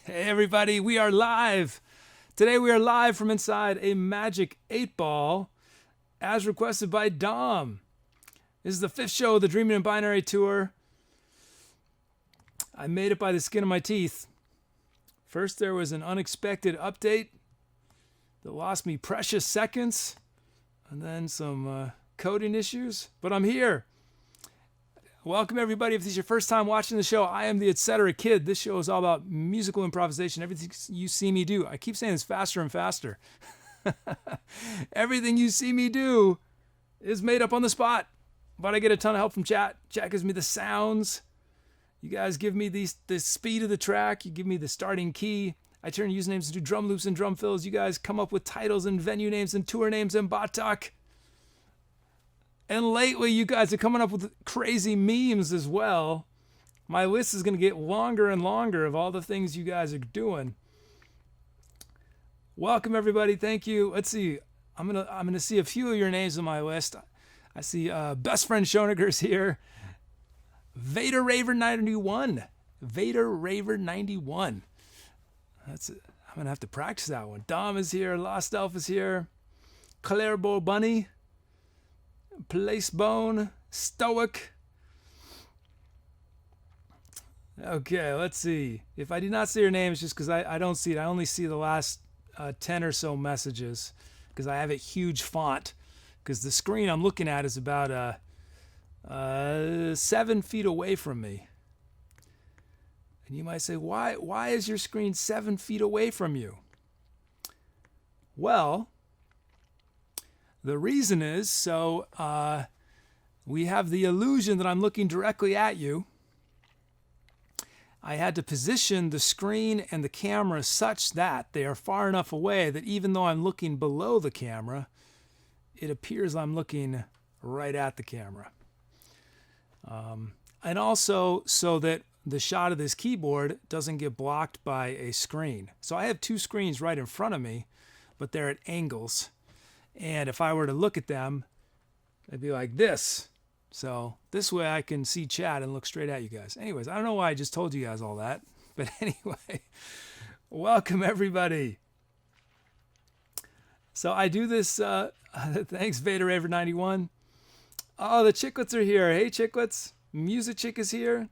Hey everybody, we are live. Today we are live from inside a Magic 8 Ball as requested by Dom. This is the 5th show of the Dreaming in Binary Tour. I made it by the skin of my teeth. First there was an unexpected update that lost me precious seconds, and then some coding issues, but I'm here. Welcome everybody. If this is your first time watching the show, I am the Etcetera kid. This show is all about musical improvisation, everything you see me do. I keep saying this faster and faster. Everything you see me do is made up on the spot, but I get a ton of help from chat. Chat gives me the sounds. You guys give me the speed of the track. You give me the starting key. I turn usernames into drum loops and drum fills. You guys come up with titles and venue names and tour names and batak. And lately, you guys are coming up with crazy memes as well. My list is going to get longer and longer of all the things you guys are doing. Welcome, everybody. Thank you. Let's see. I'm gonna see a few of your names on my list. I see best friend Shonagar's here. Vader Raver 91. Vader Raver 91. That's it. I'm gonna have to practice that one. Dom is here. Lost Elf is here. ClaraBowBunny. Placebone, Stoic. Okay, let's see. If I did not see your name, it's just because I don't see it. I only see the last 10 or so messages because I have a huge font. Because the screen I'm looking at is about 7 feet away from me. And you might say, why is your screen 7 feet away from you? Well, the reason is so we have the illusion that I'm looking directly at you. I had to position the screen and the camera such that they are far enough away that even though I'm looking below the camera, it appears I'm looking right at the camera. And also so that the shot of this keyboard doesn't get blocked by a screen. So I have 2 screens right in front of me, but they're at angles. And if I were to look at them, it'd be like this. So this way I can see chat and look straight at you guys. Anyways, I don't know why I just told you guys all that. But anyway, welcome everybody. So I do this, thanks Vader Raver 91. Oh, the Chicklets are here. Hey Chicklets. Music Chick is here.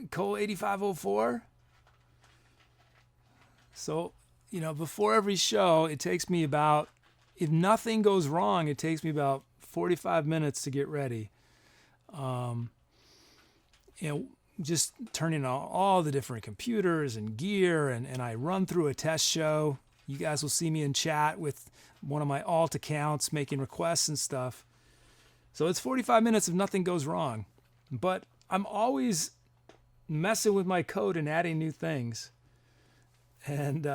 Cole 8504. So, you know, before every show, it takes me about, if nothing goes wrong, it takes me about 45 minutes to get ready. Just turning on all the different computers and gear, and I run through a test show. You guys will see me in chat with one of my alt accounts making requests and stuff. So it's 45 minutes if nothing goes wrong. But I'm always messing with my code and adding new things. And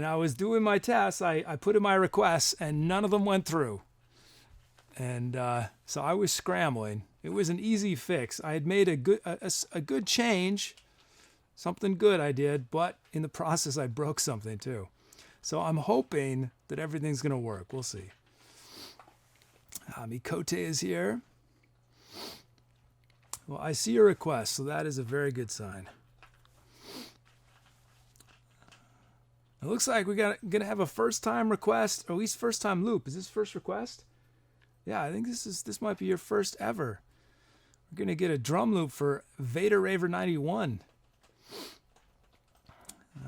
I was doing my tests. I put in my requests, and none of them went through. And so I was scrambling. It was an easy fix. I had made a good change, something good I did, but in the process I broke something too. So I'm hoping that everything's going to work. We'll see. Mikote is here. Well, I see your request, so that is a very good sign. It looks like we're gonna have a first time request, or at least first time loop. Is this first request? Yeah, I think this might be your first ever. We're gonna get a drum loop for Vader Raver 91.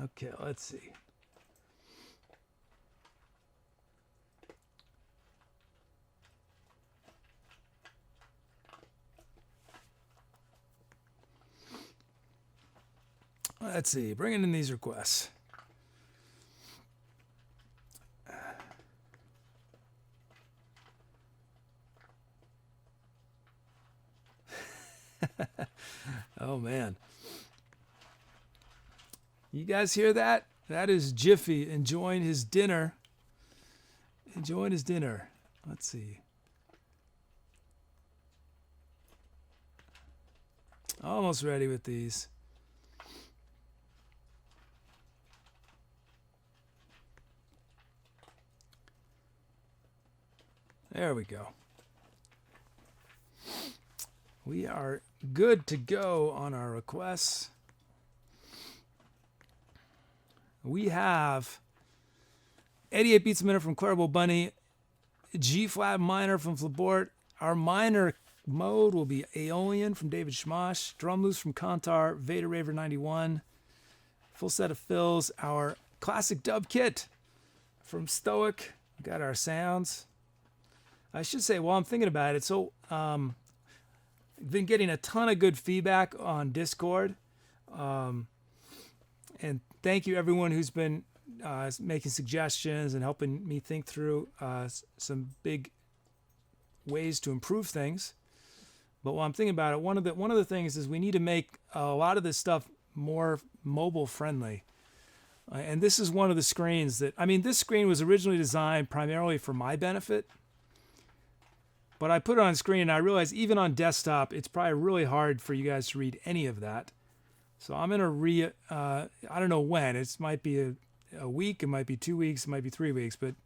Okay, let's see. Let's see, bringing in these requests. Oh man. You guys hear that? That is Jiffy enjoying his dinner. Enjoying his dinner. Let's see. Almost ready with these. There we go. We are good to go on our requests. we have 88 beats a minute from ClaraBowBunny, G flat minor from Flabort. Our minor mode will be Aeolian from David Schmosh, drum loops from Khantahr, Vader Raver 91, full set of fills. Our classic dub kit from Stoic. We got our sounds. I should say, while I'm thinking about it, so I've been getting a ton of good feedback on Discord. And thank you everyone who's been making suggestions and helping me think through some big ways to improve things. But while I'm thinking about it, one of the things is we need to make a lot of this stuff more mobile friendly. And this is one of the screens that, I mean, this screen was originally designed primarily for my benefit. But I put it on screen and I realized even on desktop, it's probably really hard for you guys to read any of that. So I'm going to I don't know when. It might be a week, it might be 2 weeks, it might be 3 weeks. But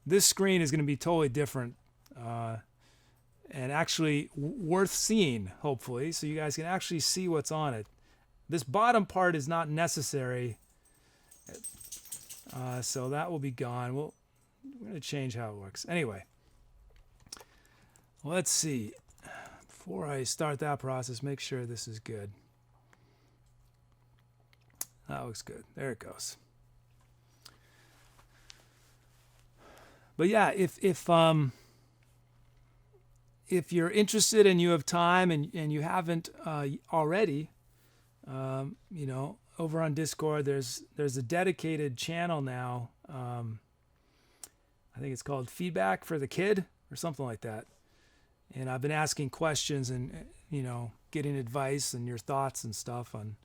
this screen is going to be totally different and actually worth seeing, hopefully. So you guys can actually see what's on it. This bottom part is not necessary. So that will be gone. We're going to change how it looks. Anyway. Let's see. Before I start that process, make sure this is good. That looks good. There it goes. But yeah, if you're interested and you have time and you haven't already, you know, over on Discord, there's a dedicated channel now. I think it's called Feedback for the Kid or something like that. And I've been asking questions and, you know, getting advice and your thoughts and stuff on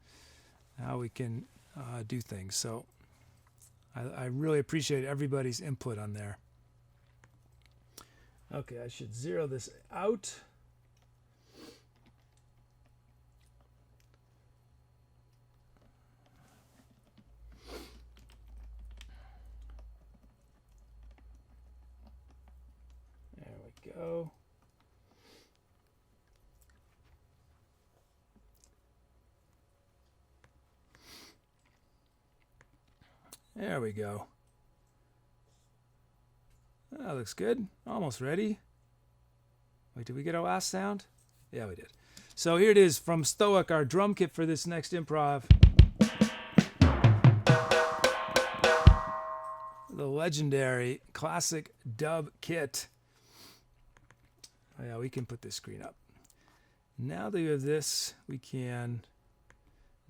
how we can do things. So I really appreciate everybody's input on there. Okay, I should zero this out. There we go. There we go. That looks good. Almost ready. Wait, did we get our last sound? Yeah, we did. So here it is from Stoic, our drum kit for this next improv. The legendary classic dub kit. Oh yeah, we can put this screen up. Now that we have this, we can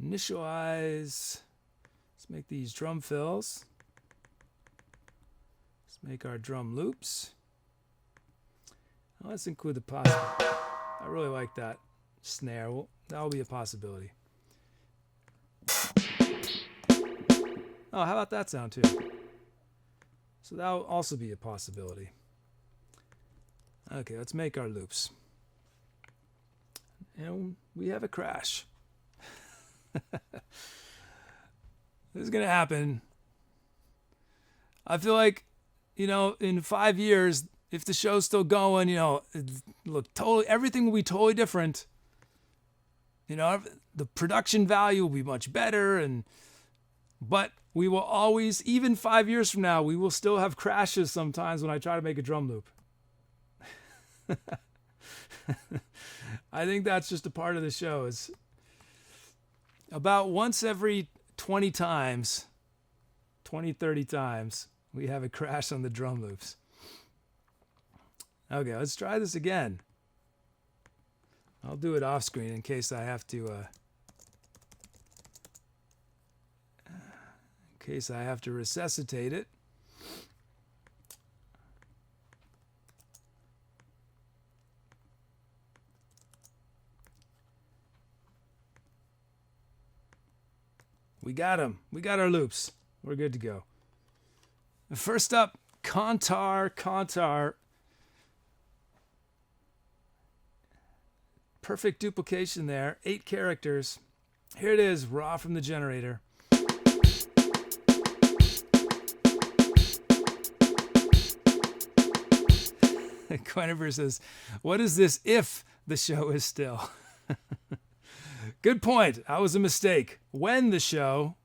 initialize. Let's make these drum fills. Let's make our drum loops. Now let's include the possibility. I really like that snare. Well, that'll be a possibility. Oh, how about that sound too? So that'll also be a possibility. Okay, let's make our loops. And we have a crash. This is going to happen. I feel like, you know, in 5 years, if the show's still going, you know, everything will be totally different. You know, the production value will be much better, but we will always, even 5 years from now, we will still have crashes sometimes when I try to make a drum loop. I think that's just a part of the show. Is about once every 20 times, 30 times, we have a crash on the drum loops. Okay, let's try this again. I'll do it off screen in case I have to resuscitate it. We got them. We got our loops. We're good to go. First up, Khantahr. Perfect duplication there. 8 characters. Here it is, raw from the generator. Queniver says, what is this if the show is still? Good point. That was a mistake. When the show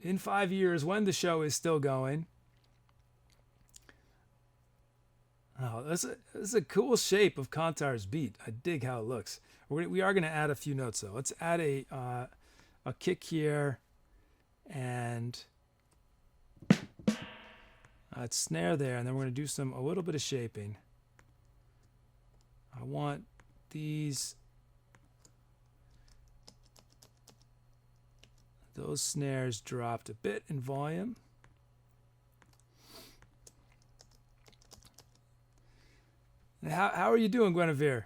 in 5 years when the show is still going. Oh, this is a cool shape of Khantahr's beat. I dig how it looks. We are going to add a few notes though. Let's add a kick here and a snare there, and then we're going to do a little bit of shaping. I want those snares dropped a bit in volume. How are you doing, Guinevere?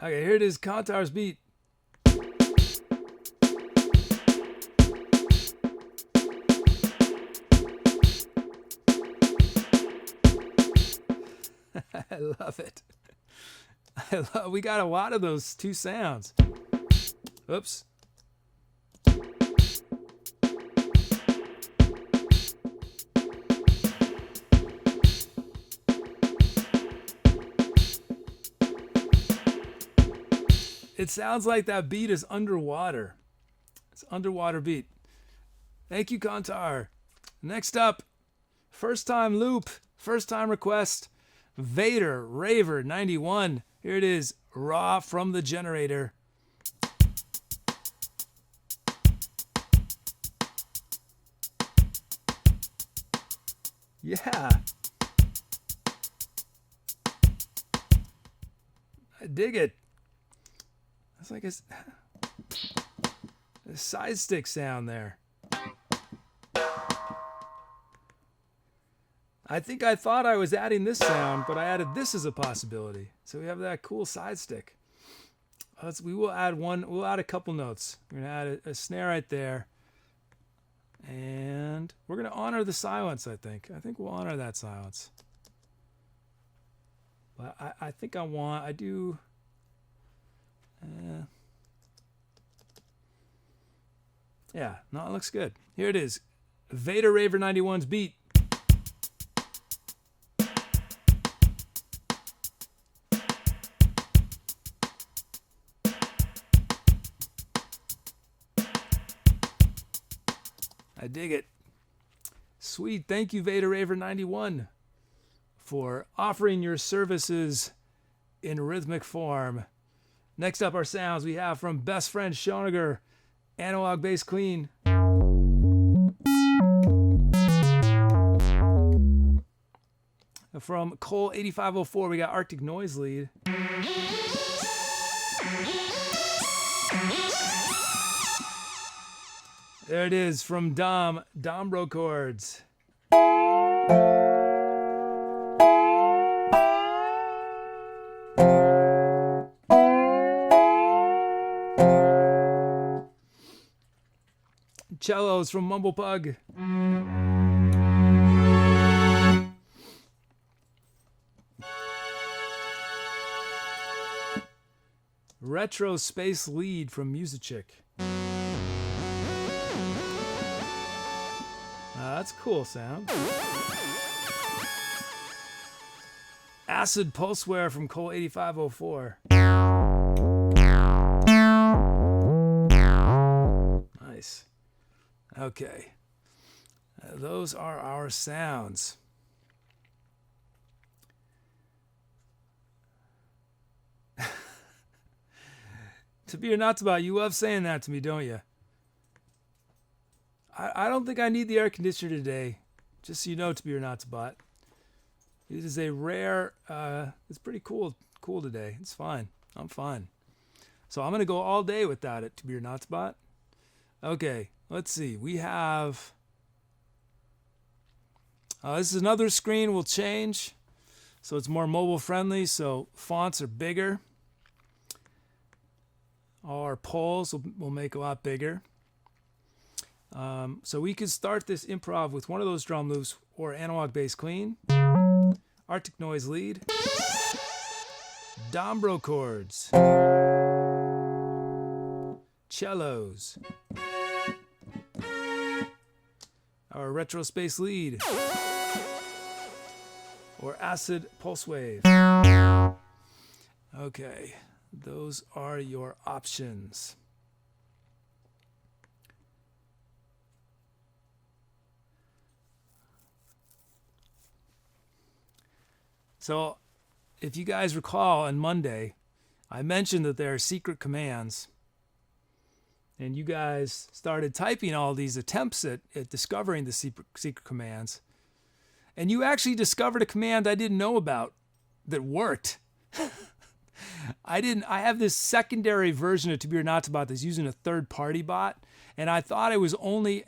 Okay, here it is, Khantahr's beat. I love it. We got a lot of those two sounds. Oops. It sounds like that beat is underwater. It's an underwater beat. Thank you, Khantahr. Next up, first time loop, first time request, Vader Raver 91. Here it is, raw from the generator. Yeah. I dig it. It's like a side stick sound there. I think I thought I was adding this sound, but I added this as a possibility. So we have that cool side stick. We will add one. We'll add a couple notes. We're gonna add a snare right there, and we're gonna honor the silence. I think we'll honor that silence. But I think I do. Yeah, no, it looks good. Here it is, Vader Raver 91's beat. I dig it. Sweet. Thank you, Vader Raver 91, for offering your services in rhythmic form. Next up, our sounds we have from Best Friend Shonagar, Analog Bass Clean. From Cole 8504, we got Arctic Noise Lead. There it is from Dombro Chords. Cellos from Mumblepug. Retro Space Lead from Musichick. That's a cool sound. Acid Pulseware from Cole 8504. Nice. Okay. Those are our sounds. To be or not to be, you love saying that to me, don't you? I don't think I need the air conditioner today. Just so you know, to be or not to bot. It is a rare, it's pretty cool today. It's fine. I'm fine. So I'm going to go all day without it, to be or not to bot. Okay, let's see. We have, this is another screen we'll change. So it's more mobile friendly, so fonts are bigger. All our polls will make a lot bigger. So we could start this improv with one of those drum loops or analog bass clean, Arctic Noise Lead, Dombro Chords, cellos, our Retro Space Lead, or Acid Pulse Wave. Okay, those are your options. So if you guys recall on Monday, I mentioned that there are secret commands. And you guys started typing all these attempts at discovering the secret commands. And you actually discovered a command I didn't know about that worked. I have this secondary version of To Be or Not to Bot that's using a third-party bot. And I thought I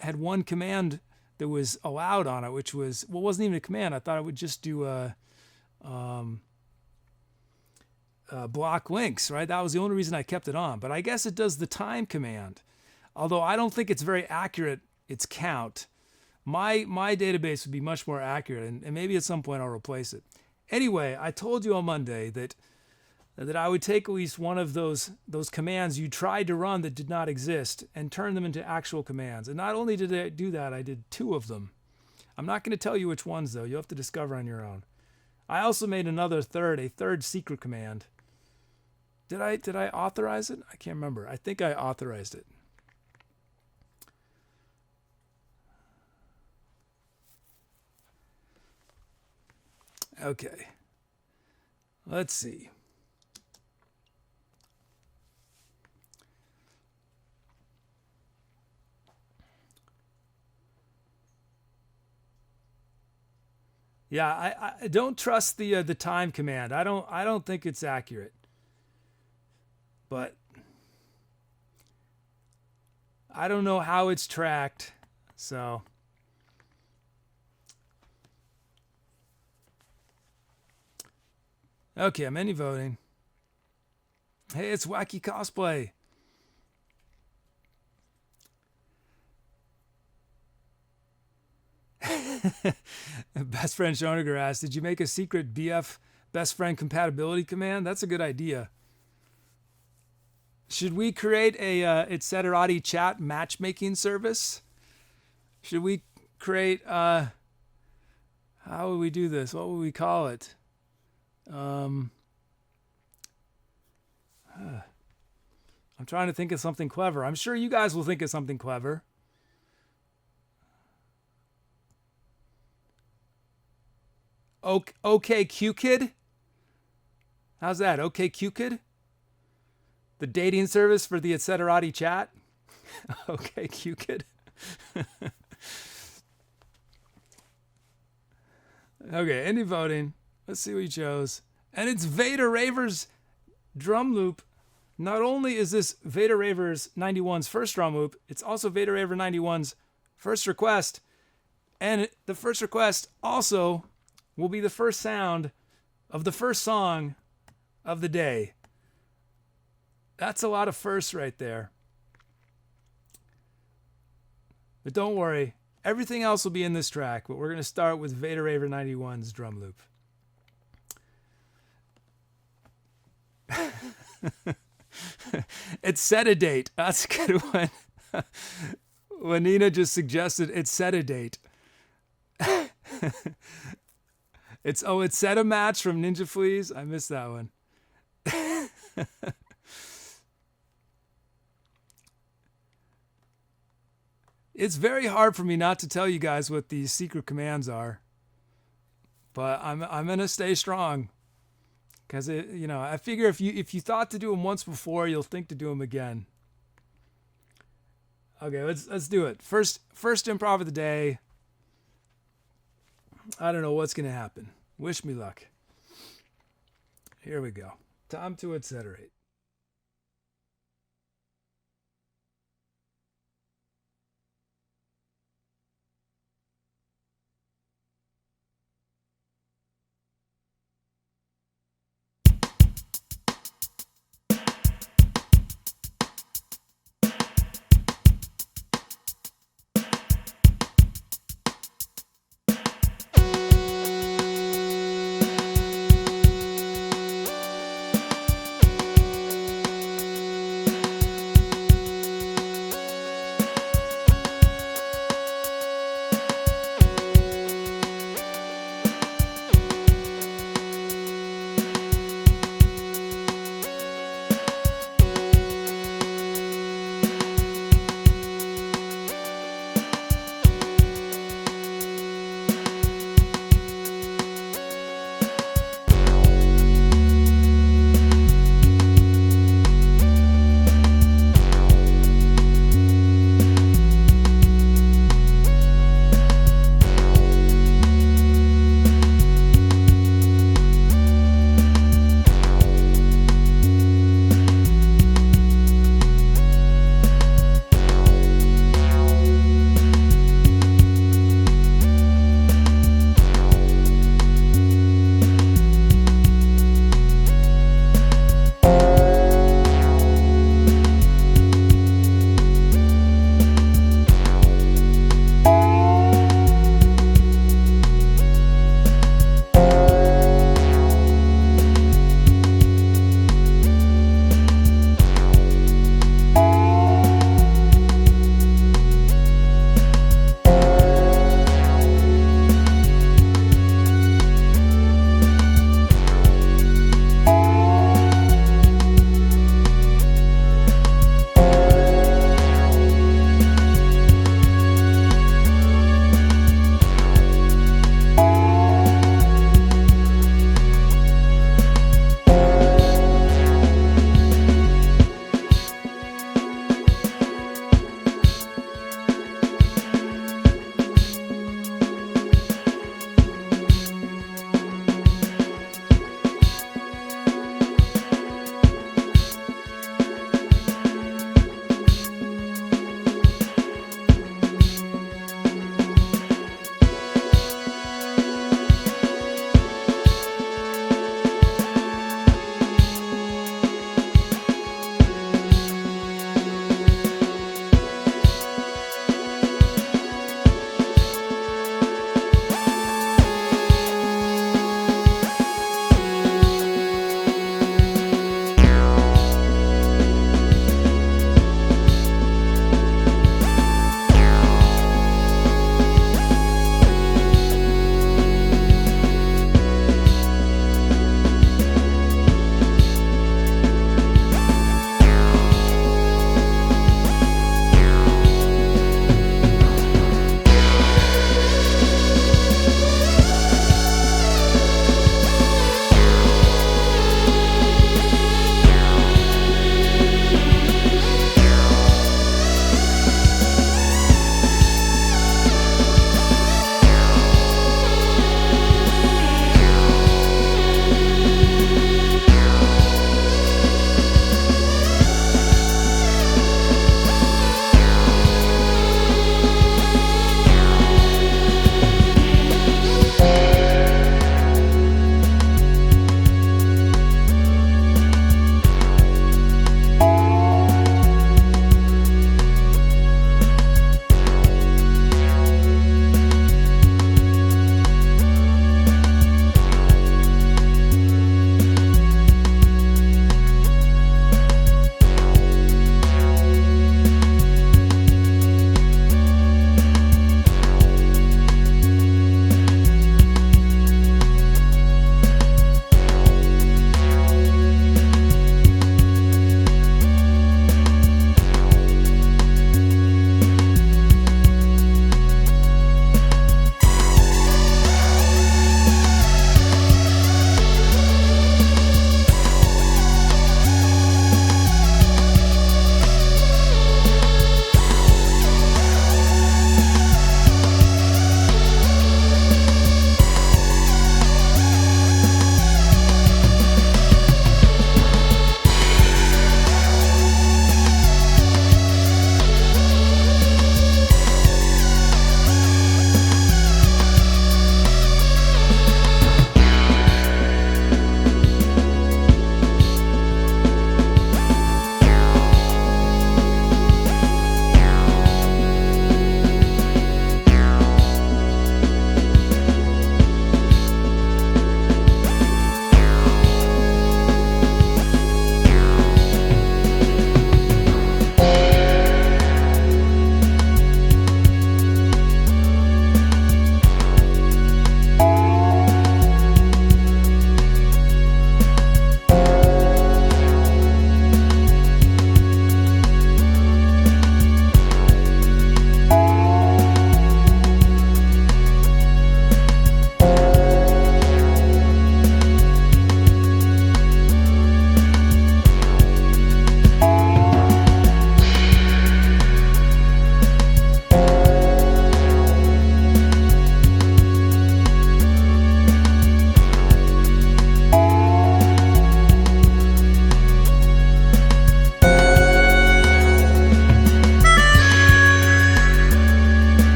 had one command that was allowed on it, which was, well, it wasn't even a command. I thought it would just do block links, right? That was the only reason I kept it on. But I guess it does the time command. Although I don't think it's very accurate, its count. My database would be much more accurate, and maybe at some point I'll replace it. Anyway, I told you on Monday that I would take at least one of those commands you tried to run that did not exist and turn them into actual commands. And not only did I do that, I did 2 of them. I'm not going to tell you which ones, though. You'll have to discover on your own. I also made a third secret command. Did I authorize it? I can't remember. I think I authorized it. Okay. Let's see. Yeah, I don't trust the time command. I don't think it's accurate. But I don't know how it's tracked. So okay, I'm any voting. Hey, it's Wacky Cosplay. Best friend Shonagar asked, did you make a secret BF best friend compatibility command? That's a good idea. Should we create a Etcetera chat matchmaking service? Should we create, how would we do this? What would we call it? I'm trying to think of something clever. I'm sure you guys will think of something clever. Okay, QKid? How's that? Okay, QKid? The dating service for the Etcetera chat? Okay, QKid? Okay, any voting. Let's see what you chose. And it's Vader Raver's drum loop. Not only is this Vader Ravers 91's first drum loop, it's also Vader Raver 91's first request. And the first request also will be the first sound of the first song of the day. That's a lot of firsts right there. But don't worry, everything else will be in this track, but we're going to start with Vader Raver 91's drum loop. It's set a date. That's a good one. When Nina just suggested it's set a date. It's set a match from Ninja Fleas. I missed that one. It's very hard for me not to tell you guys what these secret commands are, but I'm gonna stay strong because I figure if you thought to do them once before, you'll think to do them again. Okay, let's do it. First improv of the day. I don't know what's gonna happen. Wish me luck. Here we go. Time to etceterate.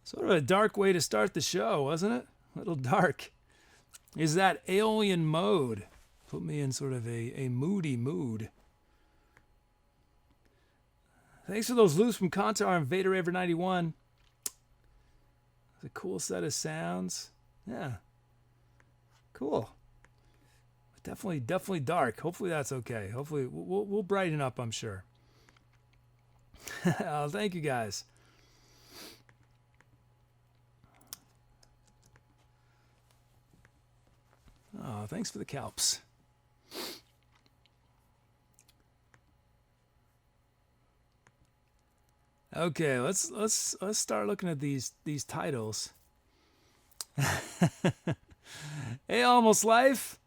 Sort of a dark way to start the show, wasn't it? A little dark. Is that alien mode? Put me in sort of a moody mood. Thanks for those loops from Khantahr and Vader Raver 91. It's a cool set of sounds. Yeah. Cool. Definitely dark. Hopefully that's okay. Hopefully we'll brighten up, I'm sure. Oh, thank you guys. Oh, thanks for the calps. Okay, let's start looking at these titles. Hey, Almost Life.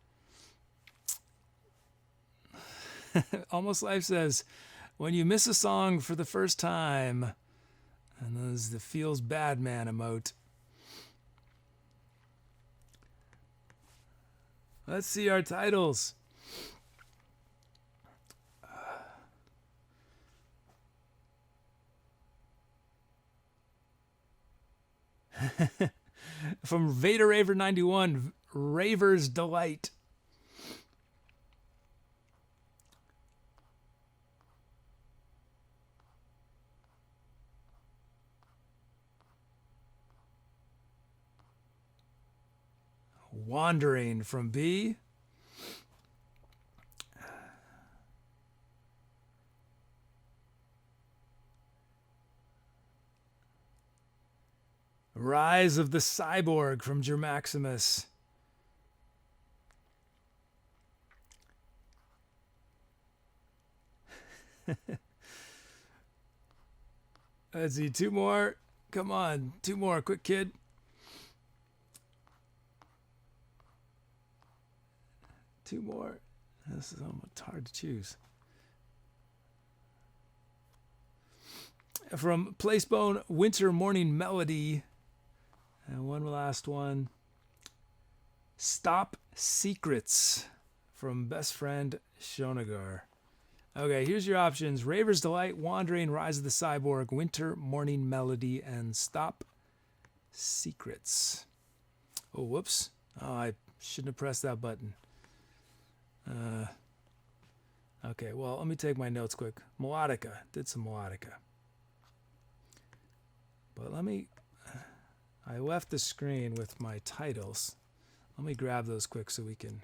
Almost Life says, when you miss a song for the first time, and there's the feels bad man emote. Let's see our titles. From Vader Raver 91, Raver's Delight. Wandering from B. Rise of the Cyborg from Germaximus. Let's see, two more. Come on, two more, quick kid. Two more. This is almost hard to choose. From Placebone, Winter Morning Melody. And one last one. Stop Secrets from Best Friend Shonagar. Okay, here's your options. Raver's Delight, Wandering, Rise of the Cyborg, Winter Morning Melody, and Stop Secrets. Oh, whoops. Oh, I shouldn't have pressed that button. Okay, well, let me take my notes quick. Melodica. Did some Melodica. But I left the screen with my titles. Let me grab those quick so we can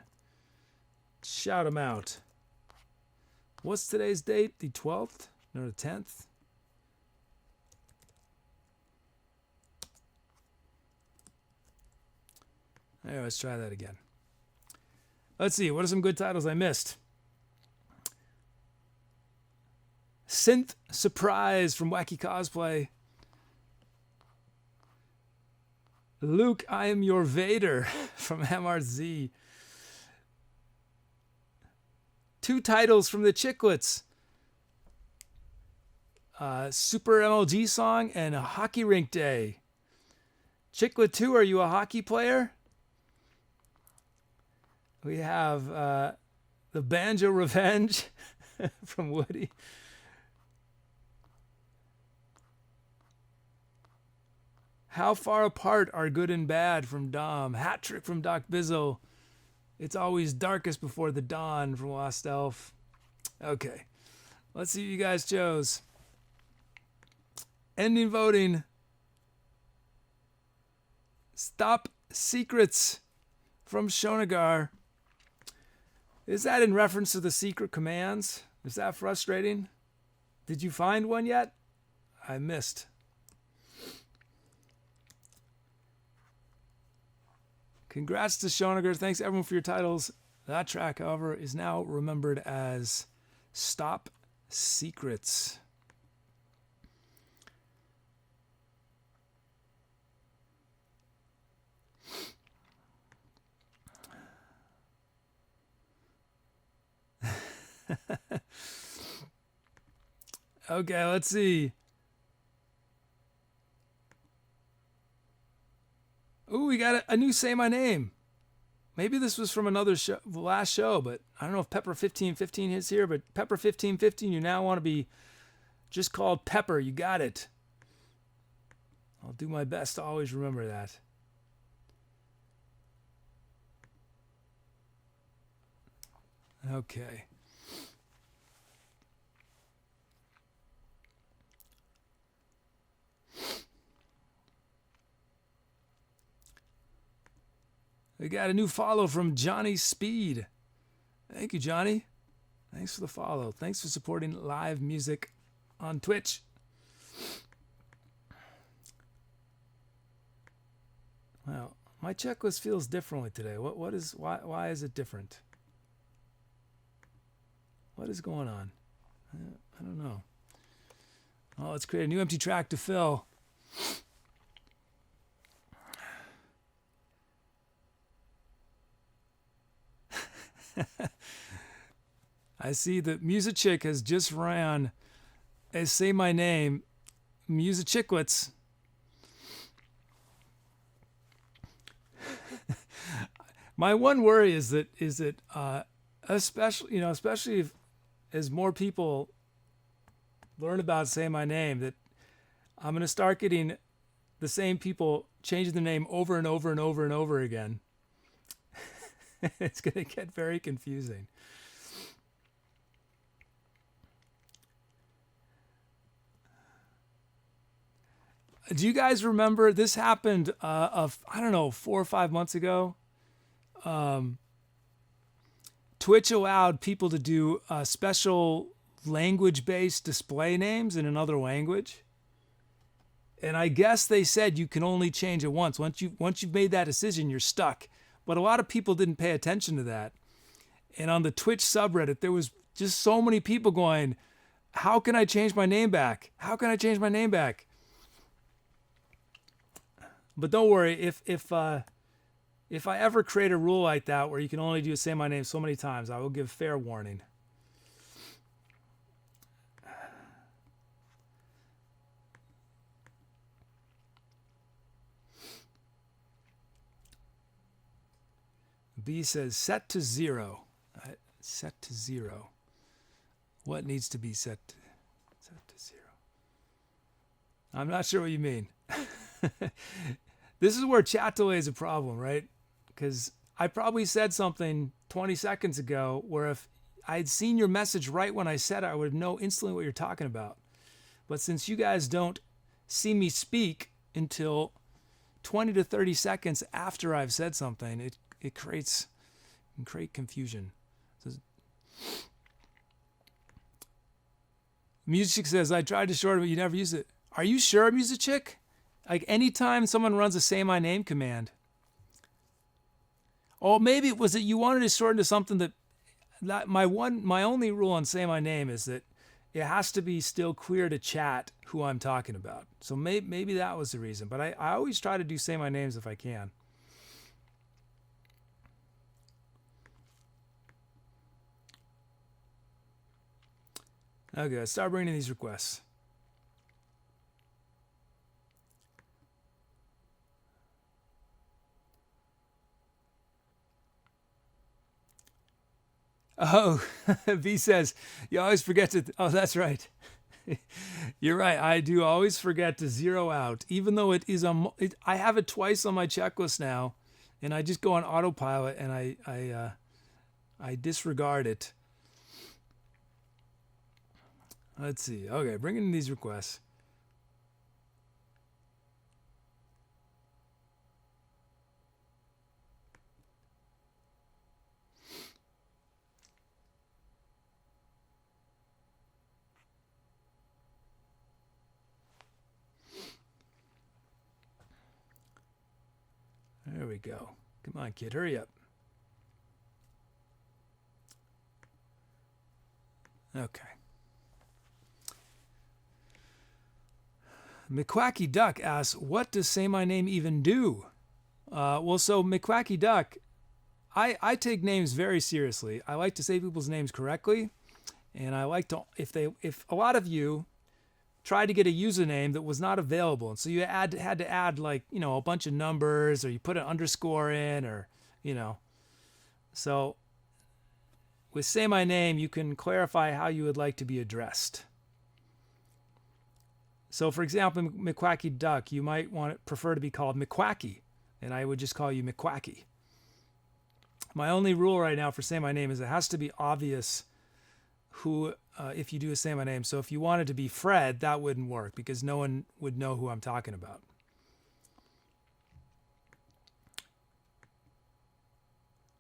shout them out. What's today's date? The 12th? No, the 10th? Anyway, let's try that again. Let's see, what are some good titles I missed? Synth Surprise from Wacky Cosplay. Luke, I Am Your Vader from MRZ. Two titles from the Chicklets. Super MLG Song and a Hockey Rink Day. Chicklet 2, are you a hockey player? We have the Banjo Revenge from Woody. How Far Apart Are Good and Bad from Dom. Hat Trick from Doc Bizzle. It's Always Darkest Before the Dawn from Lost Elf. Okay, let's see what you guys chose. Ending voting. Stop Secrets from Shonagar. Is that in reference to the secret commands? Is that frustrating? Did you find one yet? I missed. Congrats to Shonagar. Thanks everyone for your titles. That track, however, is now remembered as Stop Secrets. Okay, let's see. Ooh, we got a new Say My Name. Maybe this was from another show, the last show, but I don't know if Pepper 1515 is here, but Pepper 1515, you now want to be just called Pepper. You got it. I'll do my best to always remember that. Okay. We got a new follow from Johnny Speed. Thank you, Johnny. Thanks for the follow. Thanks for supporting live music on Twitch. Well, my checklist feels differently today. Why is it different? What is going on? I don't know. Oh, let's create a new empty track to fill. I see that Music Chick has just ran a Say My Name Music Chicklets. My one worry is that especially if, as more people learn about Say My Name, that I'm going to start getting the same people changing the name over and over and over and over again. It's going to get very confusing. Do you guys remember this happened I don't know, 4 or 5 months ago? Twitch allowed people to do special language-based display names in another language. And I guess they said you can only change it once. Once you've made that decision, you're stuck. But a lot of people didn't pay attention to that. And on the Twitch subreddit, there was just so many people going, how can I change my name back? How can I change my name back? But don't worry, if I ever create a rule like that where you can only Say My Name so many times, I will give fair warning. B says set to 0. Set to 0. What needs to be set to 0? I'm not sure what you mean. This is where chat delay is a problem, right? Because I probably said something 20 seconds ago where if I had seen your message right when I said it, I would know instantly what you're talking about. But since you guys don't see me speak until 20 to 30 seconds after I've said something, it can create confusion. So, Music Chick says, I tried to shorten it, but you never use it. Are you sure, Music Chick? Like anytime someone runs a Say My Name command. Oh, maybe it was that you wanted to shorten to something that my only rule on Say My Name is that it has to be still clear to chat who I'm talking about. So maybe that was the reason. But I always try to do Say My Names if I can. Okay, let's start bringing in these requests. Oh, V says, you always forget to, oh, that's right. You're right. I do always forget to zero out, even though it is, I have it twice on my checklist now, and I just go on autopilot and I disregard it. Let's see. Okay, bringing in these requests. There we go. Come on, kid, hurry up. Okay. McQuacky Duck asks, what does Say My Name even do? Well, so McQuacky Duck, I take names very seriously. I like to say people's names correctly. And I like to, if a lot of you tried to get a username that was not available, and so you had to add like, a bunch of numbers, or you put an underscore in, or, So with Say My Name, you can clarify how you would like to be addressed. So for example, McQuacky Duck, you might prefer to be called McQuacky, and I would just call you McQuacky. My only rule right now for Say My Name is it has to be obvious who, if you do a Say My Name. So if you wanted to be Fred, that wouldn't work because no one would know who I'm talking about.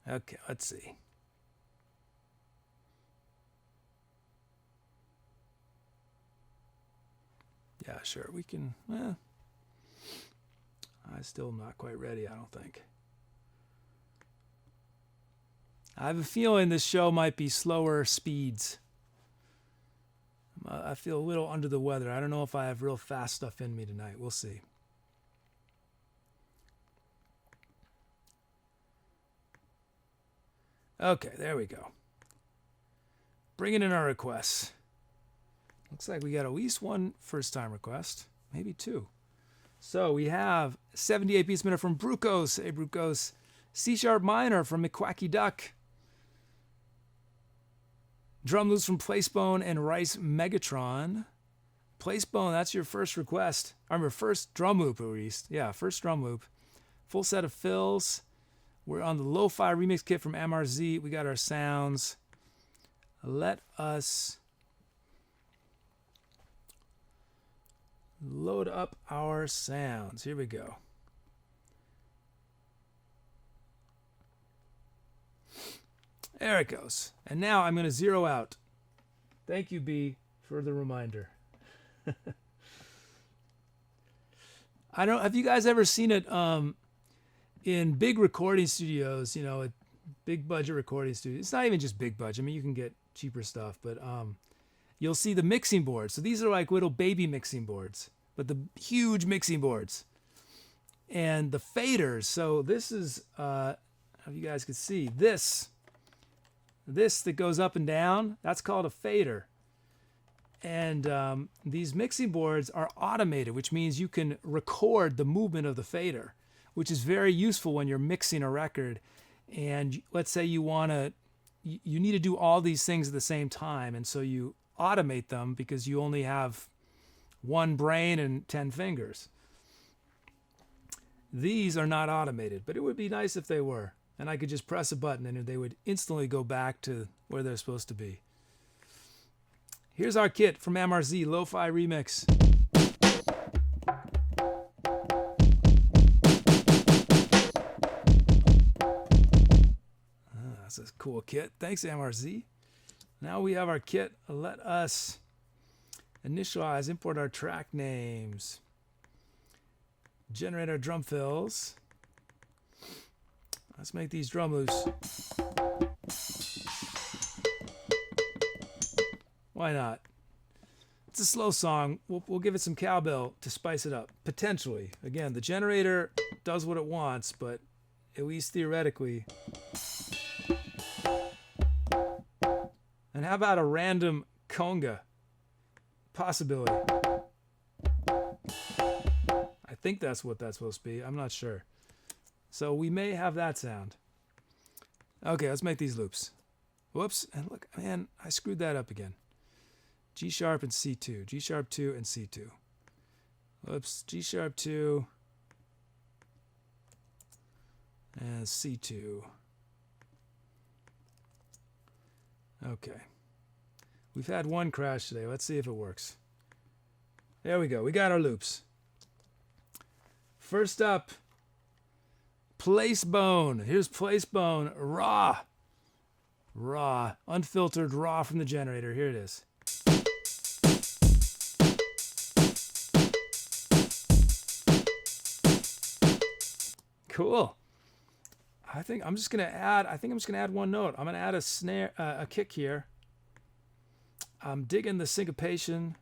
Okay, let's see. Yeah, sure, we can. I'm still not quite ready, I don't think. I have a feeling this show might be slower speeds. I feel a little under the weather. I don't know if I have real fast stuff in me tonight. We'll see. Okay, there we go. Bringing in our requests. Looks like we got at least one first-time request, maybe two. So we have 78 beats a minute from Brucos. Hey, Brucos. C-sharp minor from McQuacky Duck. Drum loops from Placebone and Rice Megatron. Placebone, that's your first request. Our first drum loop, at least. Yeah, first drum loop. Full set of fills. We're on the Lo-Fi remix kit from MRZ. We got our sounds. Let us load up our sounds. Here we go. There it goes. And now I'm going to zero out. Thank you, B, for the reminder. I don't. Have you guys ever seen it in big recording studios? You know, a big budget recording studio. It's not even just big budget. I mean, you can get cheaper stuff, but you'll see the mixing boards. So these are like little baby mixing boards, but the huge mixing boards and the faders. So this is, how you guys can see this that goes up and down. That's called a fader. And these mixing boards are automated, which means you can record the movement of the fader, which is very useful when you're mixing a record. And let's say you need to do all these things at the same time. And so you automate them because you only have one brain and 10 fingers. These are not automated, but it would be nice if they were. And I could just press a button and they would instantly go back to where they're supposed to be. Here's our kit from MRZ, Lo-Fi Remix. That's a cool kit. Thanks, MRZ. Now we have our kit. Let us initialize, import our track names, generate our drum fills. Let's make these drum loops. Why not? It's a slow song. We'll give it some cowbell to spice it up, potentially. Again, the generator does what it wants, but at least theoretically. And how about a random conga? Possibility. I think that's what that's supposed to be. I'm not sure. So we may have that sound. Okay, let's make these loops. Whoops, and look, man, I screwed that up again. G sharp and C2, G sharp 2 and C2. Whoops, G sharp 2 and C2. Okay. We've had one crash today. Let's see if it works. There we go. We got our loops. First up, Placebone. Here's Placebone, raw. Raw, unfiltered raw from the generator. Here it is. Cool. I think I'm just gonna add one note. I'm gonna add a snare, a kick here. I'm digging the syncopation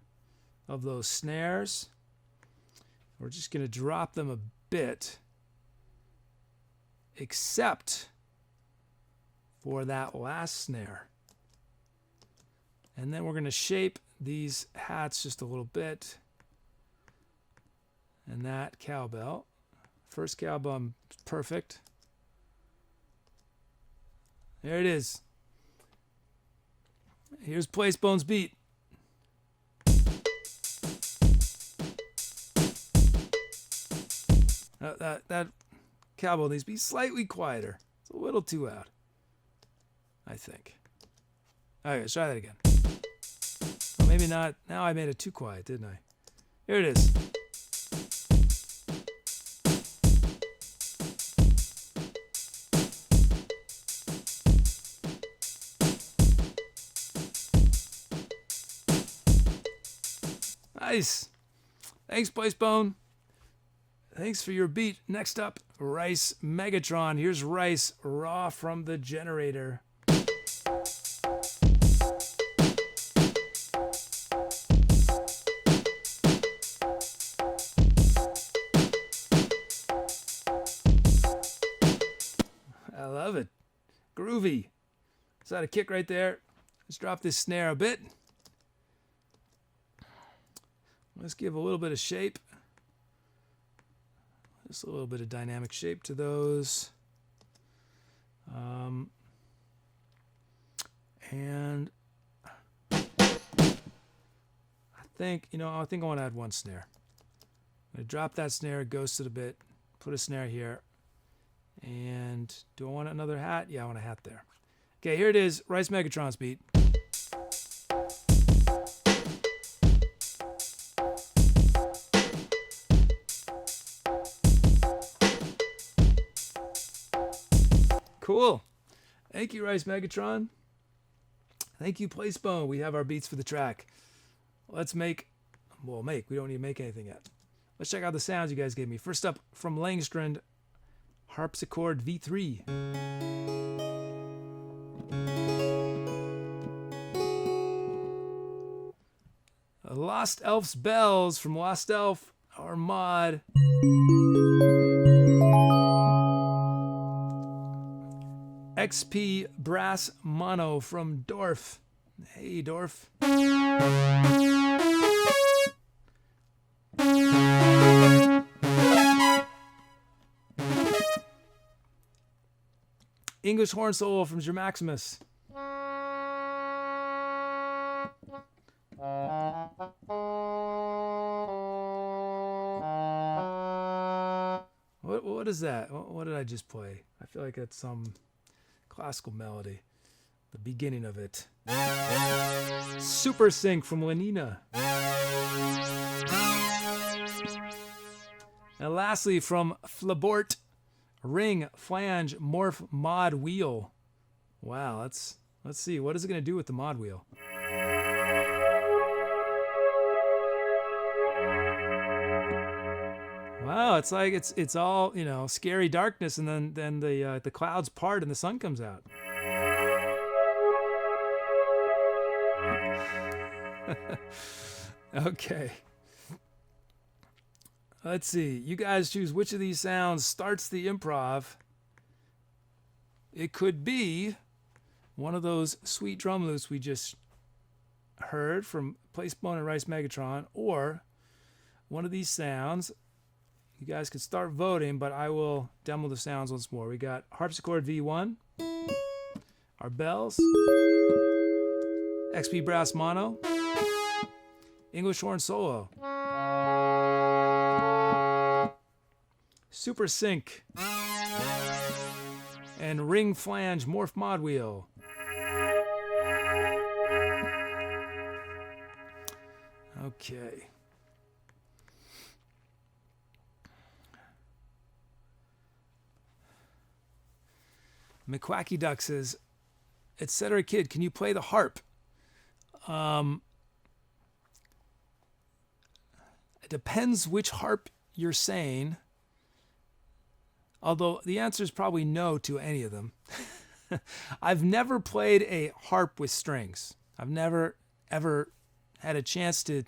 of those snares. We're just gonna drop them a bit, except for that last snare. And then we're gonna shape these hats just a little bit. And that cowbell. First cowbell, perfect. There it is. Here's Placebone's beat. That cowbell needs to be slightly quieter. It's a little too out, I think. Okay, let's try that again. Oh, maybe not. Now I made it too quiet, didn't I? Here it is. Nice. Thanks, Placebone. Thanks for your beat. Next up, Rice Megatron. Here's Rice raw from the generator. I love it. Groovy. Is that a kick right there? Let's drop this snare a bit. Let's give a little bit of shape. Just a little bit of dynamic shape to those. And I think I want to add one snare. I'm going to drop that snare, ghost it a bit, put a snare here. And do I want another hat? Yeah, I want a hat there. Okay, here it is, Rice Megatron's beat. Cool. Thank you, Rice Megatron. Thank you, Placebone. We have our beats for the track. Let's we don't need to make anything yet. Let's check out the sounds you guys gave me. First up, from Langstrand, Harpsichord V3. Lost Elf's Bells from Lost Elf, our mod. XP Brass Mono from Dorf. Hey, Dorf. English horn solo from Germaximus. What is that? What did I just play? I feel like that's some classical melody. The beginning of it. Super Sync from Lenina. And lastly, from Flabort, Ring, Flange, Morph, Mod Wheel. Wow, let's see. What is it going to do with the mod wheel? Wow, it's like it's all, scary darkness, and then the clouds part and the sun comes out. Okay. Let's see. You guys choose which of these sounds starts the improv. It could be one of those sweet drum loops we just heard from Placebone and Rice Megatron, or one of these sounds. You guys can start voting, but I will demo the sounds once more. We got Harpsichord V1, our bells, XP Brass Mono, English horn solo, Super Sync, and Ring, Flange, Morph, Mod Wheel. Okay. McQuacky Duck says, Etcetera Kid, can you play the harp? It depends which harp you're saying. Although the answer is probably no to any of them. I've never played a harp with strings. I've never, ever had a chance to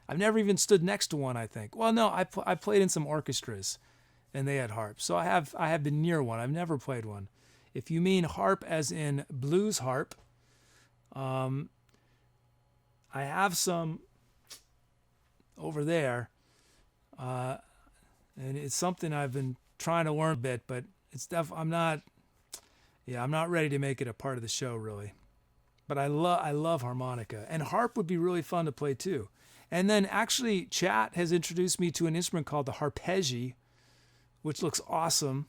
I've never even stood next to one, I think. Well, no, I played in some orchestras, and they had harps. So I have been near one. I've never played one. If you mean harp as in blues harp, I have some over there, and it's something I've been trying to learn a bit, but it's I'm not ready to make it a part of the show really. But I love harmonica, and harp would be really fun to play too. And then actually, Chat has introduced me to an instrument called the harpeggi, which looks awesome.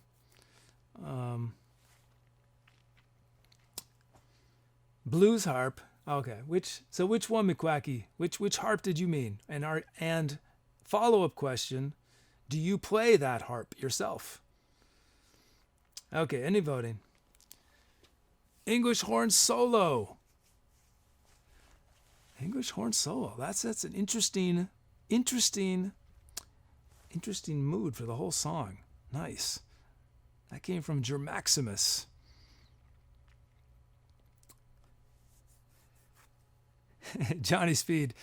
Blues harp. Okay, which one, McQuacky? Which harp did you mean? And follow-up question, do you play that harp yourself? Okay, any voting? English horn solo. English horn solo. That's an interesting mood for the whole song. Nice. That came from Germaximus. Johnny Speed.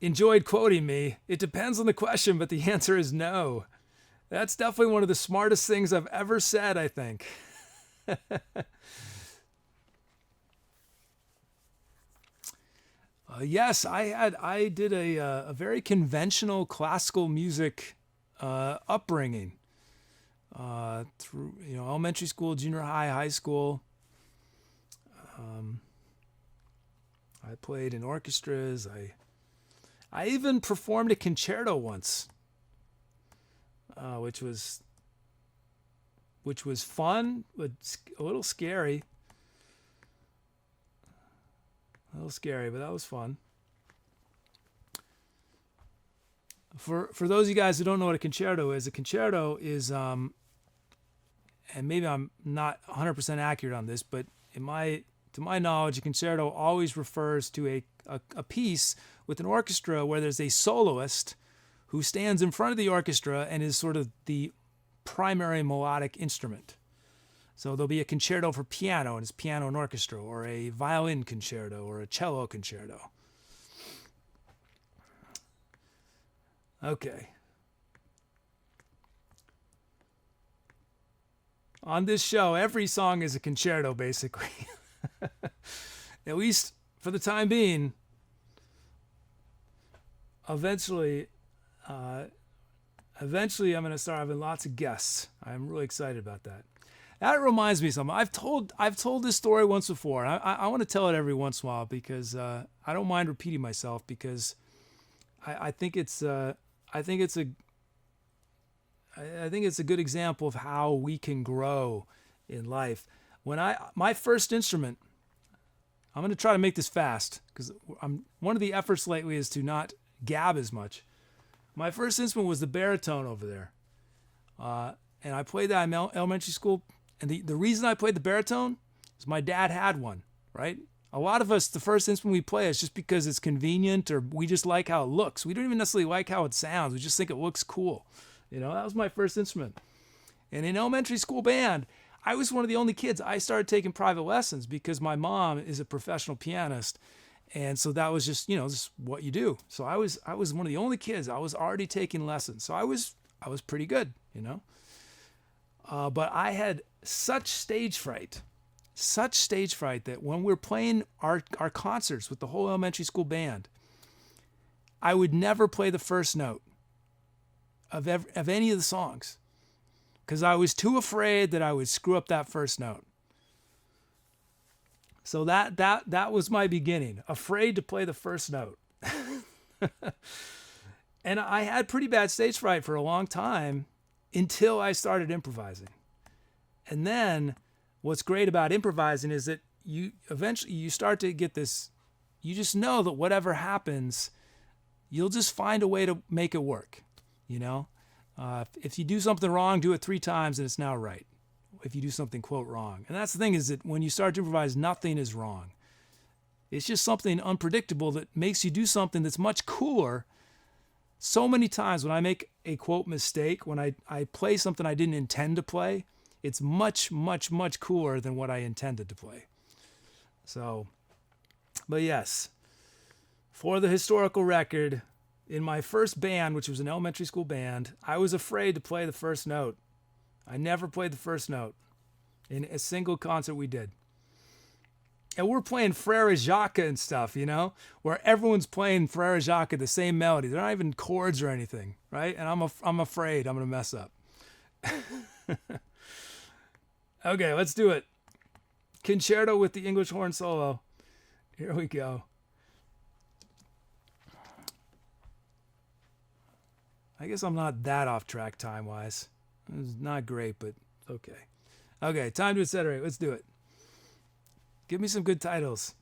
Enjoyed quoting me. It depends on the question, but the answer is no. That's definitely one of the smartest things I've ever said, I think. Yes, I did a very conventional classical music upbringing through elementary school, junior high, high school. I played in orchestras. I even performed a concerto once, which was fun, but a little scary. A little scary, but that was fun. For those of you guys who don't know what a concerto is and maybe I'm not 100% accurate on this, but to my knowledge, a concerto always refers to a piece with an orchestra where there's a soloist who stands in front of the orchestra and is sort of the primary melodic instrument. So there'll be a concerto for piano, and it's piano and orchestra, or a violin concerto, or a cello concerto. Okay. On this show, every song is a concerto, basically. At least for the time being. Eventually, I'm going to start having lots of guests. I'm really excited about that. That reminds me of something. I've told this story once before. I want to tell it every once in a while because I don't mind repeating myself because I think it's a good example of how we can grow in life. My first instrument, I'm going to try to make this fast because one of the efforts lately is to not gab as much. My first instrument was the baritone over there, and I played that in elementary school. And the reason I played the baritone is my dad had one, right? A lot of us, the first instrument we play is just because it's convenient or we just like how it looks. We don't even necessarily like how it sounds. We just think it looks cool. That was my first instrument. And in elementary school band, I was one of the only kids. I started taking private lessons because my mom is a professional pianist. And so that was just what you do. So I was one of the only kids. I was already taking lessons. So I was pretty good, But I had such stage fright that when we're playing our concerts with the whole elementary school band, I would never play the first note of any of the songs because I was too afraid that I would screw up that first note. So that was my beginning, afraid to play the first note. And I had pretty bad stage fright for a long time until I started improvising. And then what's great about improvising is that you start to get this, you just know that whatever happens, you'll just find a way to make it work. If you do something wrong, do it 3 times and it's now right. If you do something, quote, wrong. And that's the thing is that when you start to improvise, nothing is wrong. It's just something unpredictable that makes you do something that's much cooler. So many times when I make a, quote, mistake, when I play something I didn't intend to play, it's much, much, much cooler than what I intended to play. So, but yes, for the historical record, in my first band, which was an elementary school band, I was afraid to play the first note. I never played the first note in a single concert we did. And we're playing Frere Jacques and stuff, where everyone's playing Frere Jacques the same melody. They're not even chords or anything, right? And I'm afraid I'm going to mess up. Okay, let's do it. Concerto with the English horn solo. Here we go. I guess I'm not that off track time-wise. It's not great, but okay. Okay, time to Etcetera. Let's do it. Give me some good titles.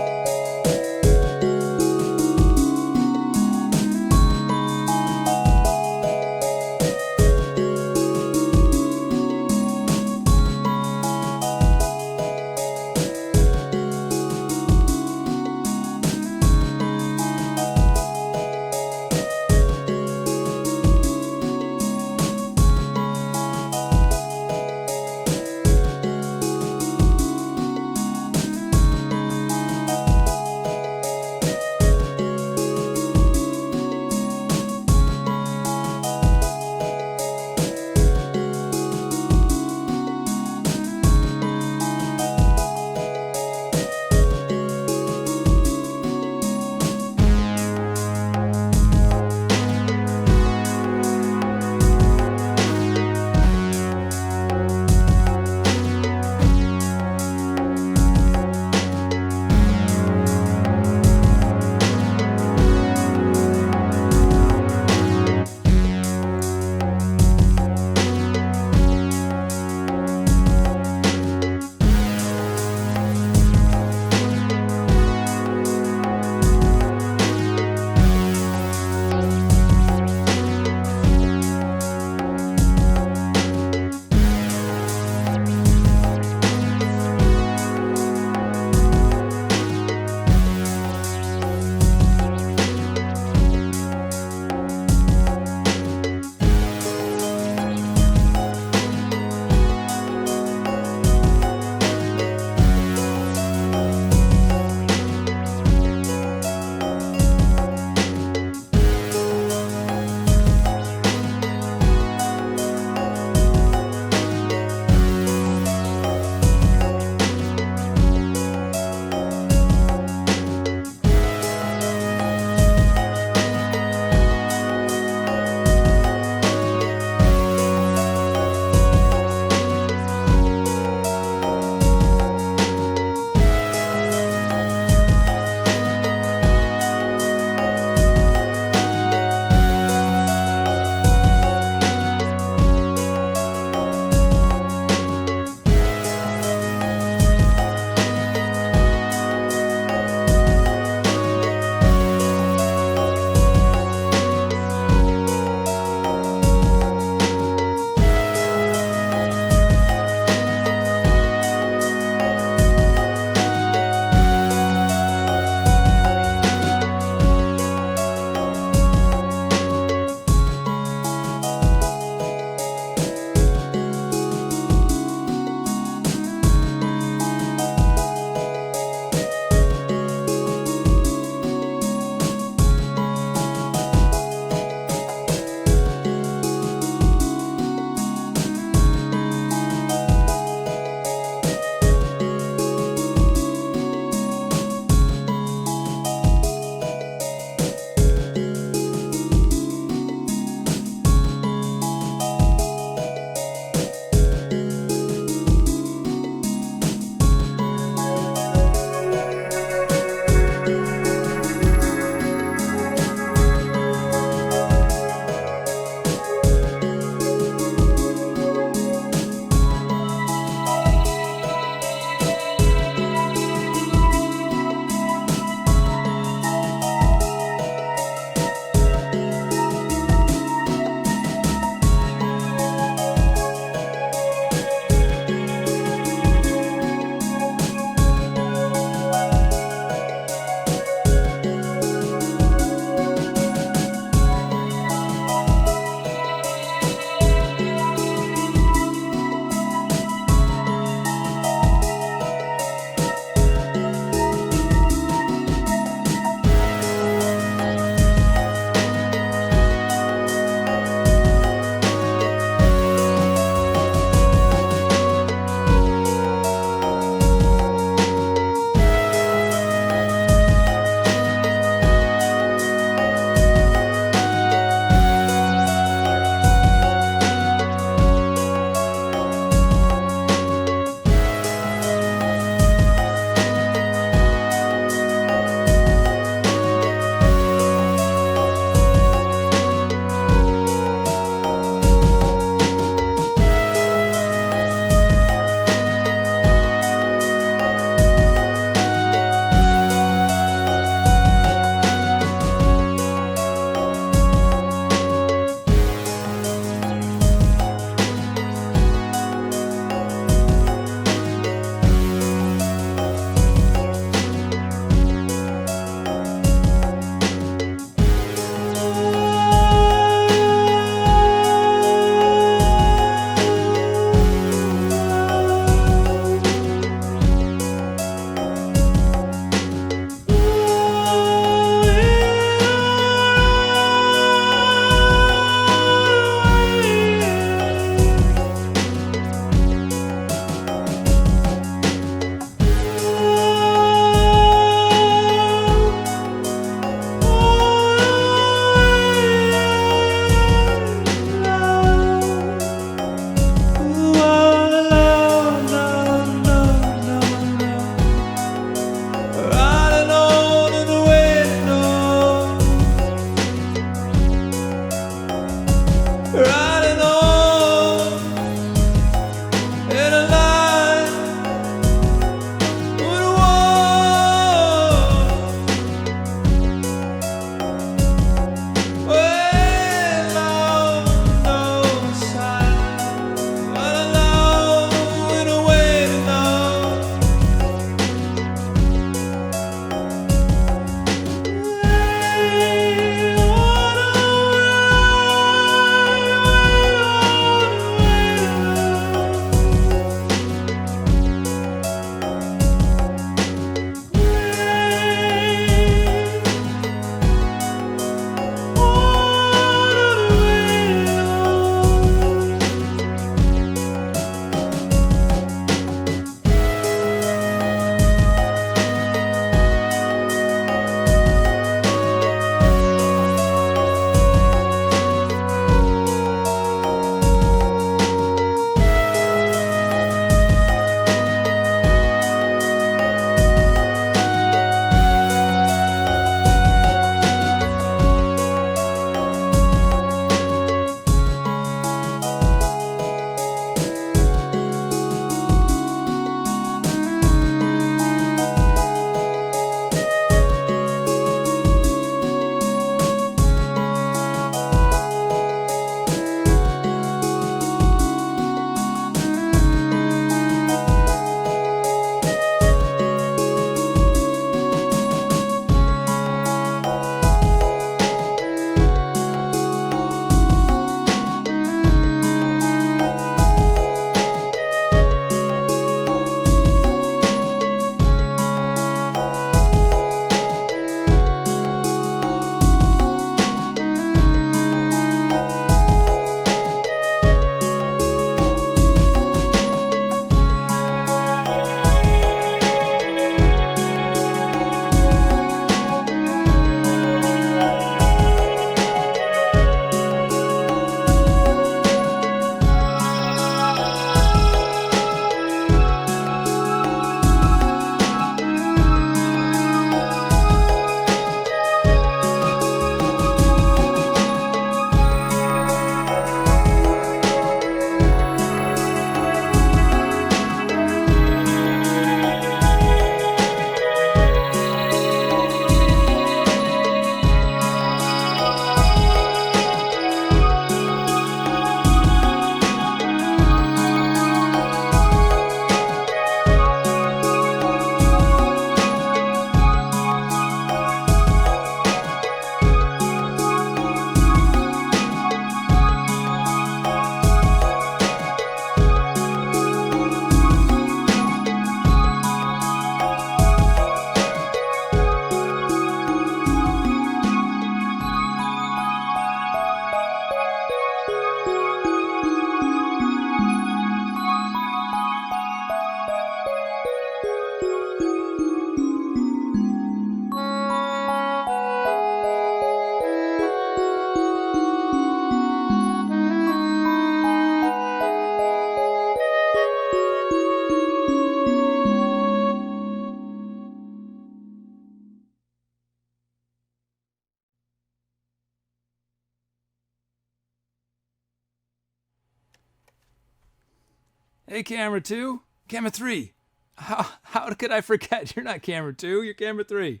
Hey, camera 2. Camera 3. How could I forget? You're not camera 2. You're camera 3.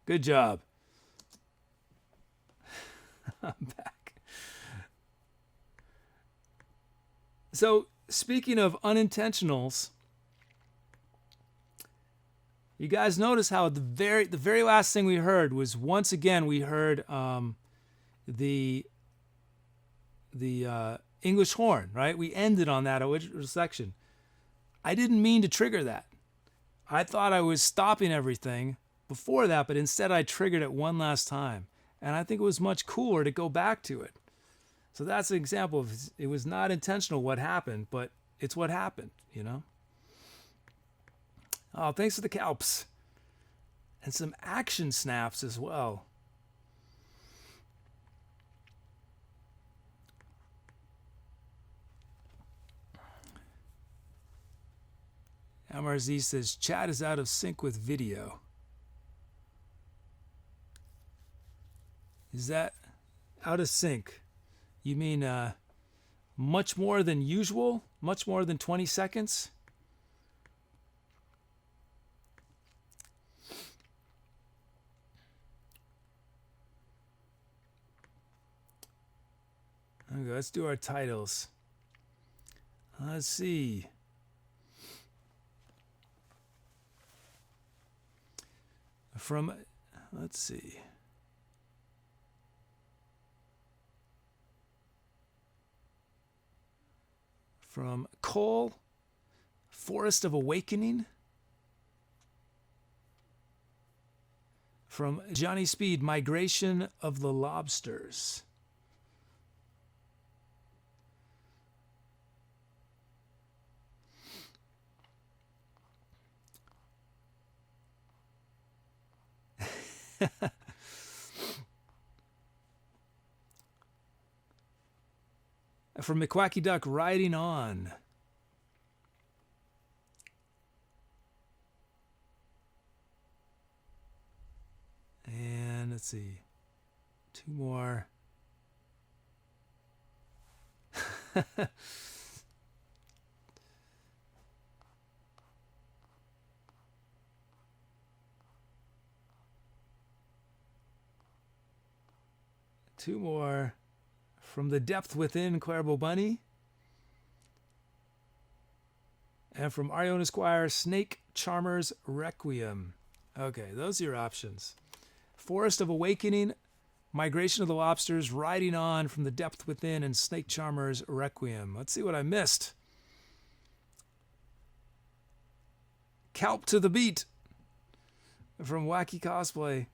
Good job. I'm back. So, speaking of unintentionals, you guys notice how the very last thing we heard was, once again, we heard the English horn, right? We ended on that original section. I didn't mean to trigger that. I thought I was stopping everything before that, but instead I triggered it one last time. And I think it was much cooler to go back to it. So that's an example of, it was not intentional what happened, but it's what happened, you know? Oh, thanks for the calps. And some action snaps as well. MRZ says, chat is out of sync with video. Is that out of sync? You mean much more than usual? Much more than 20 seconds? Okay, let's do our titles. Let's see. Let's see. From Cole, Forest of Awakening. From Johnny Speed, Migration of the Lobsters. From McQuacky Duck, Riding On. And let's see, 2 more. Two more. From the Depth Within, ClaraBowBunny. And from Ariona Squire, Snake Charmer's Requiem. Okay, those are your options. Forest of Awakening, Migration of the Lobsters, Riding On, From the Depth Within, and Snake Charmer's Requiem. Let's see what I missed. Calp to the Beat from Wacky Cosplay.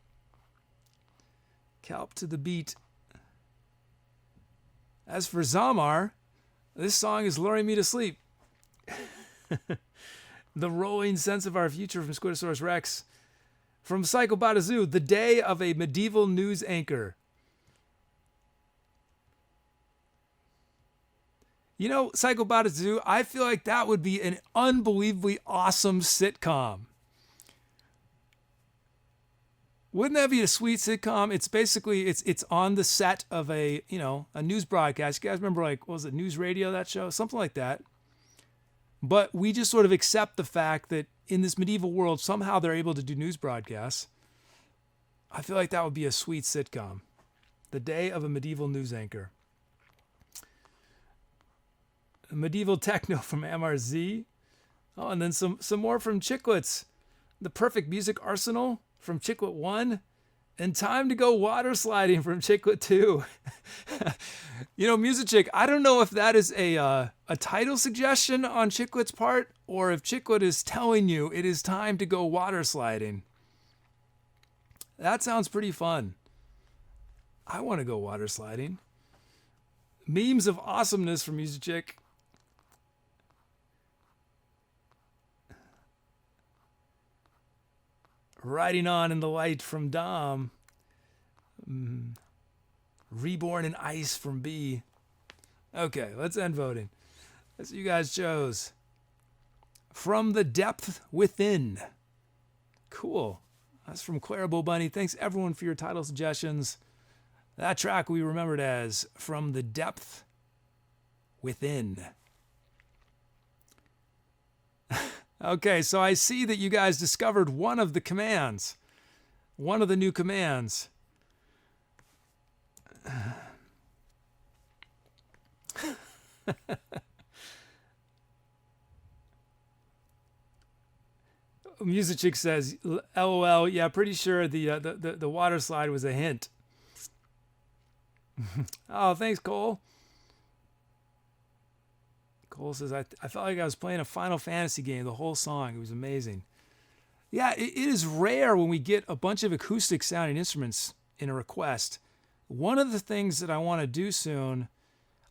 Calp to the Beat. As for Zamar, this song is luring me to sleep. The Rolling Sense of Our Future from Squidosaurus Rex. From Psycho Batazoo, The Day of a Medieval News Anchor. You know, Psycho Batazoo, I feel like that would be an unbelievably awesome sitcom. Wouldn't that be a sweet sitcom? It's basically, it's on the set of a news broadcast. You guys remember, like, what was it, News Radio, that show? Something like that. But we just sort of accept the fact that in this medieval world, somehow they're able to do news broadcasts. I feel like that would be a sweet sitcom. The Day of a Medieval News Anchor. Medieval Techno from MRZ. Oh, and then some more from Chiclets. The Perfect Music Arsenal from Chiclet 1, and Time to Go Water Sliding from Chiclet 2. Music Chick, I don't know if that is a title suggestion on Chiclet's part, or if Chiclet is telling you it is time to go water sliding. That sounds pretty fun. I want to go water sliding. Memes of Awesomeness from Music Chick. Riding On in the Light from Dom. Reborn in Ice from B. Okay, let's end voting. That's what you guys chose. From the Depth Within. Cool. That's from ClaraBowBunny. Thanks everyone for your title suggestions. That track we remembered as From the Depth Within. Okay, so I see that you guys discovered one of the commands, one of the new commands. Music Chick says, "LOL, yeah, pretty sure the water slide was a hint." Oh, thanks, Cole. Cole says, I felt like I was playing a Final Fantasy game the whole song. It was amazing. Yeah, it is rare when we get a bunch of acoustic sounding instruments in a request. One of the things that I want to do soon,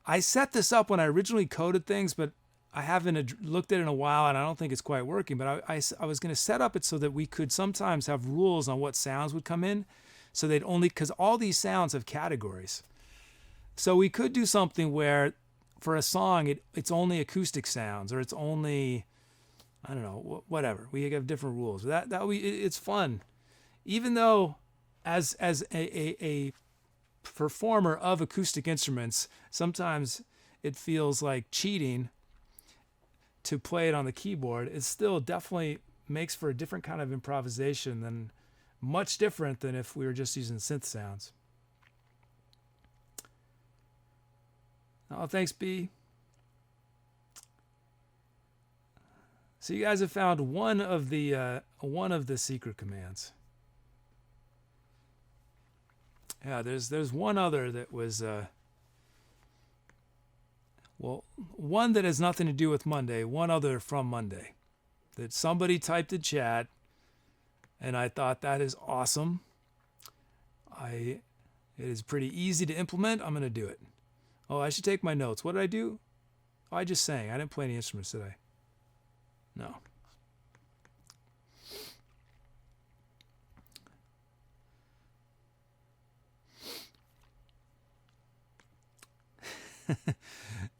I set this up when I originally coded things, but I haven't looked at it in a while, and I don't think it's quite working. But I was going to set up it so that we could sometimes have rules on what sounds would come in. So they'd only, because all these sounds have categories. So we could do something where for a song, it's only acoustic sounds, or it's only, I don't know, whatever. We have different rules. It's fun. Even though as a performer of acoustic instruments, sometimes it feels like cheating to play it on the keyboard. It still definitely makes for a different kind of improvisation, than much different than if we were just using synth sounds. Oh, thanks, B. So you guys have found one of the secret commands. Yeah, there's one other that was one that has nothing to do with Monday, one other from Monday that somebody typed in chat, and I thought that is awesome. It is pretty easy to implement. I'm going to do it. Oh, I should take my notes. What did I do? Oh, I just sang. I didn't play any instruments, did I? No.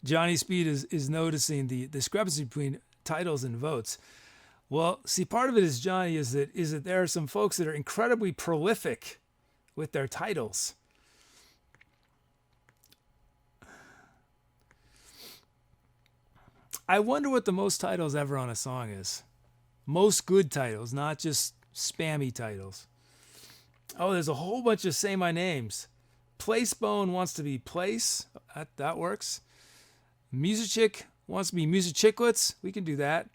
Johnny Speed is noticing the discrepancy between titles and votes. Well, see, part of it is, Johnny, is that there are some folks that are incredibly prolific with their titles. I wonder what the most titles ever on a song is. Most good titles, not just spammy titles. Oh, there's a whole bunch of Say My Names. Placebone wants to be Place. That works. Music Chick wants to be Music Chicklets. We can do that.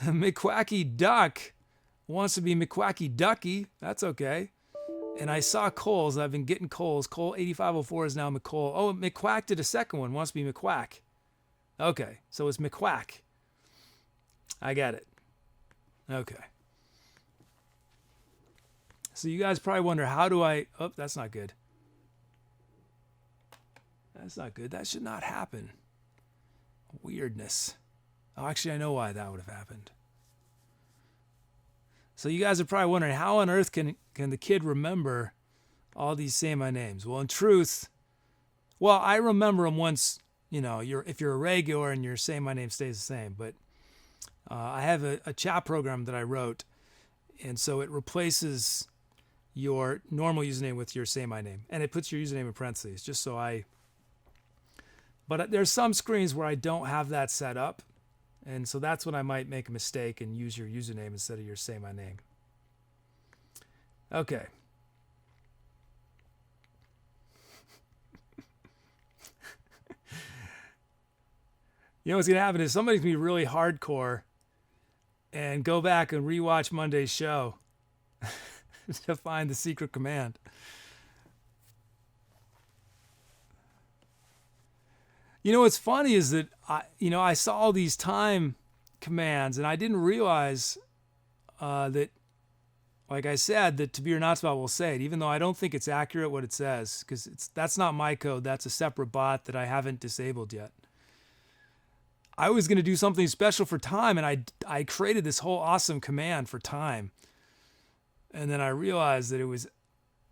McQuacky Duck wants to be McQuacky Ducky. That's okay. And I saw Cole's. I've been getting Cole's. Cole 8504 is now McCole. Oh, McQuack did a second one. Wants to be McQuack. Okay, so it's McQuack. I got it. Okay. So you guys probably wonder, how do I... Oh, that's not good. That's not good. That should not happen. Weirdness. Oh, actually, I know why that would have happened. So you guys are probably wondering, how on earth can the kid remember all these Say My Names? Well, in truth, I remember them once, if you're a regular and your Say My Name stays the same. But I have a chat program that I wrote, and so it replaces your normal username with your Say My Name. And it puts your username in parentheses, just so I... But there's some screens where I don't have that set up. And so that's when I might make a mistake and use your username instead of your Say My Name. Okay. You know what's going to happen is somebody's going to be really hardcore and go back and rewatch Monday's show to find the secret command. You know what's funny is that I saw all these time commands, and I didn't realize that, like I said, that to be or not to be will say it, even though I don't think it's accurate what it says, because that's not my code. That's a separate bot that I haven't disabled yet. I was going to do something special for time, and I created this whole awesome command for time, and then I realized that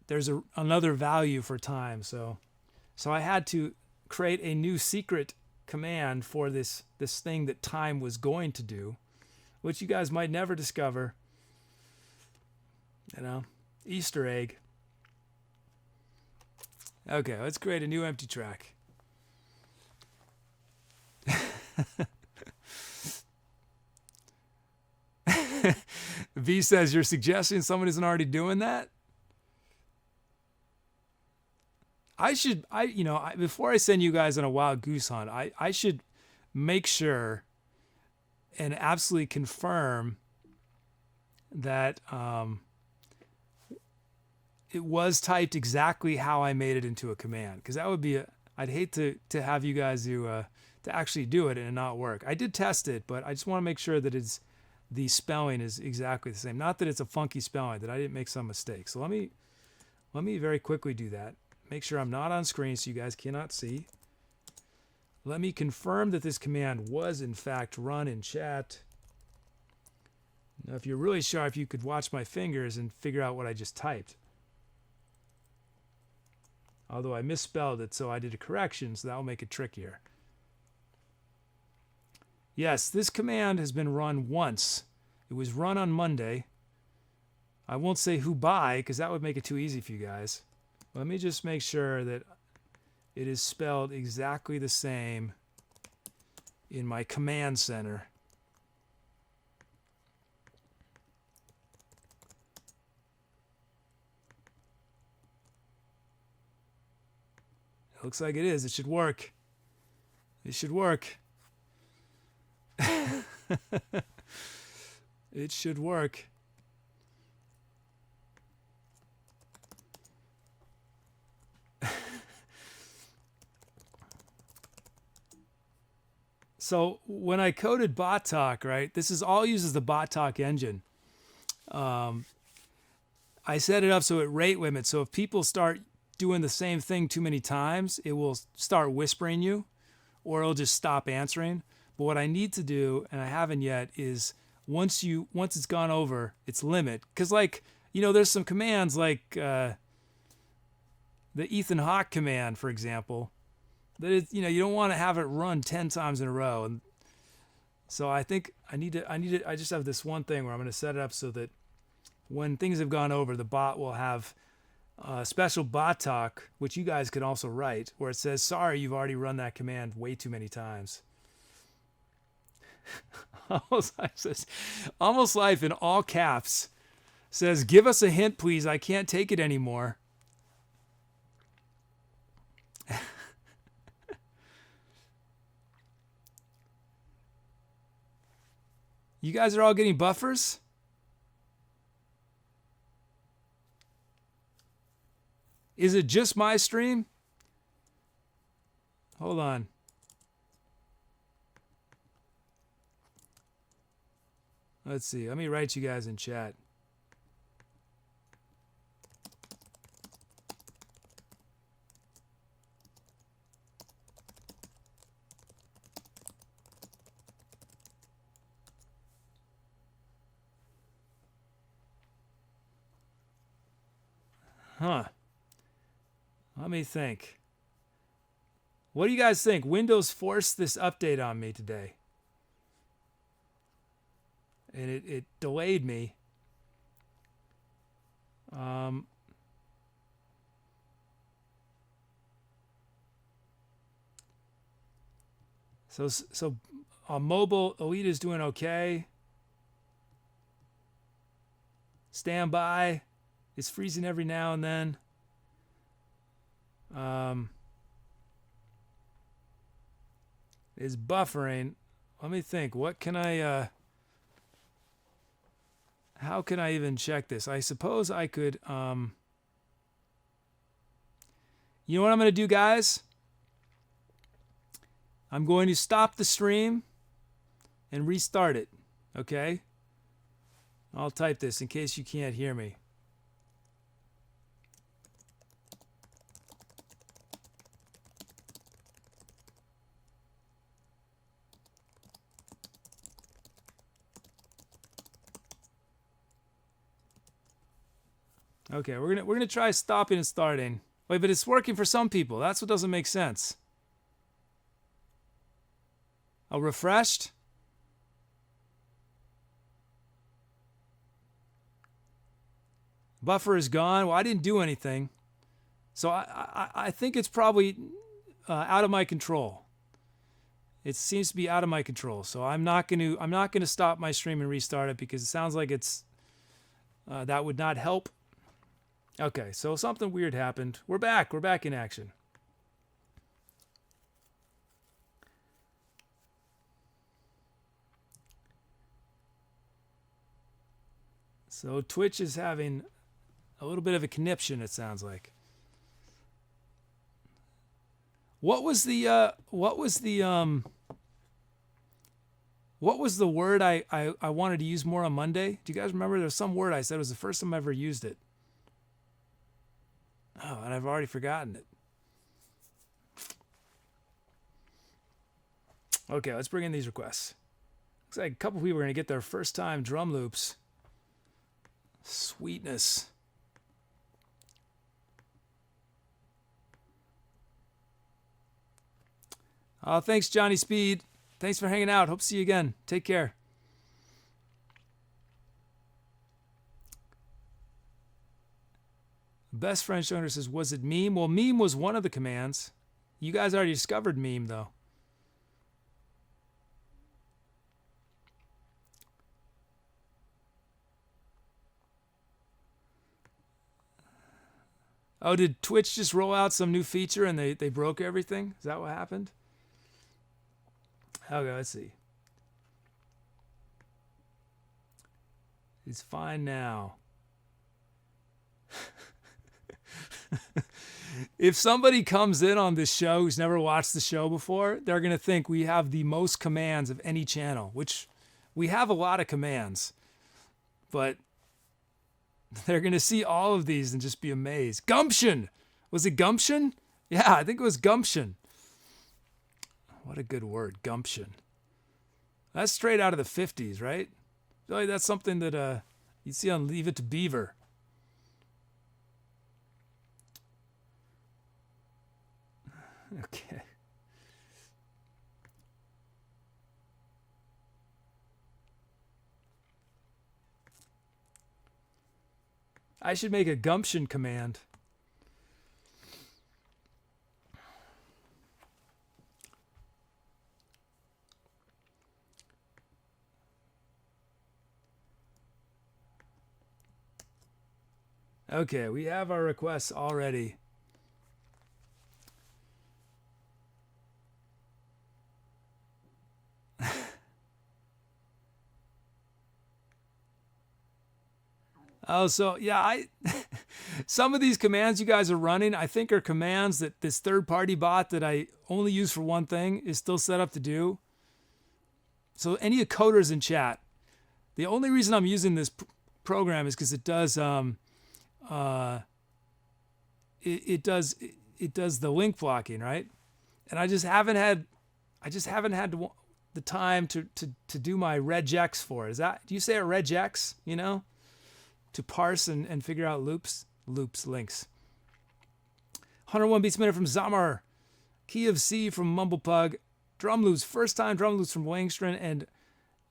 there's another value for time, so I had to create a new secret command for this thing that time was going to do, which you guys might never discover. Easter egg. Okay, let's create a new empty track. V says, you're suggesting someone isn't already doing that? Before I send you guys on a wild goose hunt, I should make sure and absolutely confirm that it was typed exactly how I made it into a command, because that would be I'd hate to have you guys to actually do it and it not work. I did test it, but I just want to make sure that the spelling is exactly the same. Not that it's a funky spelling, that I didn't make some mistakes. So let me very quickly do that. Make sure I'm not on screen so you guys cannot see. Let me confirm that this command was in fact run in chat. Now, if you're really sharp, you could watch my fingers and figure out what I just typed. Although I misspelled it, so I did a correction, so that will make it trickier. Yes, this command has been run once. It was run on Monday. I won't say who by, because that would make it too easy for you guys. Let me just make sure that it is spelled exactly the same in my command center. It looks like it is. It should work. It should work. It should work. So when I coded bot talk, right, this is all uses the bot talk engine. I set it up so it rate limits. So if people start doing the same thing too many times, it will start whispering you, or it'll just stop answering. But what I need to do, and I haven't yet, is once it's gone over its limit, because there's some commands like the Ethan Hawke command, for example, that is, you don't want to have it run 10 times in a row. And so I think I just have this one thing where I'm going to set it up so that when things have gone over, the bot will have special bot talk, which you guys could also write, where it says, sorry, you've already run that command way too many times. Almost Life in all caps says, give us a hint, please. I can't take it anymore. You guys are all getting buffers? Is it just my stream? Hold on. Let's see. Let me write you guys in chat. Huh. Let me think. What do you guys think? Windows forced this update on me today. And it delayed me. So mobile Elite is doing okay. Standby. It's freezing every now and then. Is buffering. Let me think. What can I how can I even check this? I suppose I could you know what I'm going to do, guys? I'm going to stop the stream and restart it. Okay? I'll type this in case you can't hear me. Okay, we're gonna try stopping and starting. Wait, but it's working for some people. That's what doesn't make sense. Oh, refreshed? Buffer is gone. Well, I didn't do anything, so I think it's probably out of my control. It seems to be out of my control. So I'm not gonna stop my stream and restart it because it sounds like it's That would not help. Okay, so something weird happened. We're back. We're back in action. So Twitch is having a little bit of a conniption, it sounds like. What was the word I wanted to use more on Monday? Do you guys remember? There was some word I said. It was the first time I ever used it. Oh, and I've already forgotten it. Okay, let's bring in these requests. Looks like a couple people are going to get their first time drum loops. Sweetness. Oh, thanks, Johnny Speed. Thanks for hanging out. Hope to see you again. Take care. Best French owner says, was it meme? Well, meme was one of the commands. You guys already discovered meme, though. Oh, did Twitch just roll out some new feature and they broke everything? Is that what happened? Okay, let's see. It's fine now. If somebody comes in on this show who's never watched the show before, they're going to think we have the most commands of any channel, which we have a lot of commands. But they're going to see all of these and just be amazed. Gumption! Was it gumption? Yeah, I think it was gumption. What a good word, gumption. That's straight out of the 50s, right? I feel like that's something that you'd see on Leave It to Beaver. Okay. I should make a gumption command. Okay, we have our requests already. Oh, so yeah, some of these commands you guys are running, I think are commands that this third-party bot that I only use for one thing is still set up to do. So any coders in chat, the only reason I'm using this program is because it does it does the link blocking, right? And I just haven't had the time to do my regex for it. Do you say it regex? You know? To parse and figure out links. 101 beats a minute from Zamar. Key of C from Mumblepug. Drum loops, first time drum loops from Wangstrom and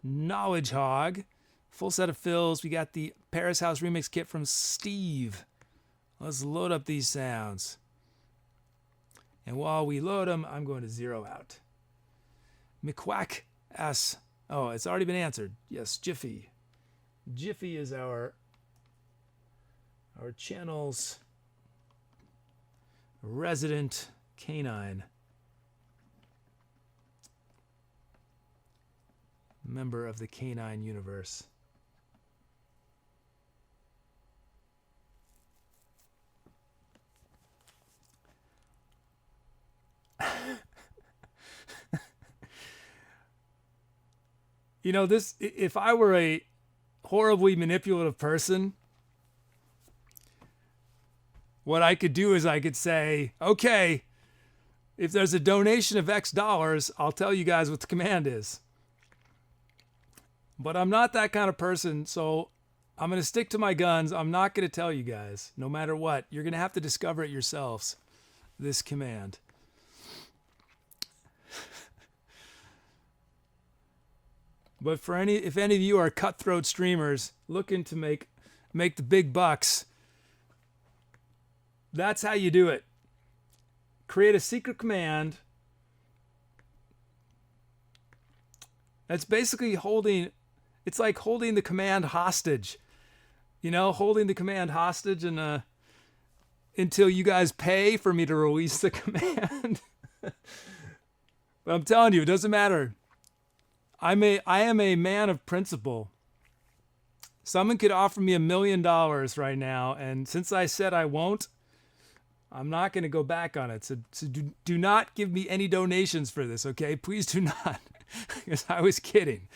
Knowledge Hog. Full set of fills. We got the Paris House remix kit from Steve. Let's load up these sounds. And while we load them, I'm going to zero out. McQuack asks, oh, it's already been answered. Yes, Jiffy. Jiffy is our channel's resident canine. Member of the canine universe. You know, this, if I were a horribly manipulative person, what I could do is I could say, okay, if there's a donation of X dollars, I'll tell you guys what the command is. But I'm not that kind of person, so I'm going to stick to my guns. I'm not going to tell you guys, no matter what. You're going to have to discover it yourselves, this command. But if any of you are cutthroat streamers looking to make the big bucks, that's how you do it. Create a secret command that's basically it's like holding the command hostage. holding the command hostage and until you guys pay for me to release the command. But I'm telling you, it doesn't matter. I am a man of principle. Someone could offer me $1 million right now, and since I said I won't, I'm not going to go back on it. So do not give me any donations for this, okay? Please do not, because I was kidding.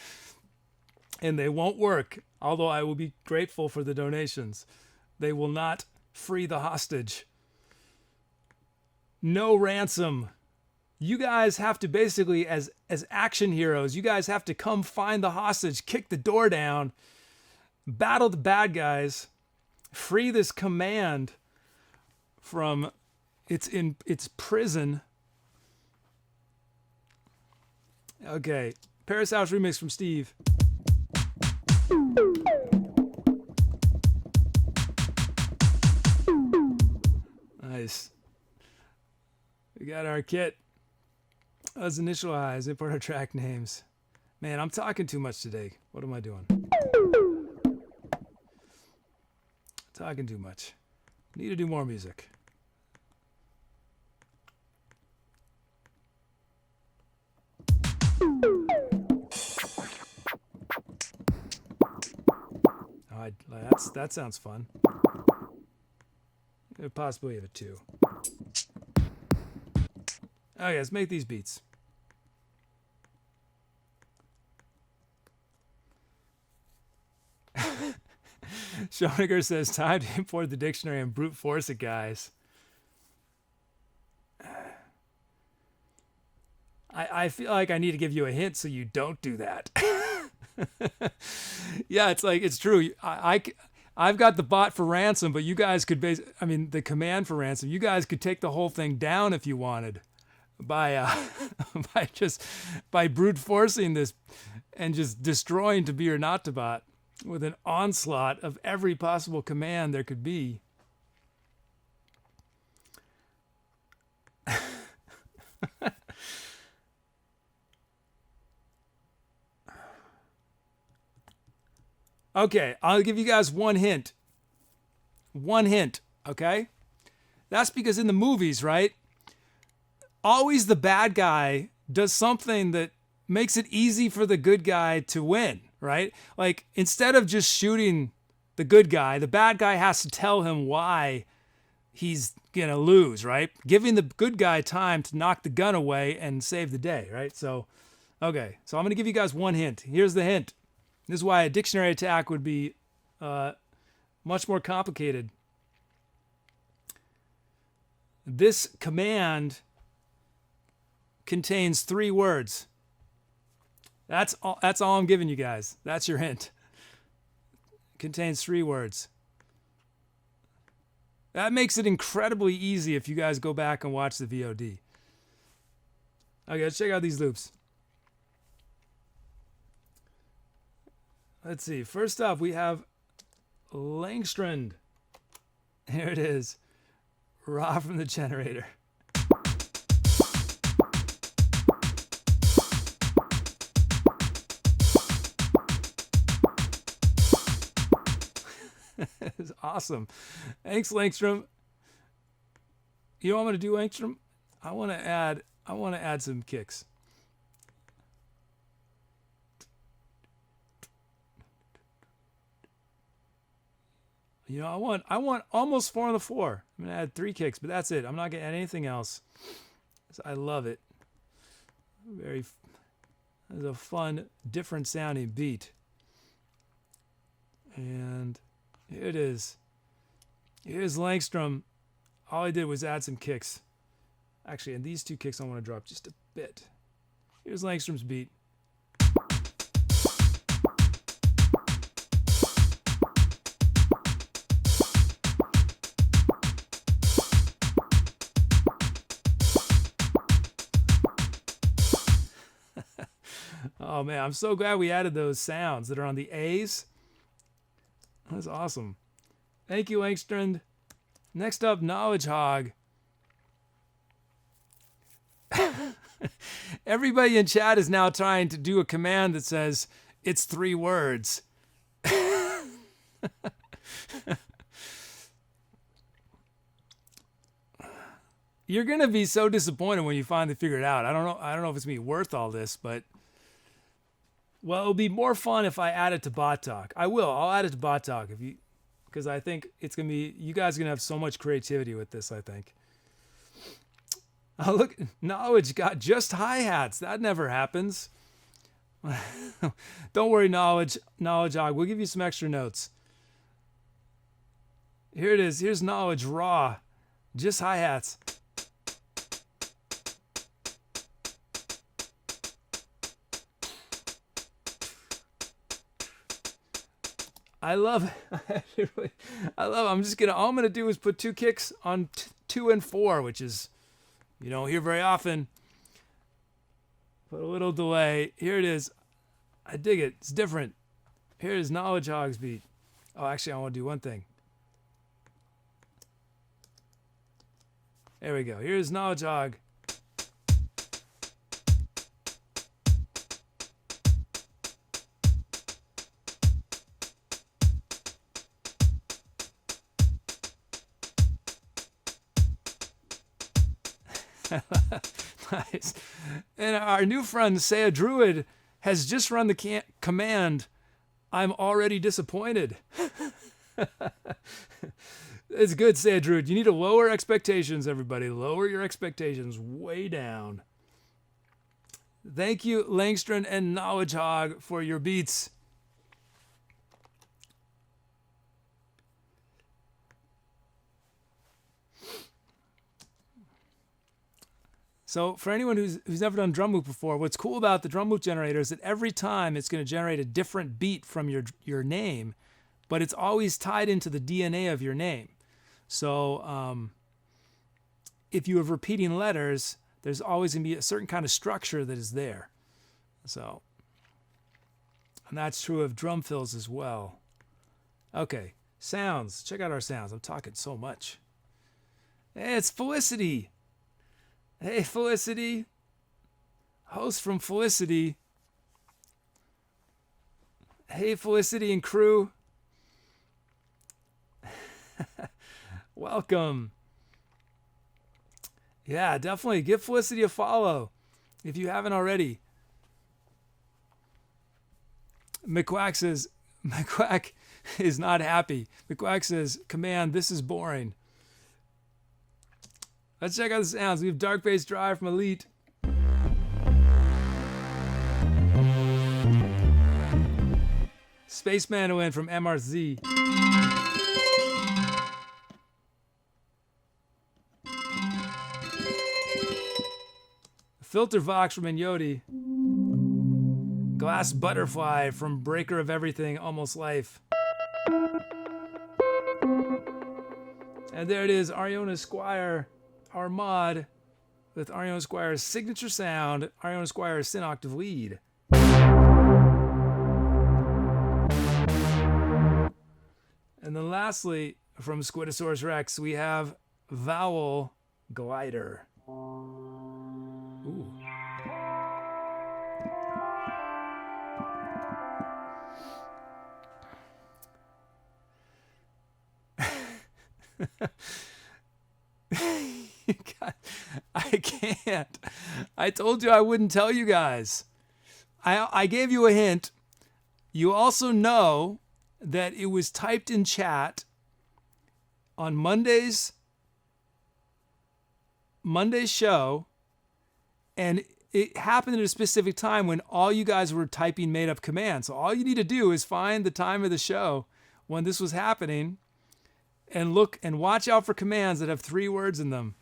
And they won't work, although I will be grateful for the donations. They will not free the hostage. No ransom. You guys have to basically, as action heroes, you guys have to come find the hostage, kick the door down, battle the bad guys, free this command from its prison. Okay, Paris House remix from Steve. Nice. We got our kit. Let's initialize, import our track names. Man, I'm talking too much today. What am I doing? Talking too much. Need to do more music. That sounds fun. Possibly have a 2. Okay, let's make these beats. Shonagar says, time to import the dictionary and brute force it, guys. I feel like I need to give you a hint so you don't do that. Yeah, it's true. I've got the bot for ransom, but you guys could the command for ransom. You guys could take the whole thing down if you wanted by by brute forcing this and just destroying To Be or Not to Bot with an onslaught of every possible command there could be. Okay, I'll give you guys one hint. One hint, okay? That's because in the movies, right? Always the bad guy does something that makes it easy for the good guy to win, right? Like, instead of just shooting the good guy, the bad guy has to tell him why he's gonna lose, right? Giving the good guy time to knock the gun away and save the day, right? So, okay, so I'm gonna give you guys one hint. Here's the hint. This is why a dictionary attack would be much more complicated. This command contains 3 words. That's all I'm giving you guys. That's your hint. It contains 3 words. That makes it incredibly easy if you guys go back and watch the VOD. Okay, let's check out these loops. Let's see. First up, we have Langstrand. Here it is. Raw from the generator. It's awesome. Thanks, Langstrom. You know what I'm going to do, Langstrom? I want to add some kicks. I want almost 4 on the 4. I'm gonna add 3 kicks, but that's it. I'm not gonna add anything else. I love it. It's a fun, different sounding beat. And here it is. Here's Langstrom. All I did was add some kicks. Actually, and these 2 kicks I want to drop just a bit. Here's Langstrom's beat. Oh man, I'm so glad we added those sounds that are on the A's. That's awesome. Thank you, Langstrand. Next up, Knowledge Hog. Everybody in chat is now trying to do a command that says it's 3 words. You're gonna be so disappointed when you finally figure it out. I don't know if it's gonna be worth all this, but well, it'll be more fun if I add it to Bot Talk. I will. I'll add it to Bot Talk because I think it's gonna be. You guys are gonna have so much creativity with this. I think. Oh, look, Knowledge got just hi-hats. That never happens. Don't worry, Knowledge Og. We'll give you some extra notes. Here it is. Here's Knowledge raw. Just hi-hats. I love it. All I'm gonna do is put 2 kicks on 2 and 4, which is you don't hear very often. Put a little delay. Here it is. I dig it. It's different. Here is Knowledge Hog's beat. Oh, actually, I want to do one thing. There we go. Here's Knowledge Hog. Nice. And our new friend, Say a Druid, has just run the command, I'm already disappointed. It's good, Say a Druid. You need to lower expectations, everybody. Lower your expectations way down. Thank you, Langstrom and Knowledge Hog, for your beats. So for anyone who's never done drum loop before, what's cool about the drum loop generator is that every time it's going to generate a different beat from your name, but it's always tied into the DNA of your name. So if you have repeating letters, there's always going to be a certain kind of structure that is there. So, and that's true of drum fills as well. Okay, sounds. Check out our sounds. I'm talking so much. Hey, it's Felicity. Hey, Felicity. Host from Felicity. Hey, Felicity and crew. Welcome. Yeah, definitely give Felicity a follow if you haven't already. McQuack is not happy. McQuack says, Command, this is boring. Let's check out the sounds. We have Dark Bass Drive from Elite. Space Mandolin from MRZ. Filter Vox from Inyoti. Glass Butterfly from Breaker of Everything, Almost Life. And there it is, Ariona Squire. Our mod with Ariona Squire's signature sound, Ariona Squire's Sin Octave lead. And then lastly, from Squidosaurus Rex, we have Vowel Glider. Ooh. God, I can't. I told you I wouldn't tell you guys. I gave you a hint. You also know that it was typed in chat on Monday's show, and it happened at a specific time when all you guys were typing made-up commands. So all you need to do is find the time of the show when this was happening and look and watch out for commands that have 3 words in them.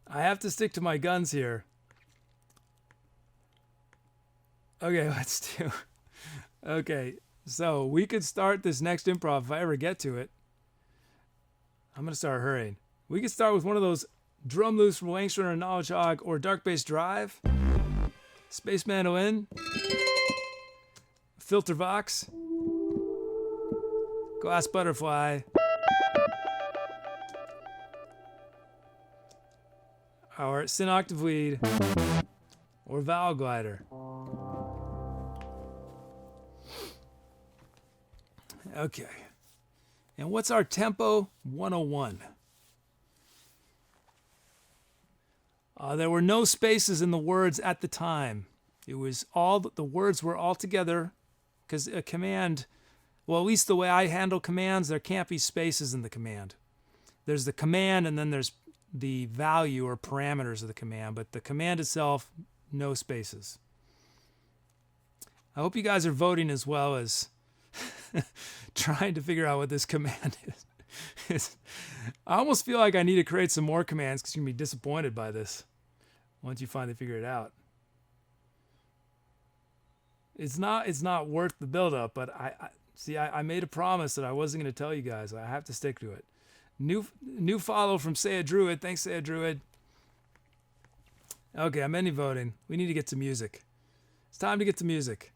I have to stick to my guns here. Okay, let's do. Okay, so we could start this next improv if I ever get to it. I'm going to start hurrying. We could start with one of those drum loops from Langstrom or Knowledge Hog or Dark Bass Drive. Space Mandolin. Filter Vox. Glass Butterfly. Our Sin Octave lead. Or Vowel Glider. Okay. And what's our tempo? 101. There were no spaces in the words at the time. It was all, the words were all together, because a command, well, at least the way I handle commands, there can't be spaces in the command. There's the command and then there's the value or parameters of the command, but the command itself, no spaces. I hope you guys are voting as well as trying to figure out what this command is. I almost feel like I need to create some more commands because you're going to be disappointed by this once you finally figure it out. It's not worth the build-up, but I made a promise that I wasn't going to tell you guys. I have to stick to it. New follow from Say a Druid. Thanks, Say a Druid. Okay, I'm ending voting. We need to get to music. It's time to get to music.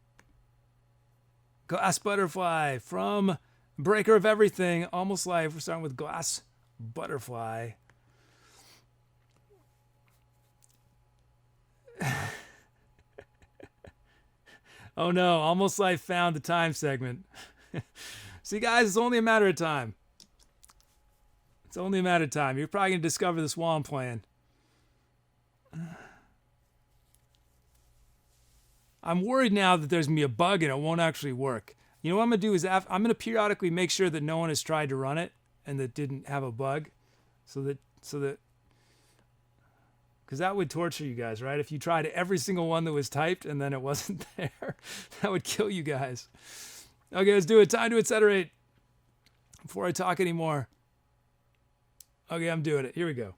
Glass Butterfly from Breaker of Everything. Almost Life. We're starting with Glass Butterfly. Oh no, Almost Life found the time segment. See guys, it's only a matter of time. It's only a matter of time. You're probably going to discover this while I'm playing. I'm worried now that there's going to be a bug and it won't actually work. You know what I'm going to do is I'm going to periodically make sure that no one has tried to run it and that didn't have a bug. So that because that would torture you guys, right? If you tried every single one that was typed and then it wasn't there, that would kill you guys. Okay, let's do it. Time to Etcetera before I talk anymore. Okay, I'm doing it. Here we go.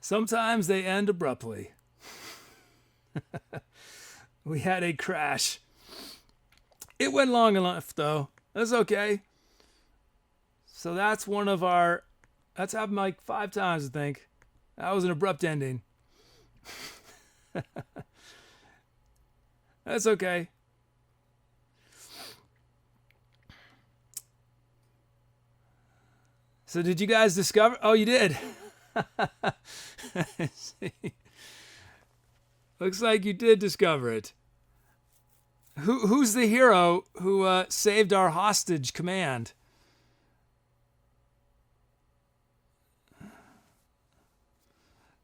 Sometimes they end abruptly. We had a crash. It went long enough, though. That's okay. So that's one of our... That's happened like 5 times, I think. That was an abrupt ending. That's okay. So did you guys discover? Oh, you did. Looks like you did discover it. Who's the hero who saved our hostage command?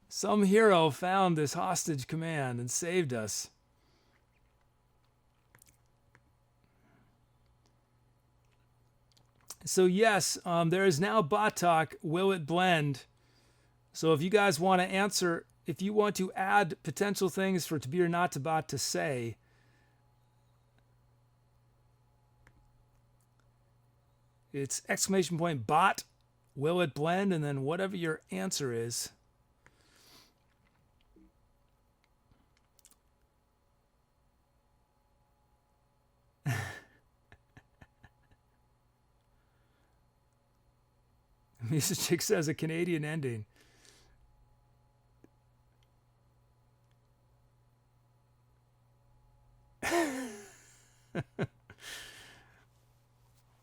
Some hero found this hostage command and saved us. So yes, there is now bot talk. Will it blend? So if you guys want to answer, if you want to add potential things for to be or not to bot to say, it's !bot, will it blend, and then whatever your answer is. Music Chick says a Canadian ending.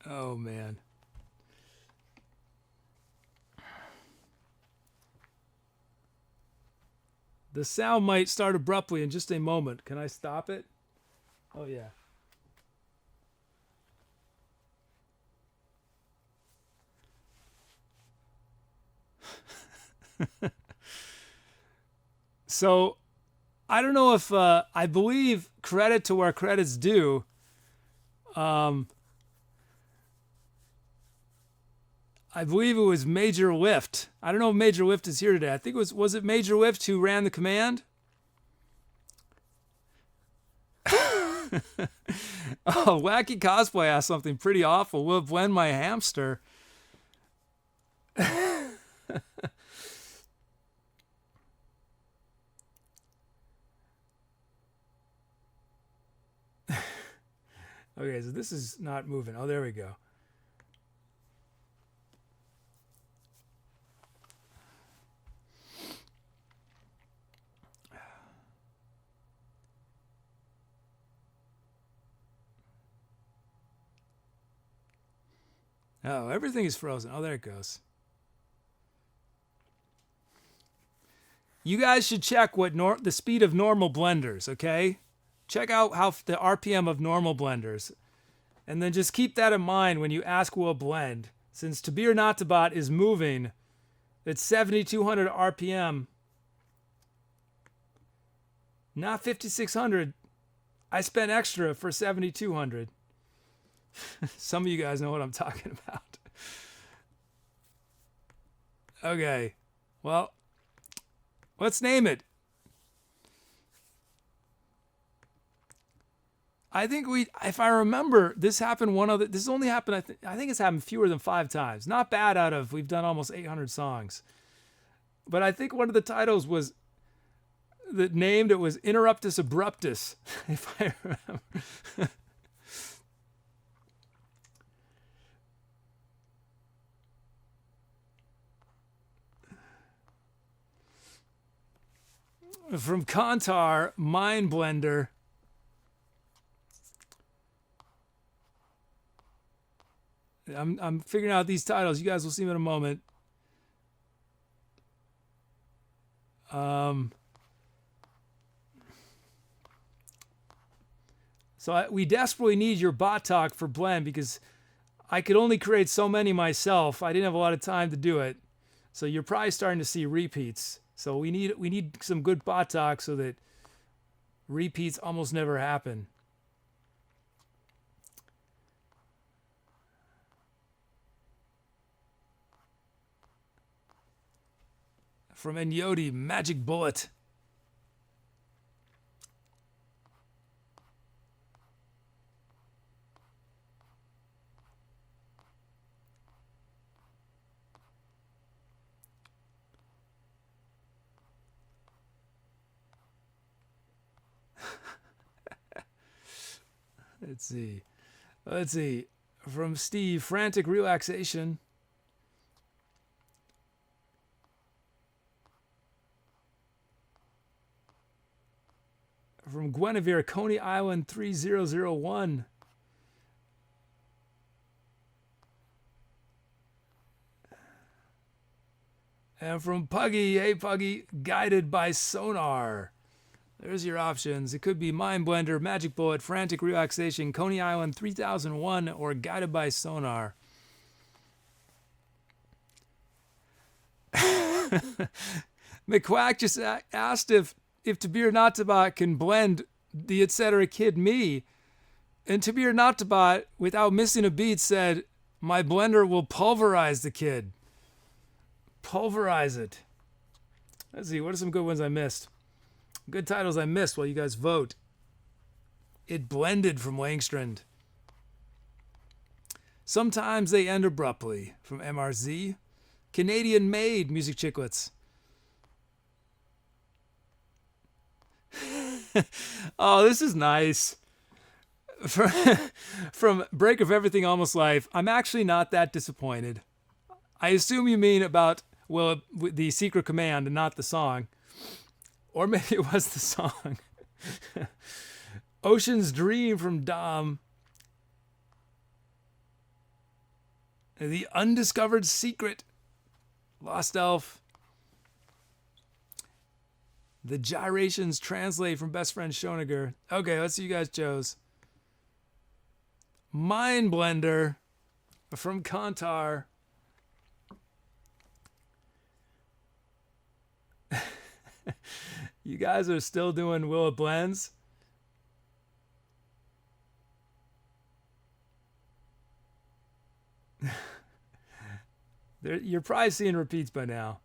Oh, man. The sound might start abruptly in just a moment. Can I stop it? Oh, yeah. So, I don't know if I believe credit to where credit's due. I believe it was Major Lift. I don't know if Major Lift is here today. I think it was it Major Lift who ran the command? Oh, Wacky Cosplay asked something pretty awful. Will it blend my hamster? Okay, so this is not moving. Oh, there we go. Oh, everything is frozen. Oh, there it goes. You guys should check what the speed of normal blenders, okay? Check out how the RPM of normal blenders. And then just keep that in mind when you ask will it blend. Since to be or not to bot is moving, it's 7,200 RPM. Not 5,600. I spent extra for 7,200. Some of you guys know what I'm talking about. Okay. Well, let's name it. I think if I remember, this happened this only happened, I think it's happened fewer than 5 times. Not bad we've done almost 800 songs. But I think one of the titles was, that named it was Interruptus Abruptus, if I remember. From Khantahr, Mind Blender. I'm figuring out these titles. You guys will see them in a moment. So we desperately need your bot talk for blend because I could only create so many myself. I didn't have a lot of time to do it. So you're probably starting to see repeats. So we need some good bot talk so that repeats almost never happen. From Enyodi, Magic Bullet. Let's see. Let's see. From Steve, frantic relaxation. From Guinevere, Coney Island 3001. And from Puggy, hey Puggy, guided by sonar. There's your options. It could be Mind Blender, Magic Bullet, Frantic Relaxation, Coney Island 3001, or Guided by Sonar. McQuack just asked if Tabir Natabat can blend the Etcetera Kid Me. And Tabir Natabat, without missing a beat, said, my blender will pulverize the kid. Pulverize it. Let's see, what are some good ones I missed? Good titles I missed while you guys vote. It blended from Langstrand. Sometimes they end abruptly from MRZ. Canadian made Music Chicklets. Oh, this is nice. From Break of Everything Almost Life. I'm actually not that disappointed. I assume you mean about, well, the secret command and not the song. Or maybe it was the song. Ocean's Dream from Dom. The Undiscovered Secret. Lost Elf. The Gyrations Translate from Best Friend Shonagar. Okay, let's see you guys chose. Mind Blender from Khantahr. You guys are still doing Will It Blends? You're probably seeing repeats by now.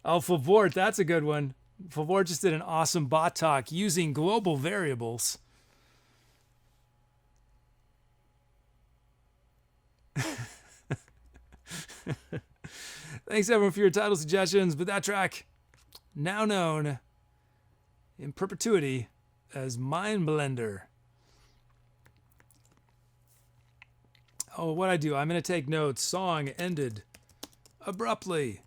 Oh, Favort, that's a good one. Favort just did an awesome bot talk using global variables. Thanks everyone for your title suggestions, but that track, now known in perpetuity as Mind Blender. Oh, what I do? I'm going to take notes. Song ended abruptly.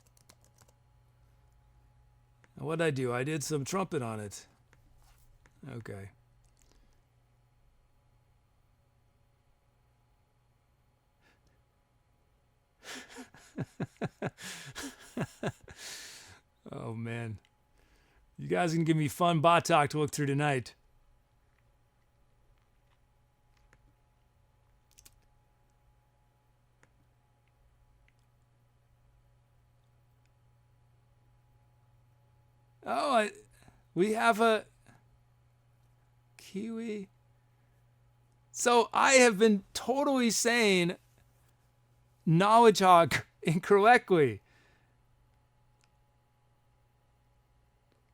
And what I do? I did some trumpet on it. Okay. Oh man, you guys can give me fun bot talk to look through tonight. Oh, we have a Kiwi. So I have been totally saying Knowledge Hog incorrectly.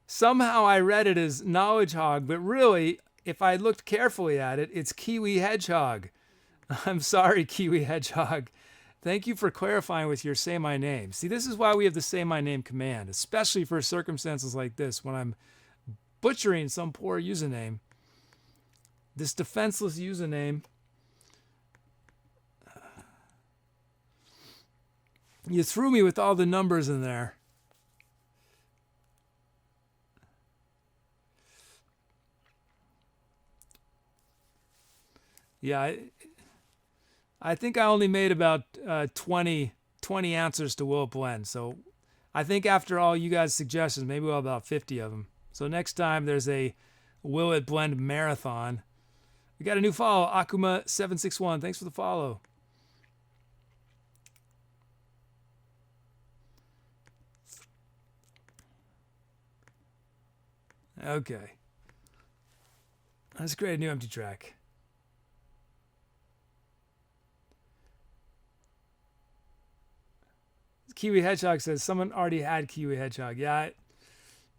Somehow I read it as Knowledge Hog, but really, if I looked carefully at it, it's Kiwi Hedgehog. I'm sorry, Kiwi Hedgehog. Thank you for clarifying with your Say My Name. See, this is why we have the Say My Name command, especially for circumstances like this, when I'm butchering some poor username. This defenseless username. You threw me with all the numbers in there. Yeah, I think I only made about 20 answers to Will It Blend. So I think after all you guys' suggestions, maybe we'll have about 50 of them. So next time there's a Will It Blend marathon. We got a new follow, Akuma761. Thanks for the follow. Okay. Let's create a new empty track. Kiwi Hedgehog says someone already had Kiwi Hedgehog. Yeah,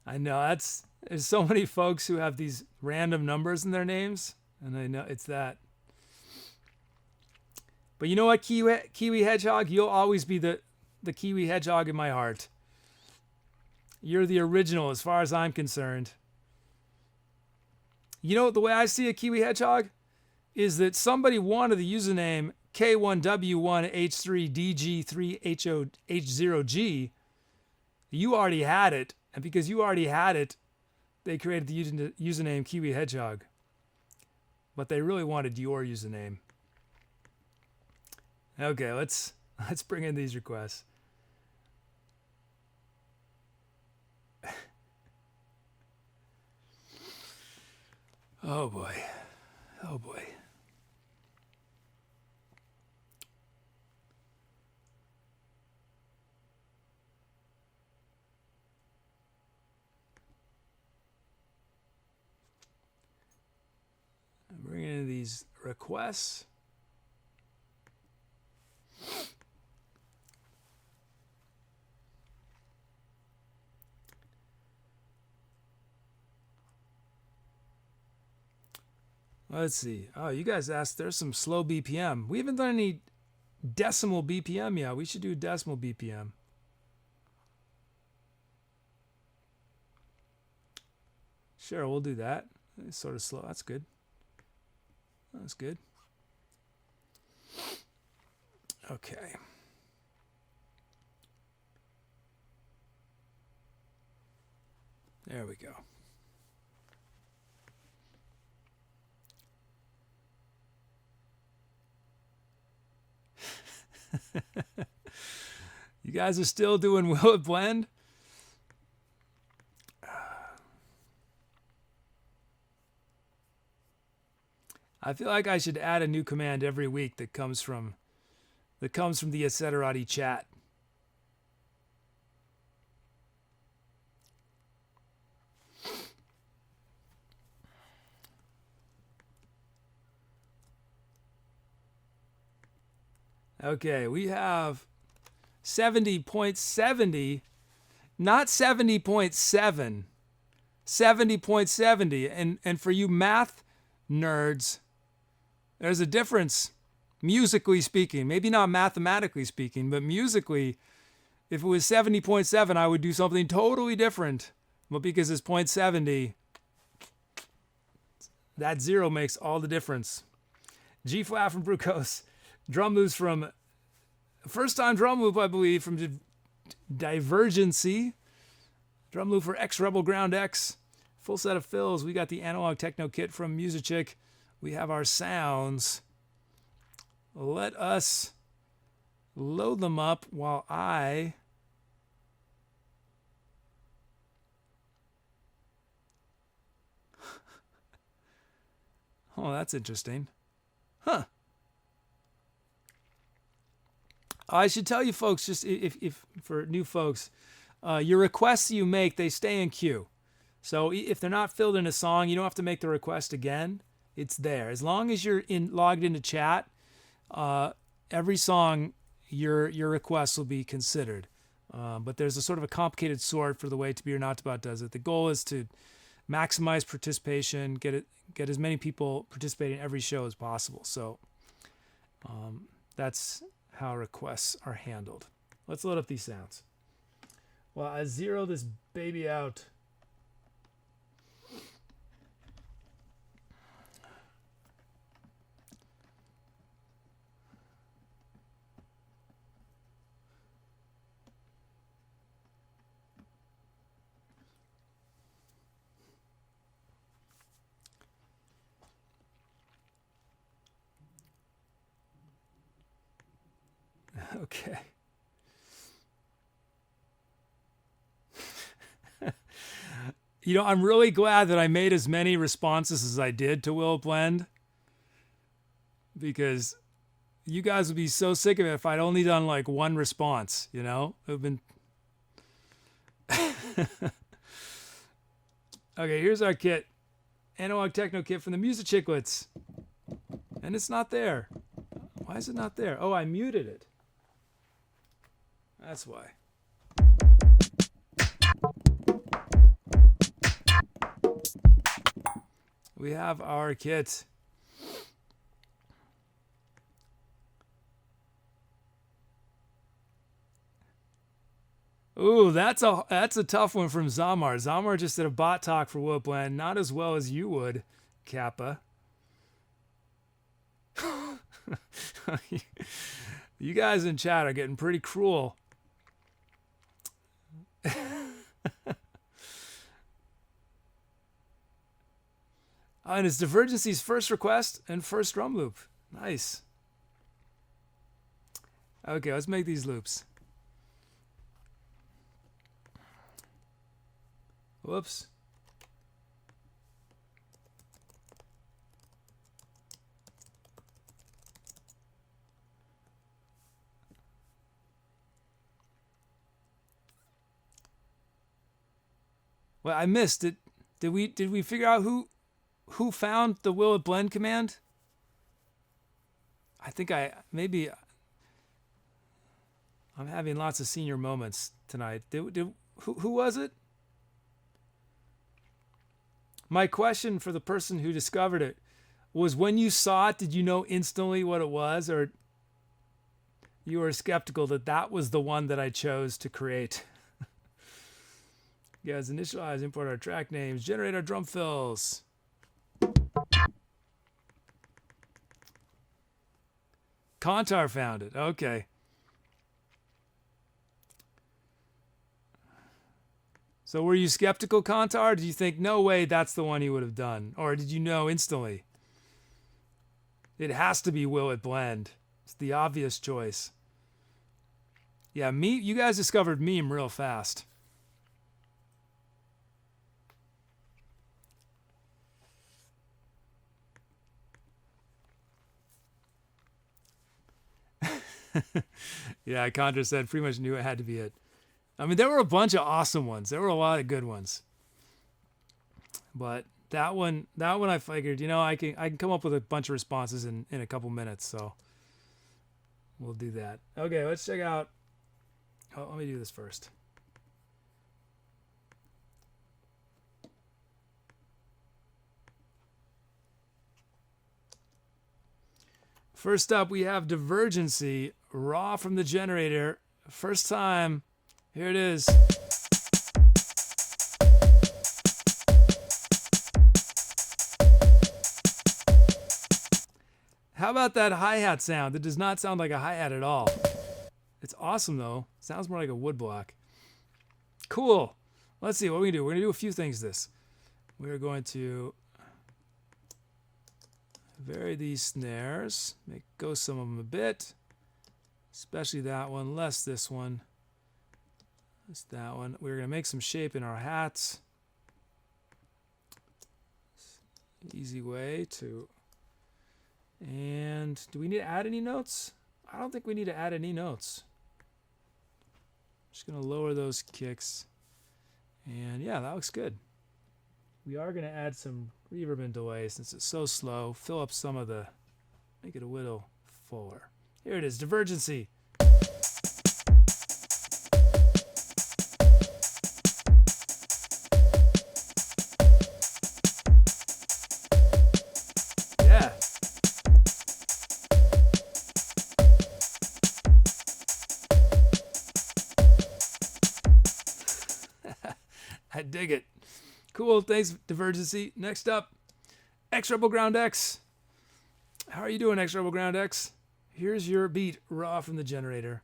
I know. There's so many folks who have these random numbers in their names, and I know it's that. But you know what, Kiwi Hedgehog? You'll always be the Kiwi Hedgehog in my heart. You're the original as far as I'm concerned. You know, the way I see a Kiwi Hedgehog is that somebody wanted the username K1W1H3DG3H0G. You already had it, and because you already had it, they created the username Kiwi Hedgehog. But they really wanted your username. Okay, let's bring in these requests. Oh boy. Oh boy. I'm bringing in these requests. Let's see. Oh, you guys asked, there's some slow BPM. We haven't done any decimal BPM yet. We should do decimal BPM. Sure, we'll do that. It's sort of slow. That's good. That's good. Okay. There we go. You guys are still doing Will It Blend? I feel like I should add a new command every week that comes from the Etcetera chat. Okay, we have 70.70, not 70.7, 70.70. And for you math nerds, there's a difference, musically speaking. Maybe not mathematically speaking, but musically, if it was 70.7, I would do something totally different. But because it's 0.70, that zero makes all the difference. G flat from Brucos. Drum moves from, first time drum move, I believe, from Divergency. Drum move for X Rebel Ground X. Full set of fills. We got the analog techno kit from Musichick. We have our sounds. Let us load them up while I oh, that's interesting. Huh. I should tell you folks, just if for new folks, your requests you make, they stay in queue. So if they're not filled in a song, you don't have to make the request again. It's there. As long as you're logged into chat, every song, your request will be considered. But there's a sort of a complicated sort for the way To Be or Not To Be does it. The goal is to maximize participation, get as many people participating in every show as possible. So that's how requests are handled. Let's load up these sounds. Well, I zero this baby out. Okay. You know, I'm really glad that I made as many responses as I did to Will It Blend, because you guys would be so sick of it if I'd only done like one response, you know? It would have been... Okay, here's our kit. Analog Techno kit from the Music Chicklets. And it's not there. Why is it not there? Oh, I muted it. That's why. We have our kit. Ooh, that's a tough one from Zamar. Zamar just did a bot talk for Will It Blend, not as well as you would. Kappa. You guys in chat are getting pretty cruel. And it's Divergency's first request and first drum loop. Nice. Okay, let's make these loops. Whoops. Well, I missed it. Did we figure out who found the will it blend command? I think I'm having lots of senior moments tonight. Who was it? My question for the person who discovered it was, when you saw it, did you know instantly what it was, or you were skeptical that was the one that I chose to create? Guys, initialize, import our track names, generate our drum fills. Khantahr found it. Okay. So were you skeptical, Khantahr? Did you think, no way, that's the one he would have done? Or did you know instantly? It has to be Will It Blend. It's the obvious choice. Yeah, you guys discovered meme real fast. Yeah, Khantahr said pretty much knew it had to be it. I mean, there were a bunch of awesome ones. There were a lot of good ones. But that one I figured, I can come up with a bunch of responses in a couple minutes, so we'll do that. Okay, let's check out. Oh, let me do this first. First up, we have Divergency, raw from the generator. First time. Here it is. How about that hi-hat sound? It does not sound like a hi-hat at all. It's awesome, though. It sounds more like a woodblock. Cool. Let's see what we can do. We're going to do a few things this. We're going to vary these snares. Go some of them a bit. Especially that one. Less this one. Less that one. We're going to make some shape in our hats. Easy way to... And do we need to add any notes? I don't think we need to add any notes. Just going to lower those kicks. And yeah, that looks good. We are going to add some reverb and delay since it's so slow. Fill up some of the... Make it a little fuller. Here it is, Divergency. I dig it. Cool. Thanks, Divergency. Next up, X Rebel Ground X. How are you doing, X Rebel Ground X? Here's your beat, raw from the generator.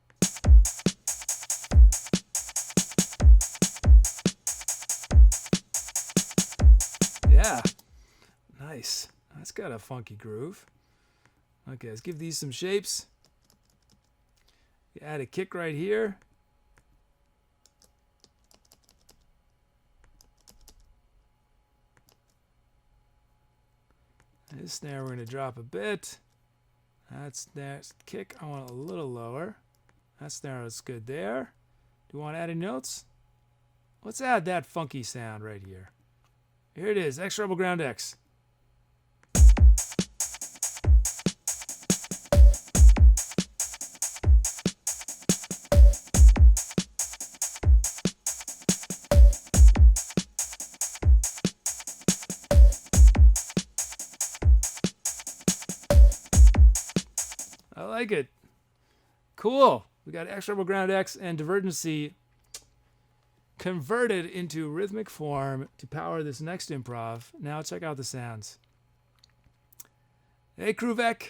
Yeah. Nice. That's got a funky groove. Okay, let's give these some shapes. You add a kick right here. This snare we're going to drop a bit. That snare kick I want a little lower. That snare is good there. Do you want to add any notes? Let's add that funky sound right here. Here it is, X Rebel Ground X. I like it. Cool. We got X Rebel Ground X and Divergency converted into rhythmic form to power this next improv. Now check out the sounds. Hey, Kruvek.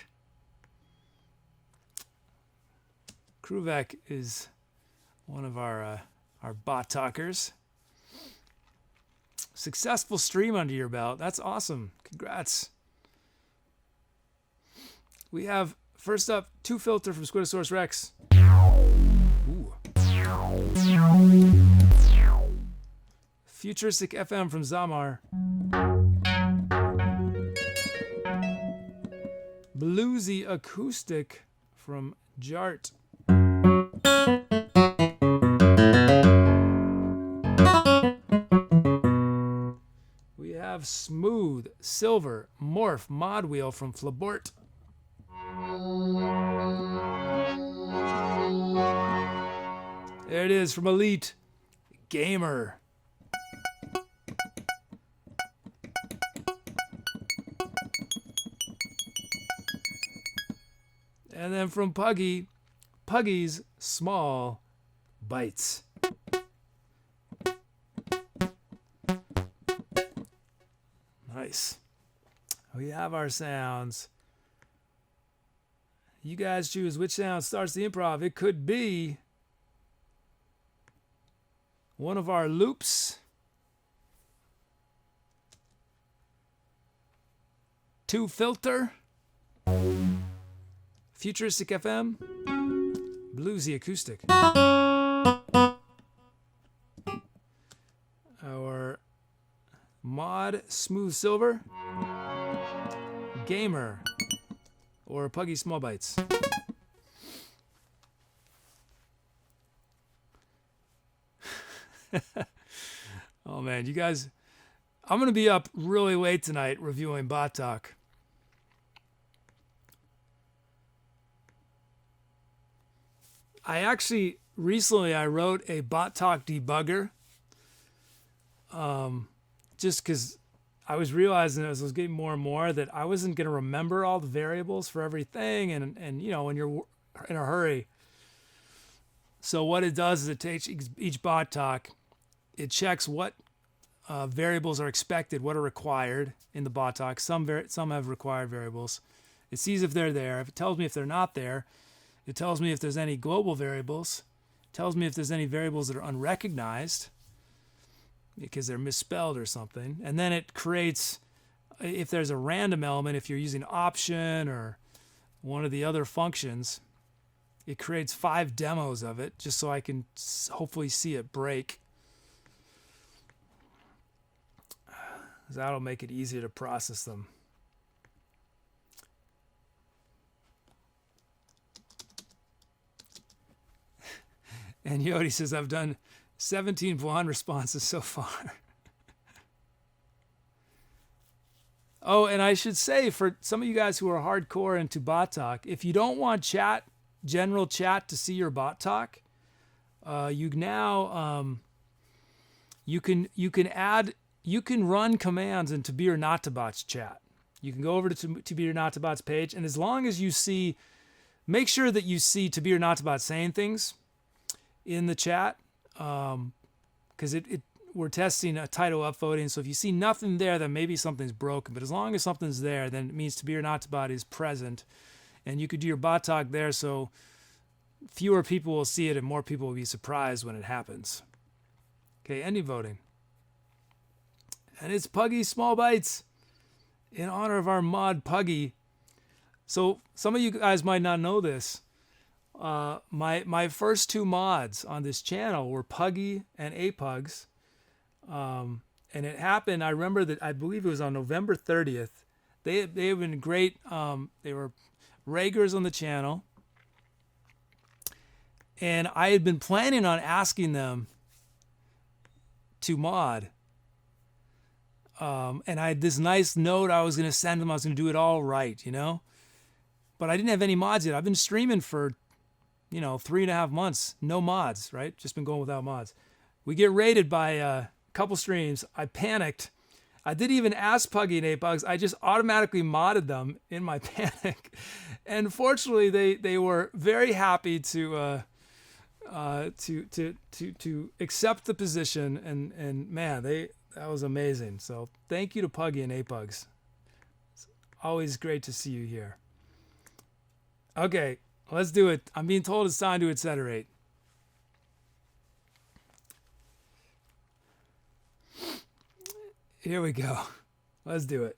Kruvek is one of our bot talkers. Successful stream under your belt. That's awesome. Congrats. We have, first up, 2Filter from Squidosaurus Rex. Ooh. Futuristic FM from Zamar. Bluesy Acoustic from Jart. We have Smooth Silver Morph Mod Wheel from Flabort. There it is from Elite Gamer. And then from Puggy, Puggy's Small Bites. Nice. We have our sounds. You guys choose which sound starts the improv. It could be one of our loops, 2Filter, Futuristic FM, Bluesy Acoustic. Our Mod Smooth Silver, Gamer, or Puggy Small Bites. Oh man, you guys, I'm going to be up really late tonight reviewing Bot Talk. Recently I wrote a Bot Talk debugger. Just because I was realizing as I was getting more and more that I wasn't going to remember all the variables for everything, and you know, when you're in a hurry. So what it does is it takes each Bot Talk, it checks what variables are expected, what are required in the Bot Talk. Some have required variables. It sees if they're there. If it tells me if they're not there, it tells me if there's any global variables. It tells me if there's any variables that are unrecognized because they're misspelled or something. And then it creates, if there's a random element, if you're using option or one of the other functions, it creates 5 demos of it just so I can hopefully see it break. That'll make it easier to process them. And Yodi says, I've done 17 blonde responses so far. Oh, and I should say, for some of you guys who are hardcore into Bot Talk, if you don't want general chat to see your Bot Talk, you can run commands in To Be or Not to Bot's chat. You can go over to Be or Not to Bot's page, and as long as you make sure that you see To Be or Not to Bot saying things in the chat, because we're testing a title upvoting. So if you see nothing there, then maybe something's broken. But as long as something's there, then it means To Be or Not to Bot is present, and you could do your Bot Talk there, so fewer people will see it and more people will be surprised when it happens. Okay, ending voting. And it's Puggy Small Bites in honor of our mod Puggy. So some of you guys might not know this. My first 2 mods on this channel were Puggy and Apugs. And it happened, I remember that, I believe it was on November 30th. They have been great. They were regulars on the channel. And I had been planning on asking them to mod. And I had this nice note I was going to send them. I was going to do it all right, you know. But I didn't have any mods yet. I've been streaming for, 3.5 months. No mods, right? Just been going without mods. We get rated by a couple streams. I panicked. I didn't even ask Puggy and 8bugs. I just automatically modded them in my panic. And fortunately, they were very happy to accept the position. And man, that was amazing. So thank you to Puggy and 8bugs. Always great to see you here. Okay, let's do it. I'm being told it's time to Etcetera. Here we go. Let's do it.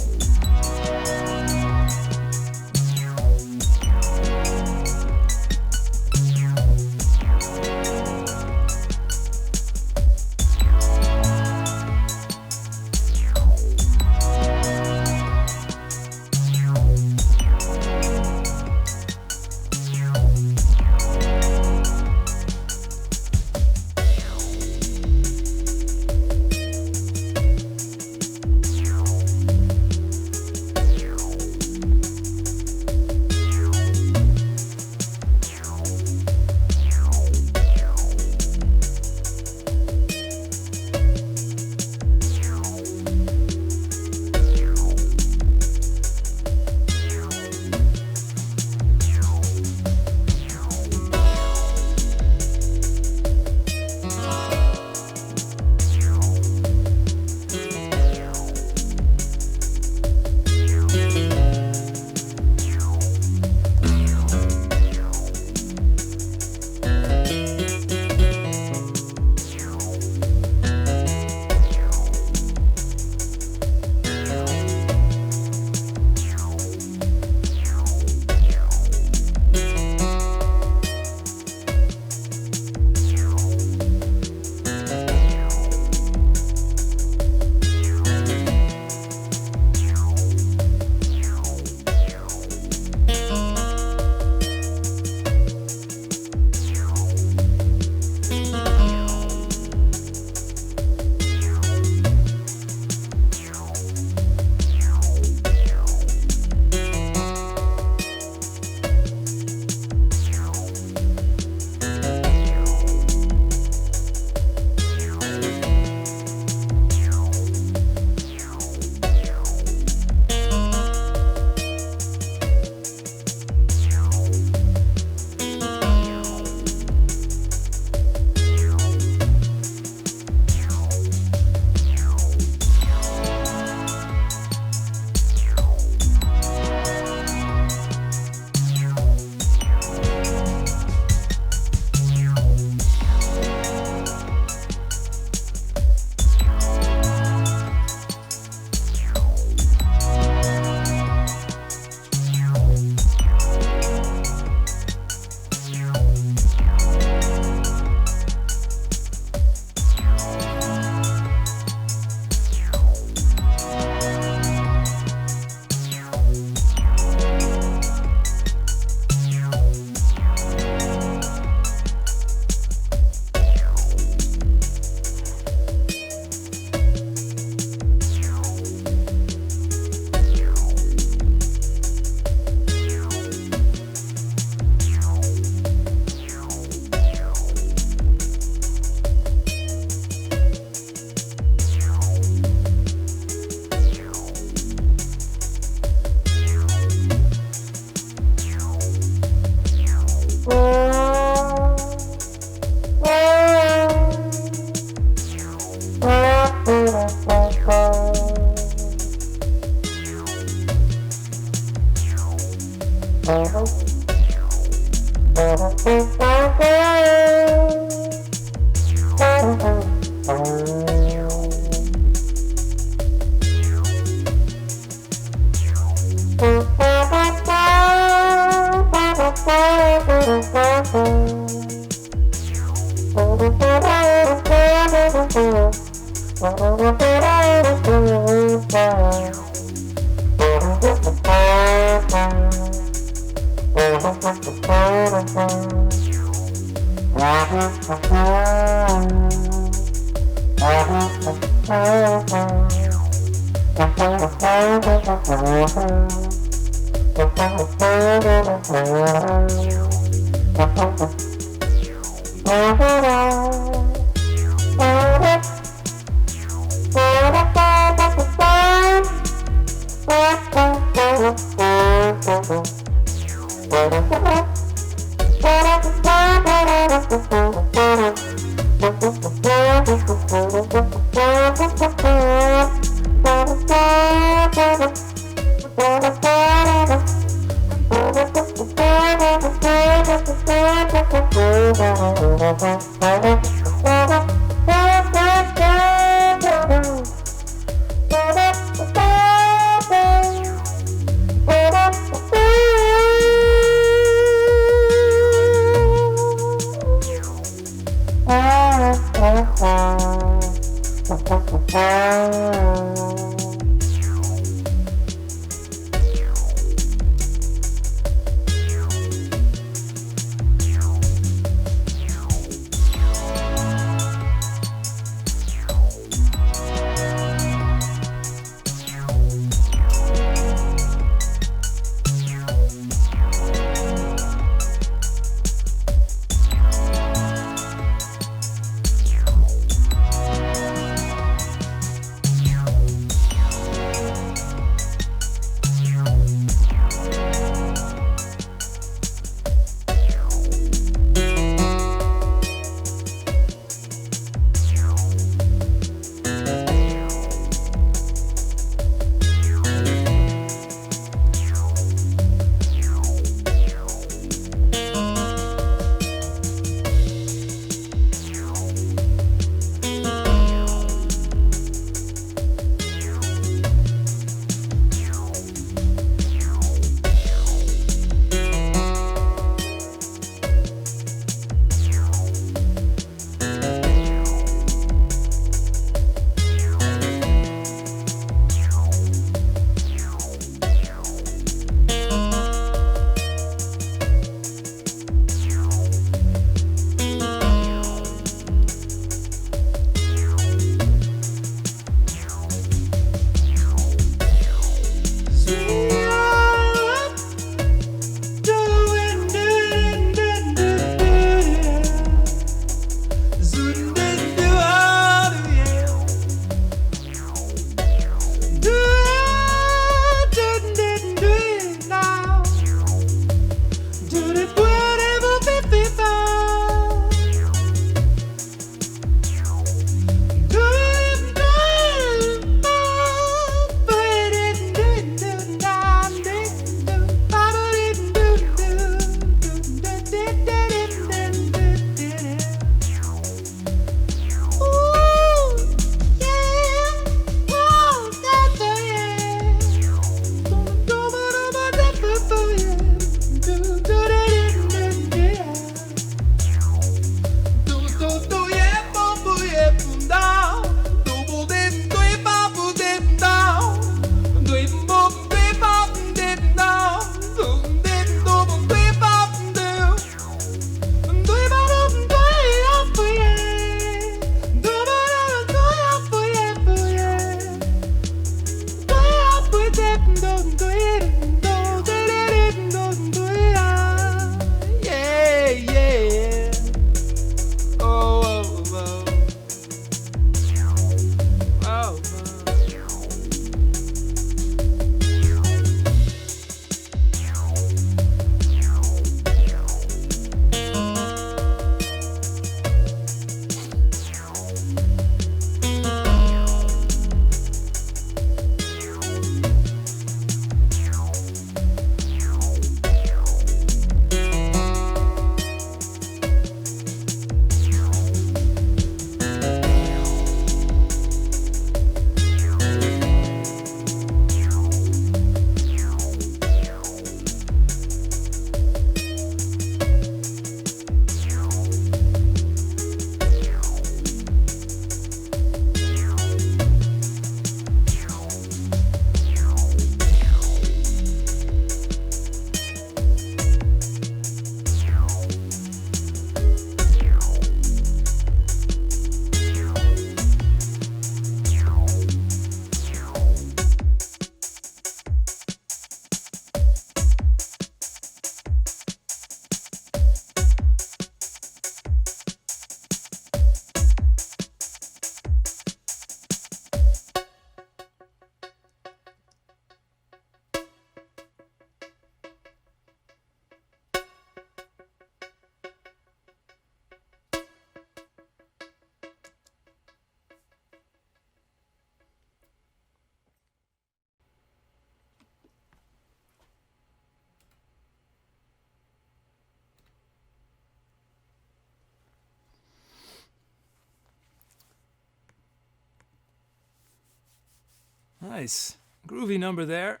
Nice. Groovy number there.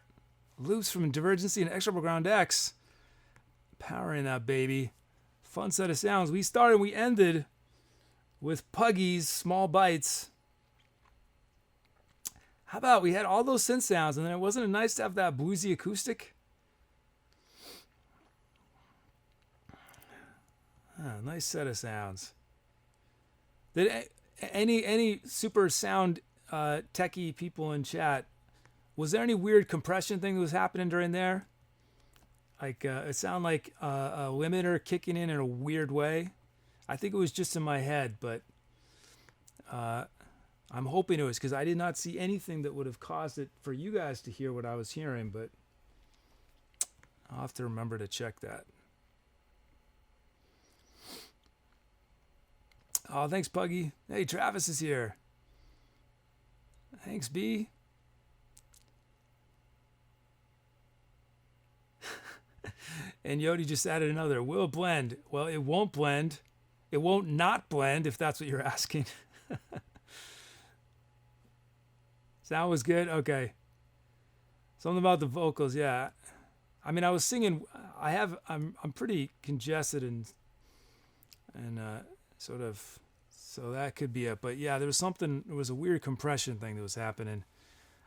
Loops from Divergency and Extra Ground X. Powering that baby. Fun set of sounds. We started, we ended with Puggy's Small Bites. How about we had all those synth sounds, and then wasn't it nice to have that bluesy acoustic? Nice set of sounds. Did any super sound techie people in chat, was there any weird compression thing that was happening during there? Like it sounded like a limiter kicking in a weird way. I think it was just in my head, but I'm hoping it was, because I did not see anything that would have caused it for you guys to hear what I was hearing, but I'll have to remember to check that. Oh, thanks, Puggy. Hey, Travis is here. Thanks, B. And Yodi just added another. Will it blend? Well, it won't blend. It won't not blend, if that's what you're asking. Sound was good? Okay. Something about the vocals, yeah. I mean, I was singing. I'm pretty congested and sort of, so that could be it. But yeah, there was a weird compression thing that was happening.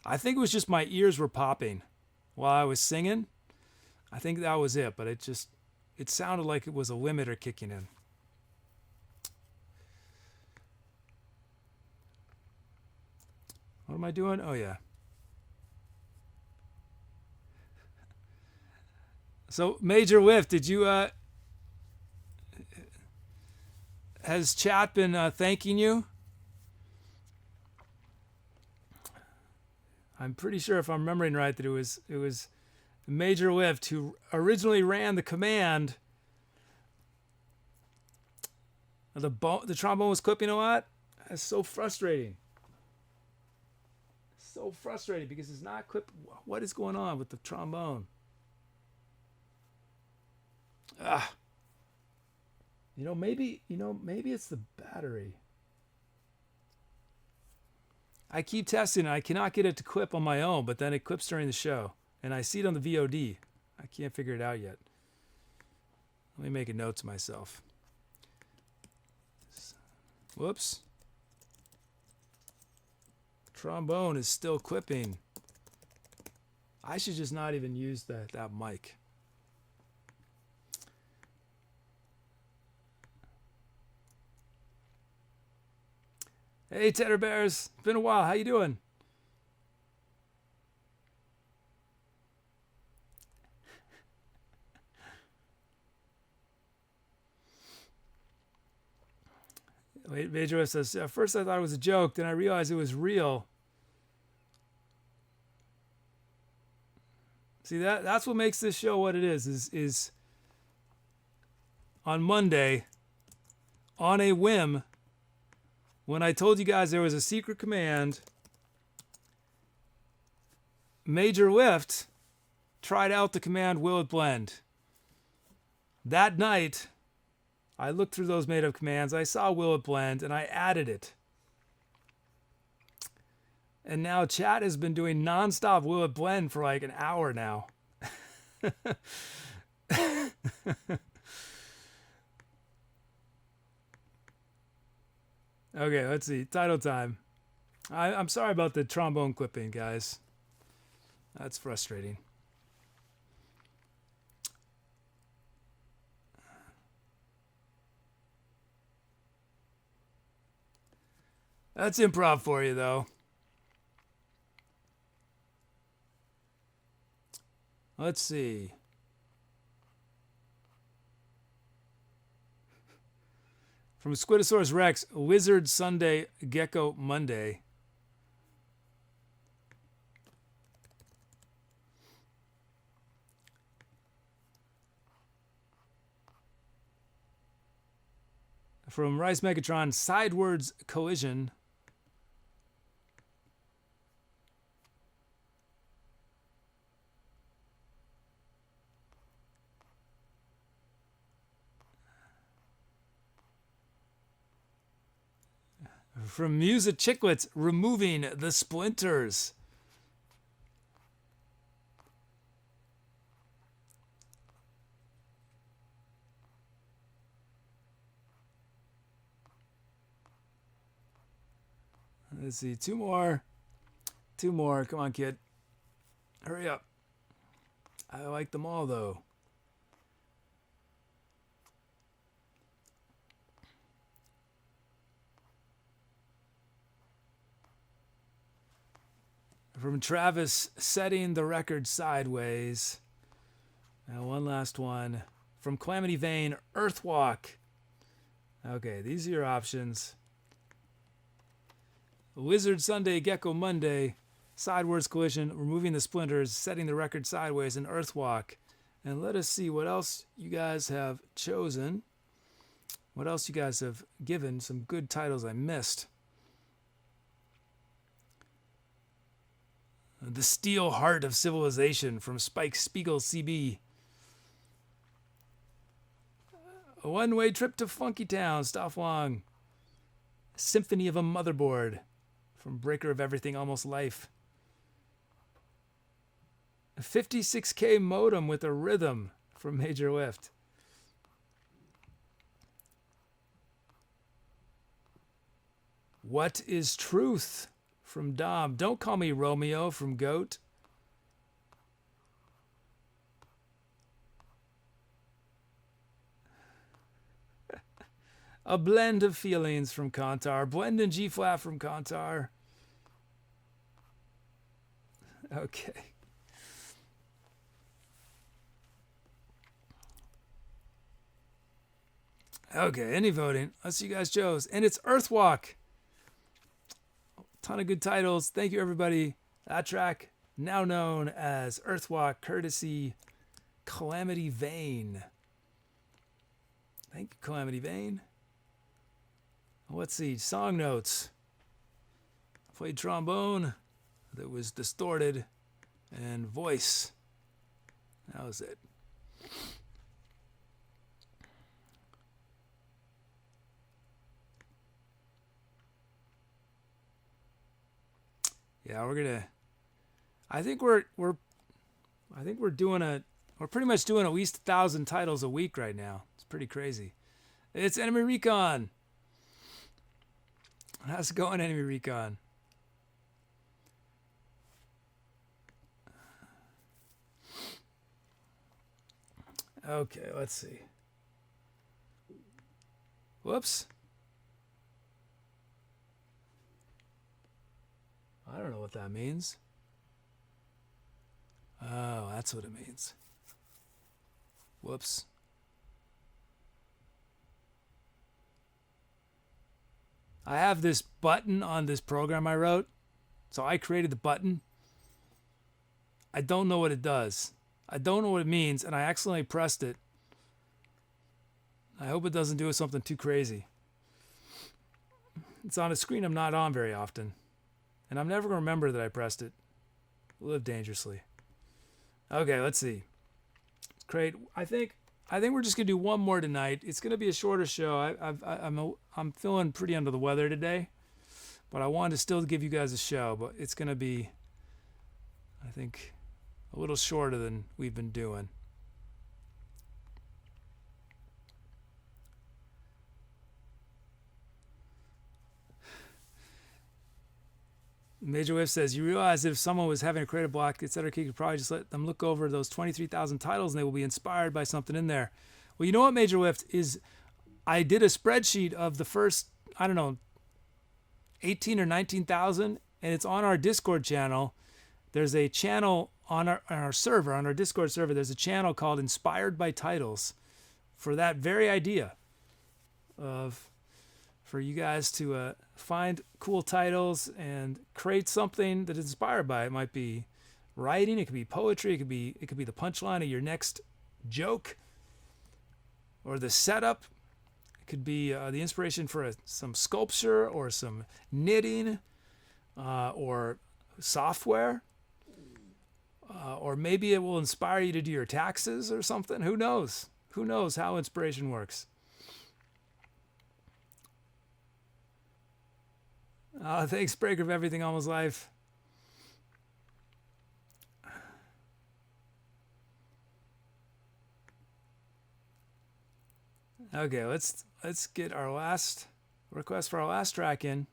I think it was just my ears were popping while I was singing. I think that was it, but it sounded like it was a limiter kicking in. What am I doing? Oh, yeah. So, Major Whiff, did you, has chat been thanking you? I'm pretty sure, if I'm remembering right, that it was Major Whiff who originally ran the command. The trombone was clipping a lot. That's so frustrating. So frustrating because it's not clip. What is going on with the trombone? Maybe it's the battery. I keep testing it. I cannot get it to clip on my own, but then it clips during the show. And I see it on the VOD. I can't figure it out yet. Let me make a note to myself. Whoops. Trombone is still clipping. I should just not even use that mic. Hey, Tedder Bears. It's been a while. How you doing? Wait, Major says, at first I thought it was a joke, then I realized it was real. See, that's what makes this show what it is on Monday, on a whim, when I told you guys there was a secret command, Major Whiff tried out the command, will it blend? That night, I looked through those made-up commands, I saw will it blend, and I added it. And now chat has been doing nonstop will it blend for like an hour now. Okay, let's see. Title time. I'm sorry about the trombone clipping, guys. That's frustrating. That's improv for you, though. Let's see. From Squidosaurus Rex, Wizard Sunday, Gecko Monday. From Rice Megatron, Sidewards Collision. From Music Chicklets, Removing the Splinters. Let's see, two more. Two more. Come on, kid. Hurry up. I like them all, though. From Travis, setting the record sideways. Now one last one. From CalamityVayne, Earthwalk. Okay, these are your options. Wizard Sunday, Gecko Monday, Sidewards Collision, Removing the Splinters, Setting the Record Sideways, and Earthwalk. And let us see what else you guys have chosen. What else you guys have given. Some good titles I missed. The Steel Heart of Civilization from Spike Spiegel CB. A One-Way Trip to Funky Town, Stafflong. Symphony of a Motherboard from Breaker of Everything Almost Life. A 56K modem with a rhythm from Major Lift. What is Truth from Dom. Don't Call Me Romeo from Goat. A Blend of Feelings from Khantahr. Blend in G-flat from Khantahr. Okay. Okay, any voting? Let's see you guys chose. And it's Earthwalk. Ton of good titles. Thank you, everybody. That track, now known as Earthwalk, courtesy CalamityVayne. Thank you, CalamityVayne. Let's see, song notes. Played trombone that was distorted and voice. That was it. Yeah, I think we're pretty much doing at least 1,000 titles a week right now. It's pretty crazy. It's Enemy Recon. How's it going, Enemy Recon? Okay, let's see. Whoops. I don't know what that means. Oh, that's what it means. Whoops. I have this button on this program I wrote. So I created the button. I don't know what it does. I don't know what it means, and I accidentally pressed it. I hope it doesn't do something too crazy. It's on a screen I'm not on very often. And I'm never going to remember that I pressed it. Live dangerously. Okay, let's see. Let's create. I think we're just going to do one more tonight. It's going to be a shorter show. I'm feeling pretty under the weather today. But I wanted to still give you guys a show. But it's going to be, I think, a little shorter than we've been doing. Major Whiff says, you realize that if someone was having a creative block, etc., you could probably just let them look over those 23,000 titles and they will be inspired by something in there. Well, you know what, Major Whiff, is I did a spreadsheet of the first, 18 or 19,000, and it's on our Discord channel. There's a channel on our server, on our Discord server, there's a channel called Inspired by Titles for that very idea for you guys to find cool titles and create something that is inspired by it. It might be writing, it could be poetry, it could be the punchline of your next joke, or the setup. It could be the inspiration for some sculpture or some knitting, or software, or maybe it will inspire you to do your taxes or something. Who knows? Who knows how inspiration works? Thanks, Breaker of Everything Almost Life. Okay, let's get our last request for our last track in.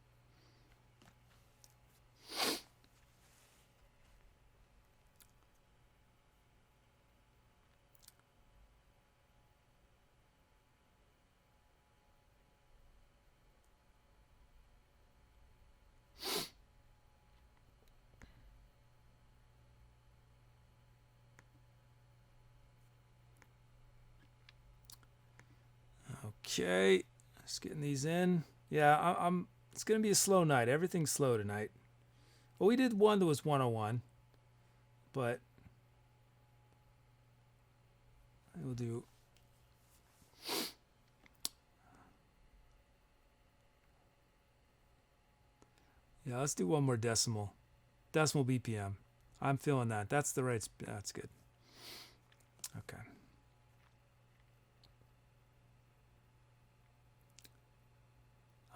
Okay, just getting these in. Yeah, I'm. It's gonna be a slow night. Everything's slow tonight. Well, we did one that was 101, but we'll do. Yeah, let's do one more decimal BPM. I'm feeling that. That's the right. That's good. Okay.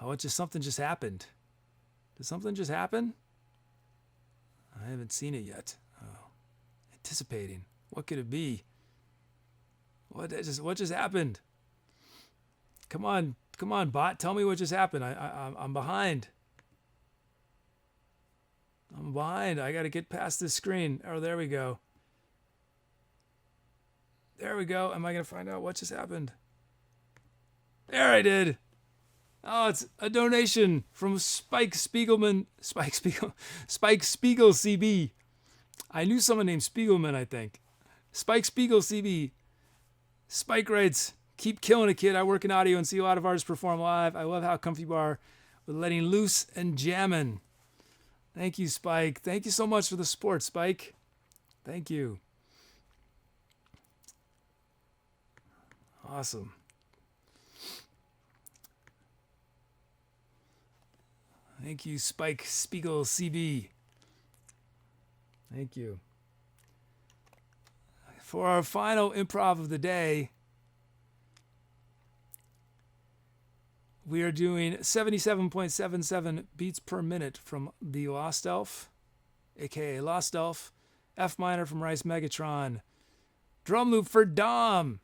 Oh, something just happened. Did something just happen? I haven't seen it yet. Oh, anticipating. What could it be? What just happened? Come on, bot. Tell me what just happened. I'm behind. I'm behind. I got to get past this screen. Oh, there we go. There we go. Am I going to find out what just happened? There I did. Oh, it's a donation from Spike Spiegel CB. I knew someone named Spiegelman, I think. Spike Spiegel CB. Spike writes, keep killing it, kid. I work in audio and see a lot of artists perform live. I love how comfy you are with letting loose and jamming. Thank you, Spike. Thank you so much for the support, Spike. Thank you. Awesome. Thank you, Spike Spiegel CB. Thank you. For our final improv of the day, we are doing 77.77 beats per minute from the Lost Elf, aka Lost Elf, F minor from Rice Megatron, drum loop for Dom,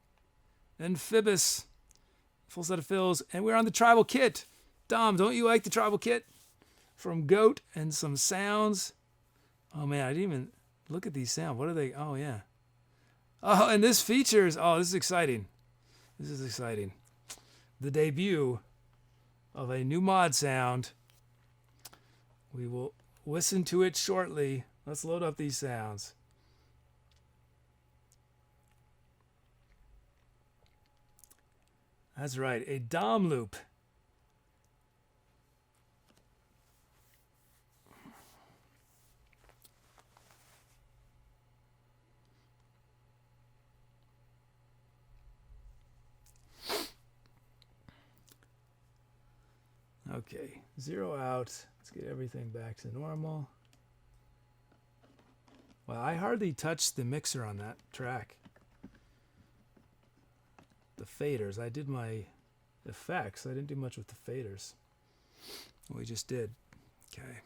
and Phoebus, full set of fills, and we're on the tribal kit. Dom, don't you like the tribal kit? From Goat and some sounds. Oh man, I didn't even look at these sounds. What are they? Oh yeah. Oh, and this features, this is exciting. This is exciting. The debut of a new mod sound. We will listen to it shortly. Let's load up these sounds. That's right, a Dom loop. Okay, 0 out. Let's get everything back to normal. Well, I hardly touched the mixer on that track. The faders. I did my effects. I didn't do much with the faders. We just did. Okay.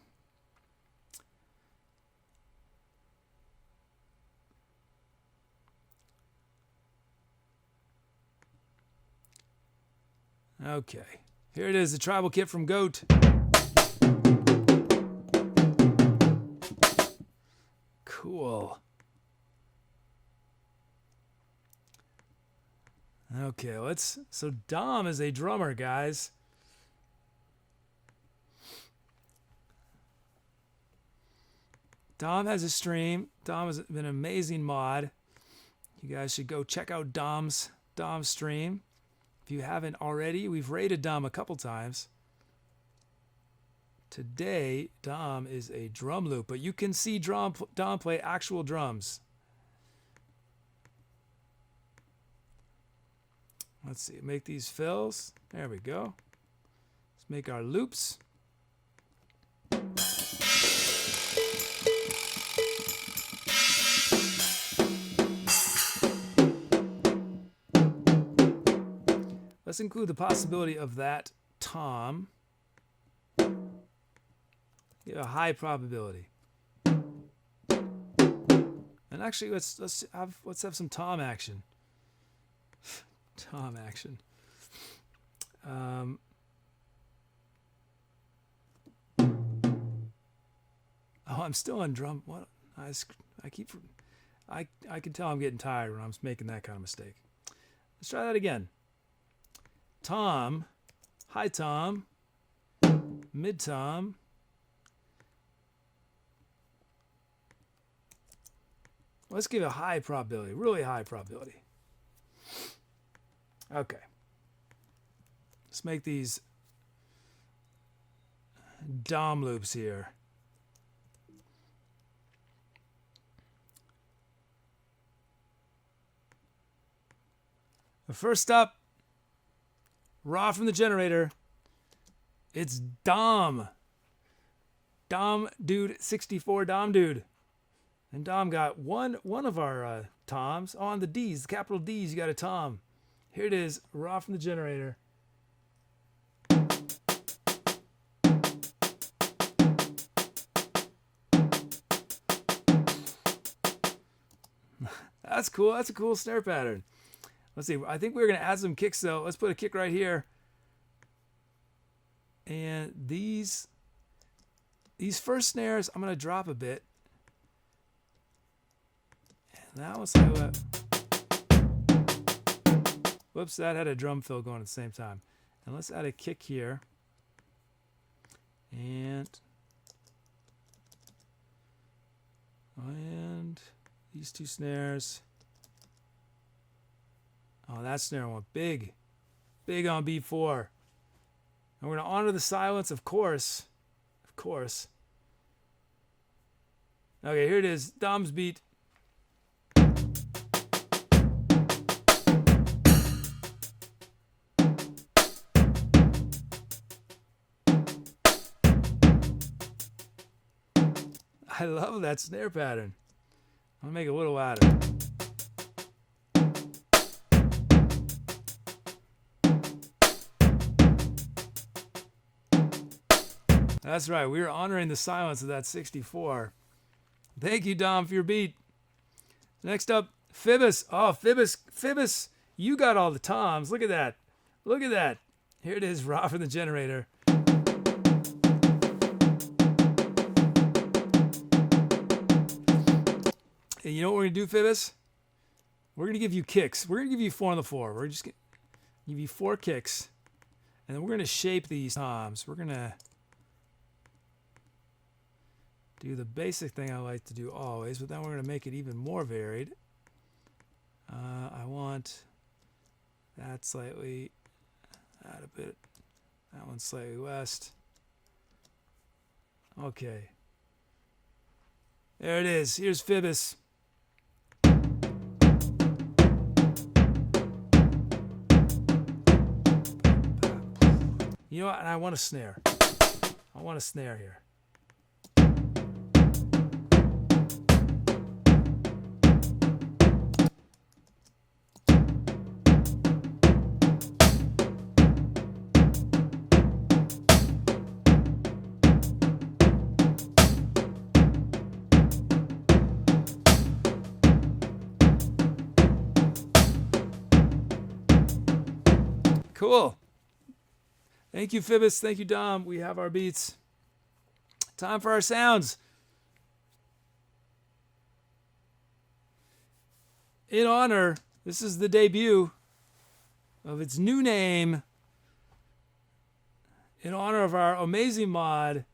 Okay. Here it is, the tribal kit from Goat. Cool. Okay, so Dom is a drummer, guys. Dom has a stream. Dom has been an amazing mod. You guys should go check out Dom's stream. If you haven't already, we've rated Dom a couple times. Today, Dom is a drum loop, but you can see Dom play actual drums. Let's see, make these fills. There we go. Let's make our loops. Let's include the possibility of that tom. A high probability. And actually, let's have some tom action. Tom action. Oh, I'm still on drum. What? I can tell I'm getting tired when I'm making that kind of mistake. Let's try that again. Tom, high tom, mid tom, let's give a high probability, really high probability. Okay. Let's make these dom loops here. First up, raw from the generator. It's Dom. Dom Dude 64, Dom Dude. And Dom got one of our toms. Oh, on the D's, the capital D's, you got a tom. Here it is, raw from the generator. That's cool. That's a cool snare pattern. Let's see. I think we're going to add some kicks, though. Let's put a kick right here. And these first snares, I'm going to drop a bit. And that was like whoops, that had a drum fill going at the same time. And let's add a kick here. And these two snares. Oh, that snare went big. Big on B4. And we're going to honor the silence, of course. Of course. Okay, here it is. Dom's beat. I love that snare pattern. I'll make a little louder. That's right. We are honoring the silence of that 64. Thank you, Dom, for your beat. Next up, Phoebus. Oh, Phoebus, you got all the toms. Look at that. Look at that. Here it is, raw from the generator. And you know what we're going to do, Phoebus? We're going to give you kicks. We're going to give you 4 on the 4. We're just going to give you 4 kicks. And then we're going to shape these toms. We're going to do the basic thing I like to do always, but then we're going to make it even more varied. I want that slightly, add a bit, that one slightly west. Okay. There it is. Here's Phoebus. You know what? And I want a snare. I want a snare here. Cool. Thank you, Phoebus. Thank you, Dom. We have our beats. Time for our sounds. In honor, this is the debut of its new name. In honor of our amazing mod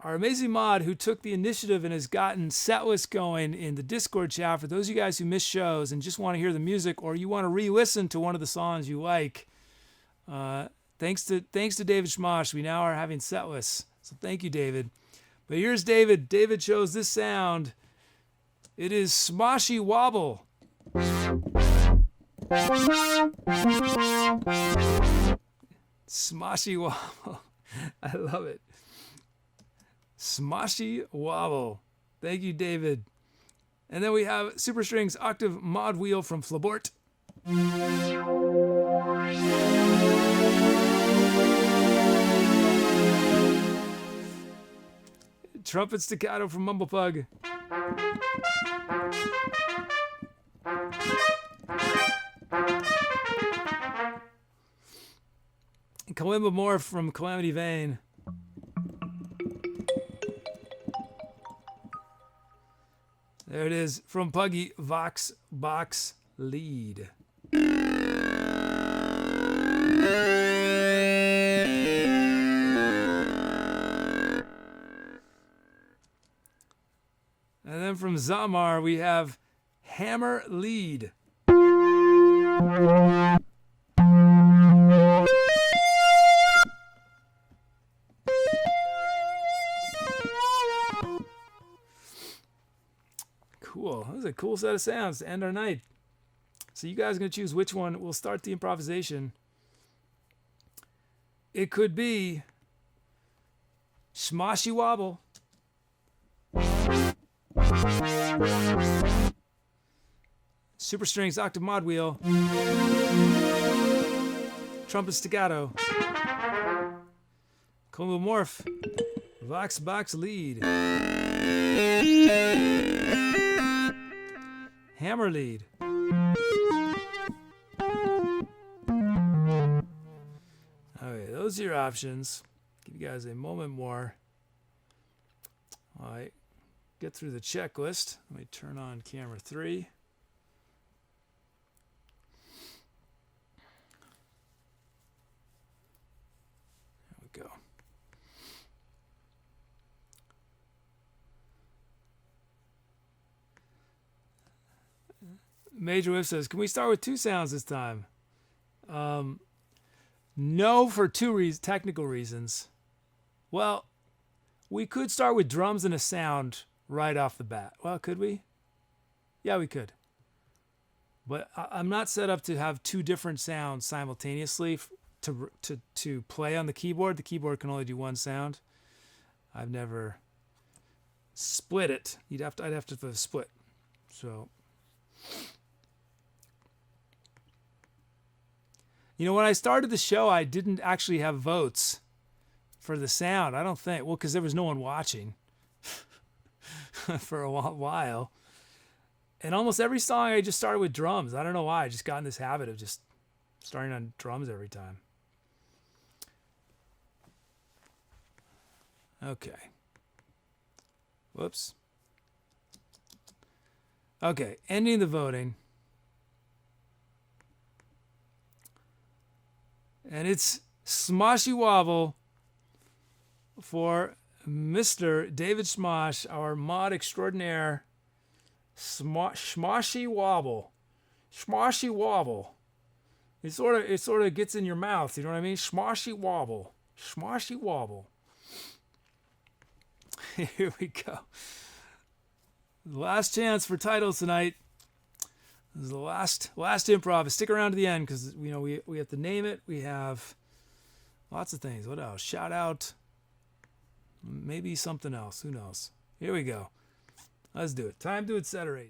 who took the initiative and has gotten SETLIST going in the Discord chat. For those of you guys who miss shows and just want to hear the music, or you want to re-listen to one of the songs you like, thanks to David Schmosh, we now are having SETLIST. So thank you, David. But here's David. David chose this sound. It is Smoshy Wobble. Smoshy Wobble. I love it. Smoshy Wobble. Thank you, David. And then we have Superstring's Octave Mod Wheel from Flabort. Trumpet Staccato from Mumblepug. Kalimba Morph from CalamityVayne. There it is from Puggy, Vox Box Lead. And then from Zamar, we have Hammer Lead. Cool. That was a cool set of sounds to end our night. So you guys are going to choose which one. We'll start the improvisation. It could be Smoshy Wobble. Super Strings Octave Mod Wheel. Trumpet Staccato. Combo Morph. Vox Box Lead. Hammer Lead. Okay, those are your options. Give you guys a moment more. All right, get through the checklist. Let me turn on camera 3. There we go. Major Whiff says, can we start with 2 sounds this time? No, for 2 technical reasons. Well, we could start with drums and a sound right off the bat. Well, could we? Yeah, we could. But I'm not set up to have 2 different sounds simultaneously to play on the keyboard. The keyboard can only do 1 sound. I've never split it. I'd have to split. So, you know, when I started the show, I didn't actually have votes for the sound. I don't think. Well, because there was no one watching for a while. And almost every song I just started with drums. I don't know why. I just got in this habit of just starting on drums every time. Okay. Whoops. Okay, ending the voting. And it's Smoshy Wobble for Mr. David Smosh, our mod extraordinaire. Smoshy Wobble. Smoshy Wobble. It sort of gets in your mouth, you know what I mean? Smoshy Wobble. Smoshy Wobble. Here we go. Last chance for titles tonight. This is the last improv. Stick around to the end because you know we have to name it. We have lots of things. What else? Shout out. Maybe something else. Who knows? Here we go. Let's do it. Time to Etcetera.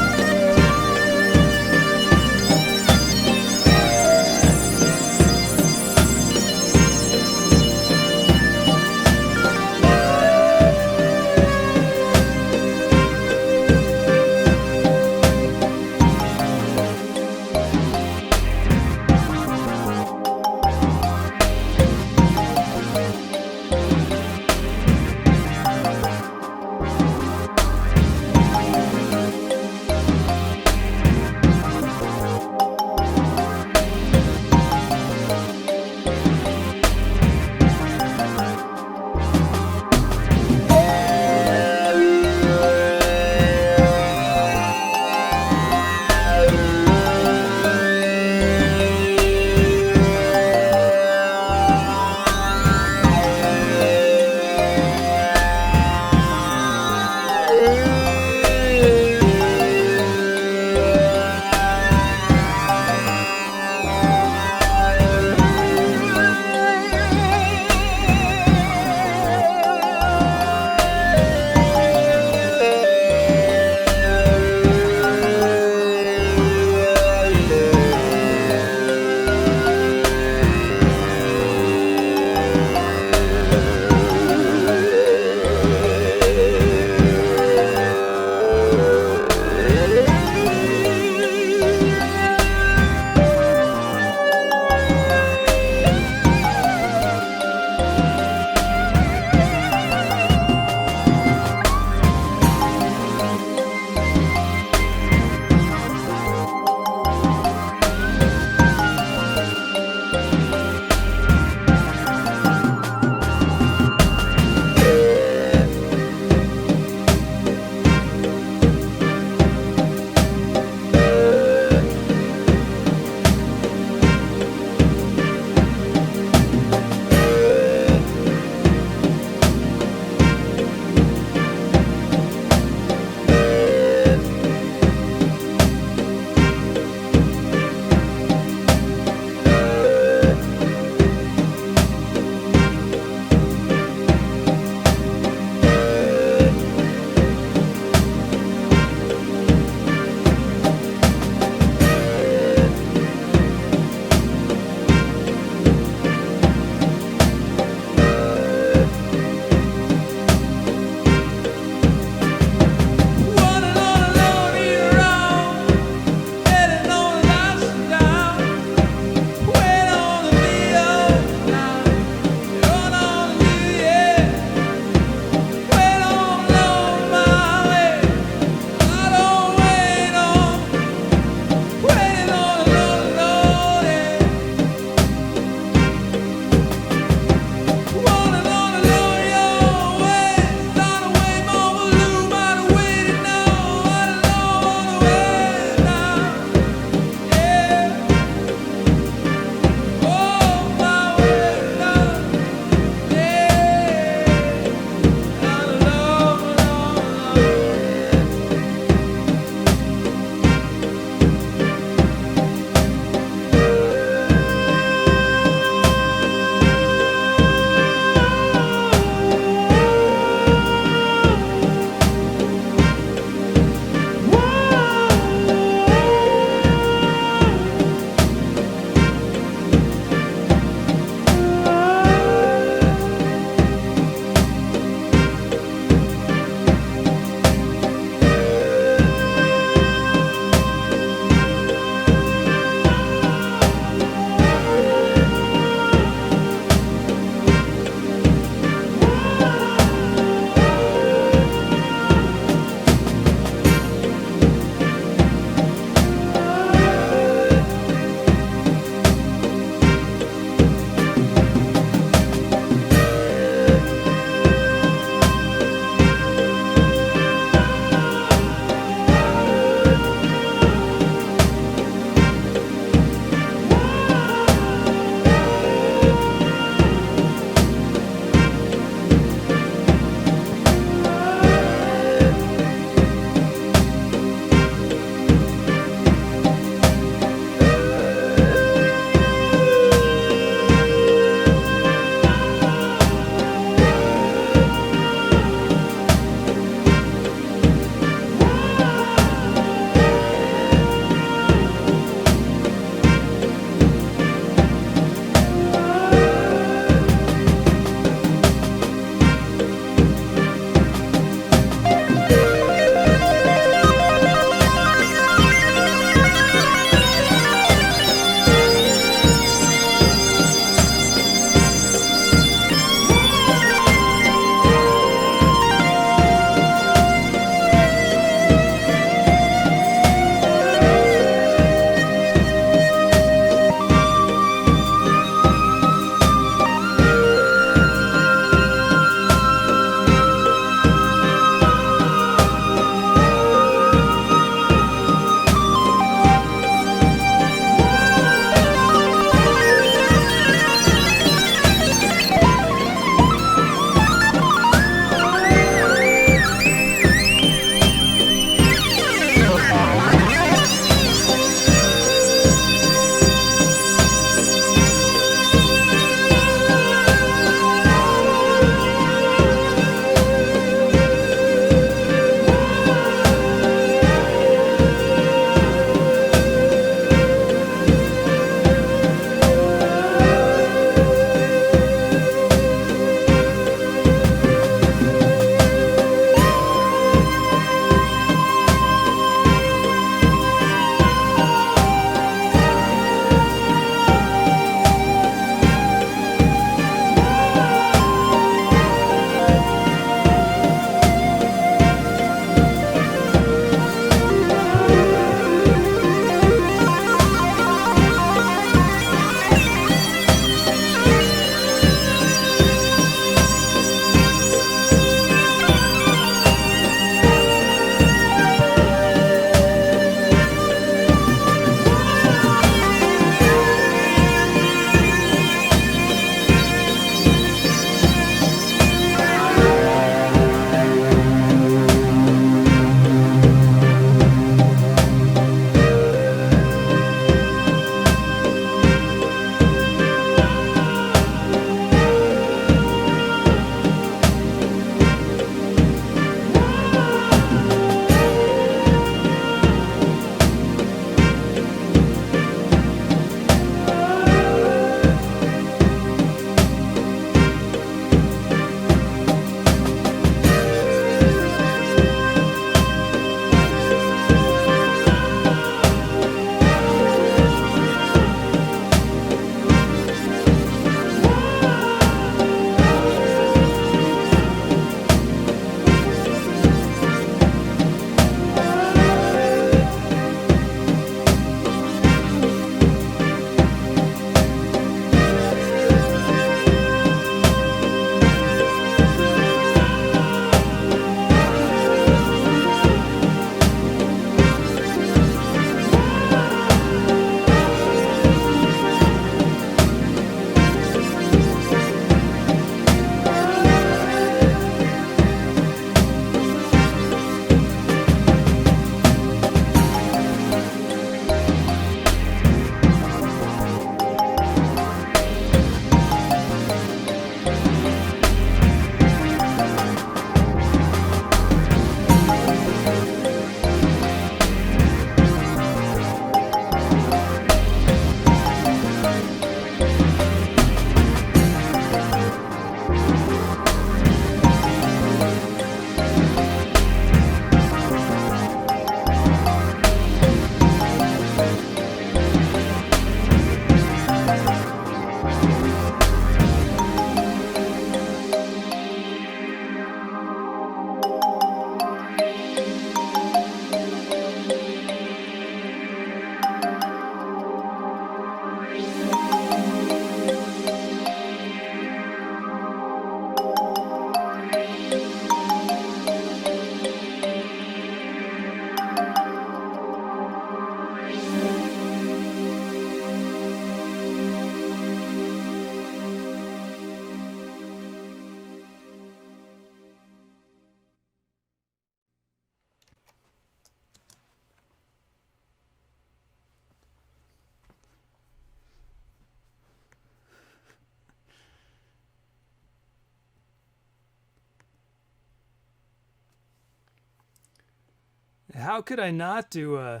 How could I not do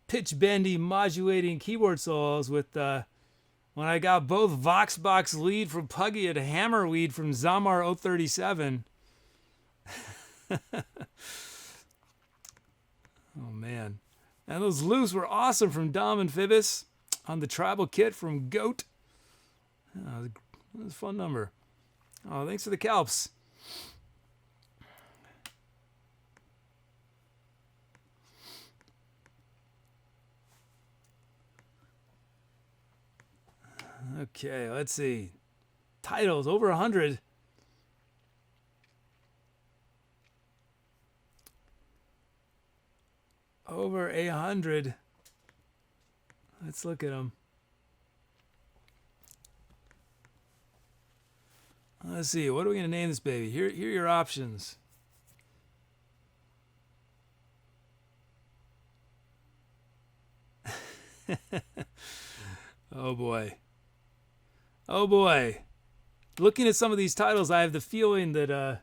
pitch bendy modulating keyboard solos with when I got both Voxbox lead from Puggy and Hammer lead from Zamar 037? Oh man. And those loops were awesome from Dom and Phoebus on the tribal kit from Goat. That was a fun number. Oh, thanks for the calps. Okay, let's see. Titles, over 100. Over 100. Let's look at them. Let's see. What are we going to name this baby? Here are your options. Oh boy. Oh boy. Looking at some of these titles, I have the feeling that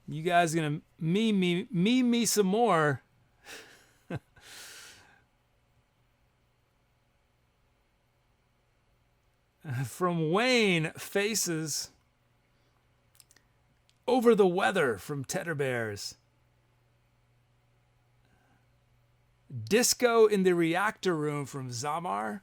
you guys are going to meme me some more. From Wayne, Faces. Over the Weather from Tedder Bears. Disco in the Reactor Room from Zamar.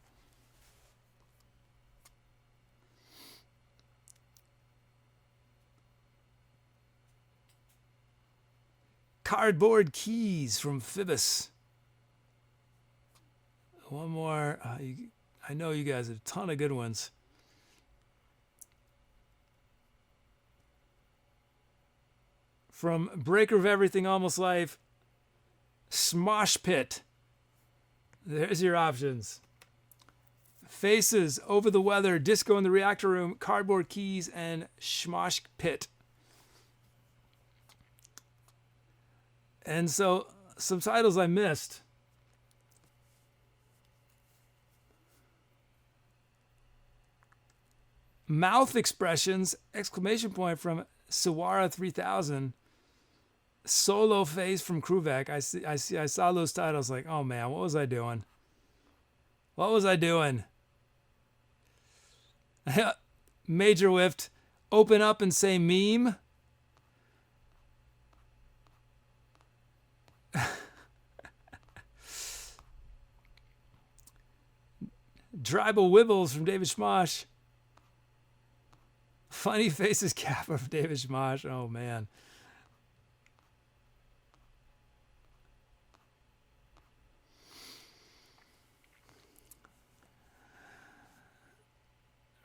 Cardboard Keys from Phoebus. One more. I know you guys have a ton of good ones. From Breaker of Everything, Almost Life, Smosh Pit. There's your options. Faces, Over the Weather, Disco in the Reactor Room, Cardboard Keys, and Smosh Pit. And so, some titles I missed. Mouth Expressions, exclamation point from Sawara 3000. Solo Phase from Kruvek. I saw those titles like, oh man, what was I doing? What was I doing? Major Whiffed, Open Up and Say Meme. Tribal Wibbles from David Schmosh. Funny Faces Kappa from David Schmosh. Oh man.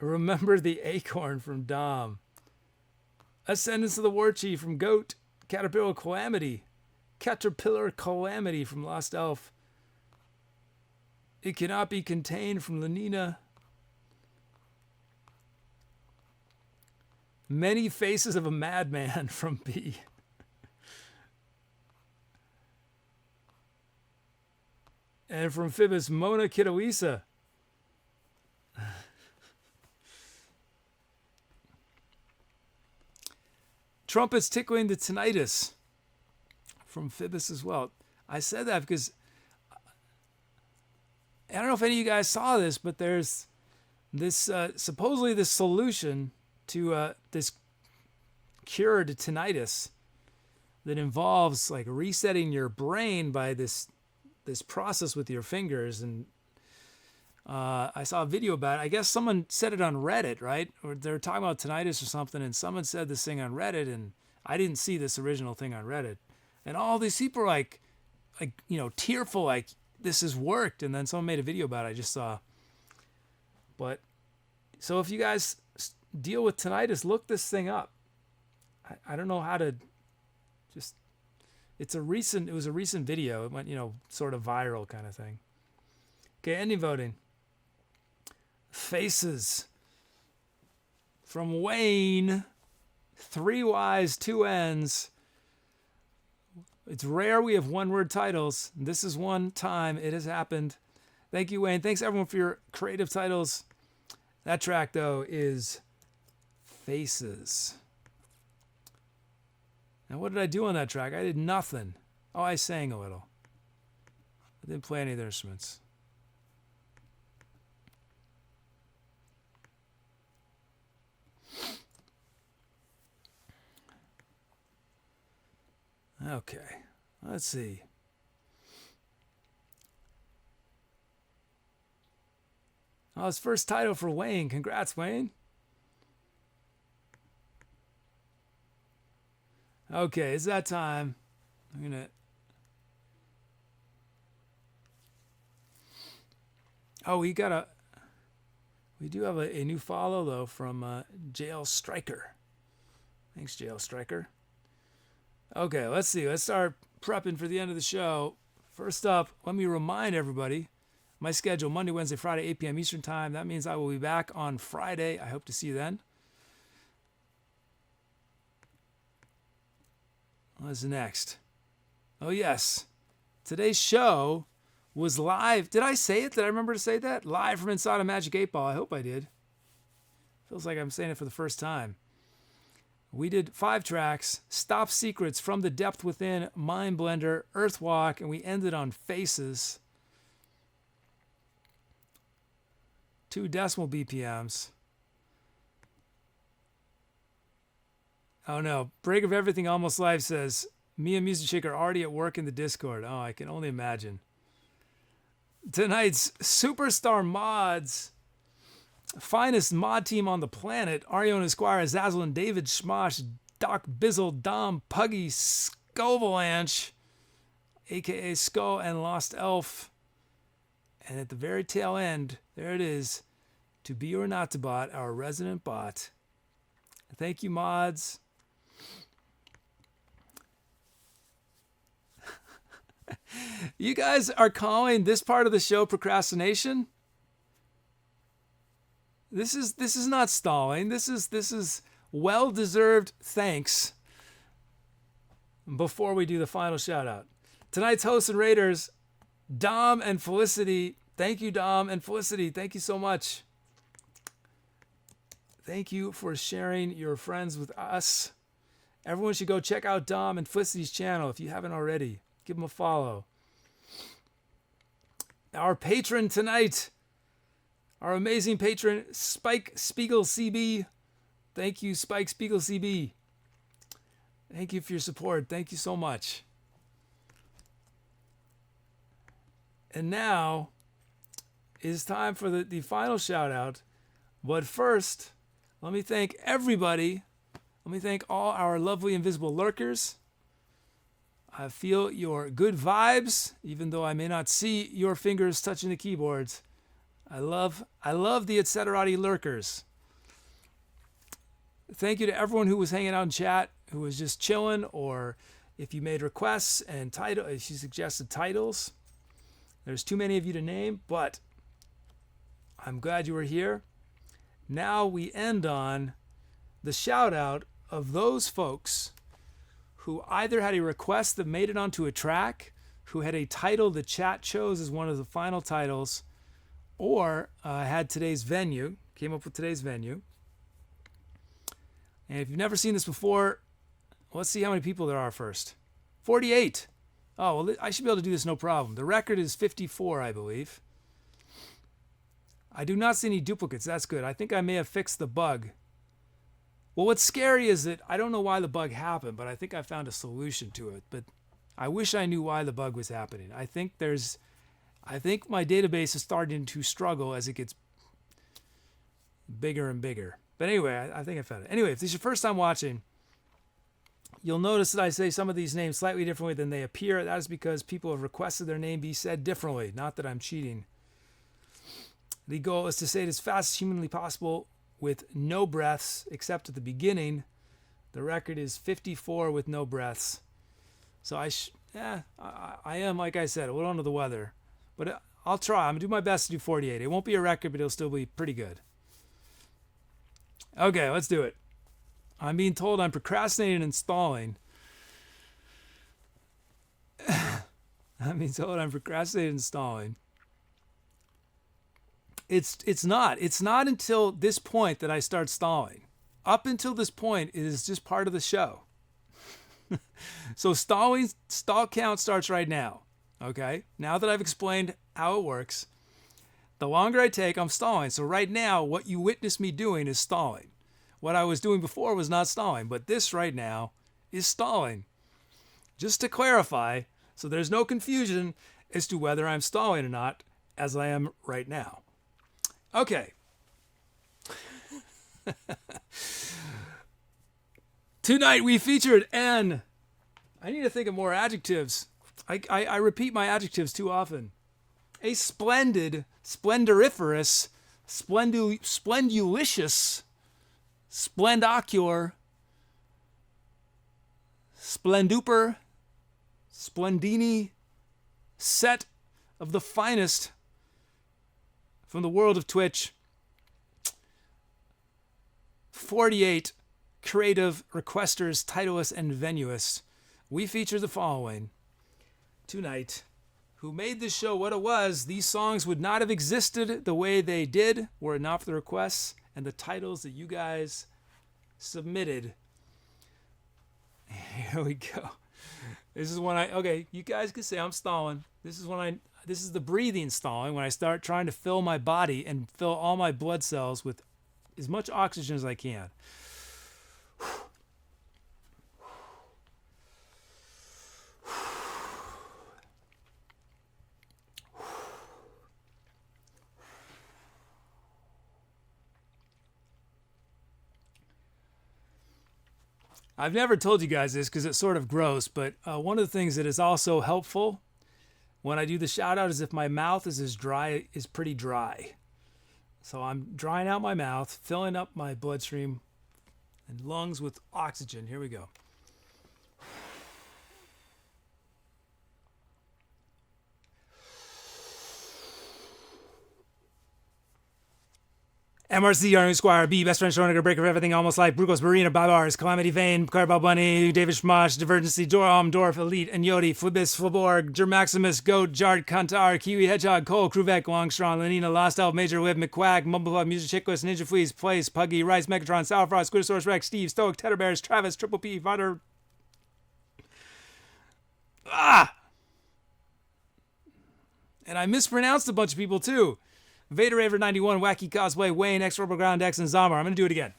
Remember the Acorn from Dom. Ascendance of the War Chief from Goat. Caterpillar Calamity from Lost Elf. It Cannot Be Contained from Lenina. Many Faces of a Madman from B. And from Phoebus, Mona Kidawisa. Trumpets Tickling the Tinnitus from Phoebus as well. I said that because I don't know if any of you guys saw this, but there's this supposedly this solution to this cure to tinnitus that involves like resetting your brain by this process with your fingers. And I saw a video about it. I guess someone said it on Reddit, right? Or they're talking about tinnitus or something, and someone said this thing on Reddit, and I didn't see this original thing on Reddit. And all these people are like tearful, like this has worked. And then someone made a video about it. I just saw. But so if you guys deal with tinnitus, look this thing up. I don't know how to just. It was a recent video. It went sort of viral kind of thing. Okay, ending voting. Faces from Wayne. 3 Ys, 2 Ns. It's rare we have one-word titles. This is one time. It has happened. Thank you, Wayne. Thanks, everyone, for your creative titles. That track, though, is Faces. Now, what did I do on that track? I did nothing. Oh, I sang a little. I didn't play any of the instruments. Okay, let's see. Oh, his first title for Wayne. Congrats, Wayne. Okay, it's that time. I'm gonna. Oh, we do have a new follow though from JL Striker. Thanks, JL Striker. Okay, let's see. Let's start prepping for the end of the show. First up, let me remind everybody my schedule: Monday, Wednesday, Friday, 8 p.m. Eastern Time. That means I will be back on Friday. I hope to see you then. What's next? Oh, yes. Today's show was live. Did I say it? Did I remember to say that? Live from inside a Magic 8 Ball. I hope I did. Feels like I'm saying it for the first time. We did 5 tracks: Stop Secrets, From the Depth Within, Mind Blender, Earthwalk, and we ended on Faces. 2 decimal BPMs. Oh no, Break of Everything Almost Live says, me and Music Shaker are already at work in the Discord. Oh, I can only imagine. Tonight's superstar mods, finest mod team on the planet: Arion Esquire, Zazzle and David Schmosh, Doc Bizzle, Dom, Puggy, Scovalanche, aka Skull and Lost Elf. And at the very tail end, there it is, To Be or Not to Bot, our resident bot. Thank you, mods. You guys are calling this part of the show procrastination? This is not stalling. This is well-deserved thanks before we do the final shout-out. Tonight's hosts and raiders, Dom and Felicity. Thank you, Dom and Felicity. Thank you so much. Thank you for sharing your friends with us. Everyone should go check out Dom and Felicity's channel if you haven't already. Give them a follow. Our patron tonight, our amazing patron, Spike Spiegel CB. Thank you, Spike Spiegel CB. Thank you for your support. Thank you so much. And now it's time for the final shout out. But first, let me thank everybody. Let me thank all our lovely invisible lurkers. I feel your good vibes, even though I may not see your fingers touching the keyboards. I love the Etcetera lurkers. Thank you to everyone who was hanging out in chat, who was just chilling, or if you made requests and if you suggested titles. There's too many of you to name, but I'm glad you were here. Now we end on the shout out of those folks who either had a request that made it onto a track, who had a title the chat chose as one of the final titles, or had today's venue, came up with today's venue. And if you've never seen this before, let's see how many people there are first. 48. Oh, well, I should be able to do this no problem. The record is 54, I believe. I do not see any duplicates. That's good. I think I may have fixed the bug. Well, what's scary is that I don't know why the bug happened, but I think I found a solution to it. But I wish I knew why the bug was happening. I think my database is starting to struggle as it gets bigger and bigger. But anyway, I think I found it. Anyway, if this is your first time watching, you'll notice that I say some of these names slightly differently than they appear. That is because people have requested their name be said differently. Not that I'm cheating. The goal is to say it as fast as humanly possible with no breaths, except at the beginning. The record is 54 with no breaths. So I am, like I said, a little under the weather. But I'll try. I'm going to do my best to do 48. It won't be a record, but it'll still be pretty good. Okay, let's do it. I'm being told I'm procrastinating and stalling. I'm being told I'm procrastinating and stalling. It's not. It's not until this point that I start stalling. Up until this point, it is just part of the show. So stall count starts right now. Okay? Now that I've explained how it works, the longer I take, I'm stalling. So right now, what you witness me doing is stalling. What I was doing before was not stalling, but this right now is stalling. Just to clarify, so there's no confusion as to whether I'm stalling or not, as I am right now. Okay. Tonight we featured N. I need to think of more adjectives. I repeat my adjectives too often. A splendid, splendoriferous, splendulicious, splendocure, splenduper, splendini set of the finest from the world of Twitch. 48 creative requesters, titleists, and venuists. We feature the following tonight. Who made this show what it was. These songs would not have existed the way they did were it not for the requests and the titles that you guys submitted. Here we go. This is when okay, you guys can say I'm stalling. This is the breathing stalling, when I start trying to fill my body and fill all my blood cells with as much oxygen as I can. I've never told you guys this because it's sort of gross, but one of the things that is also helpful when I do the shout out is if my mouth is pretty dry. So I'm drying out my mouth, filling up my bloodstream and lungs with oxygen. Here we go. MRC, Army Squire, B, Best Friend, Shonagar, Breaker of Everything, Almost Like, Brukos, Marina, Bybars, CalamityVayne, ClaraBowBunny, David Schmosh, Divergency, Dorf, Elite, and Yodi, Flibis, Flaborg, Germaximus, Goat, Jart, Khantahr, Kiwi, Hedgehog, Cole, Kruvek, Longstrong, Lenina, Lost Elf, Major Whip, McQuack, Mumblebug, Music Chickless, Ninja Fleas, Place, Puggy, Rice, Megatron, Sourfrost, Squidosaurus Rex, Steve, Stoic, Tedder Bears, Travis, Triple P, Vader. And I mispronounced a bunch of people too. Vader Raver 91, Wacky Cosplay, Wayne, X Rebel Ground X, and Zamar. I'm going to do it again.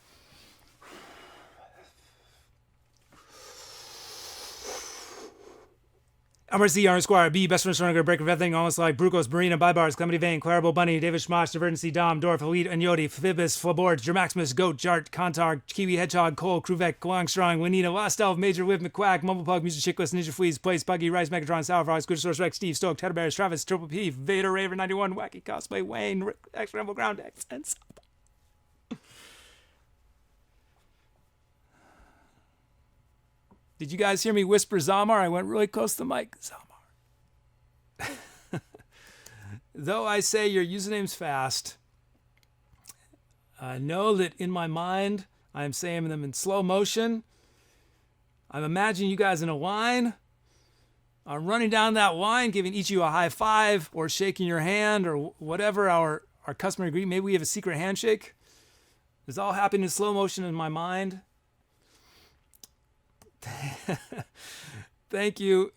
MRC, Army Squire, B, Best Friend, Shonagar, Breaker of Everything, Almost Like, Brukos, Marina, Bybars, CalamityVayne, ClaraBowBunny, David Schmosh, Divergency, Dom, Dorf, Elite, and Yodi, Fibis, Flabord, Germaximus, Goat, Jart, Khantahr, Kiwi, Hedgehog, Cole, Kruvek, Longstrong, Lenina, Lost Elf, Major Whip, McQuack, Mumblepug, Music Chickless, Ninja Fleas, Place, Buggy, Rice, Megatron, Sourfrost, Squidosaurus Rex, Steve, Stoic, Tedder Bears, Travis, Triple P, Vader Raver 91, Wacky Cosplay, Wayne, X Rebel Ground X, and Zamar. Did you guys hear me whisper Zamar? I went really close to the mic. Zamar. Though I say your username's fast, know that in my mind, I am saying them in slow motion. I'm imagining you guys in a line. I'm running down that line, giving each of you a high five or shaking your hand or whatever our customary greeting. Maybe we have a secret handshake. It's all happening in slow motion in my mind. Thank you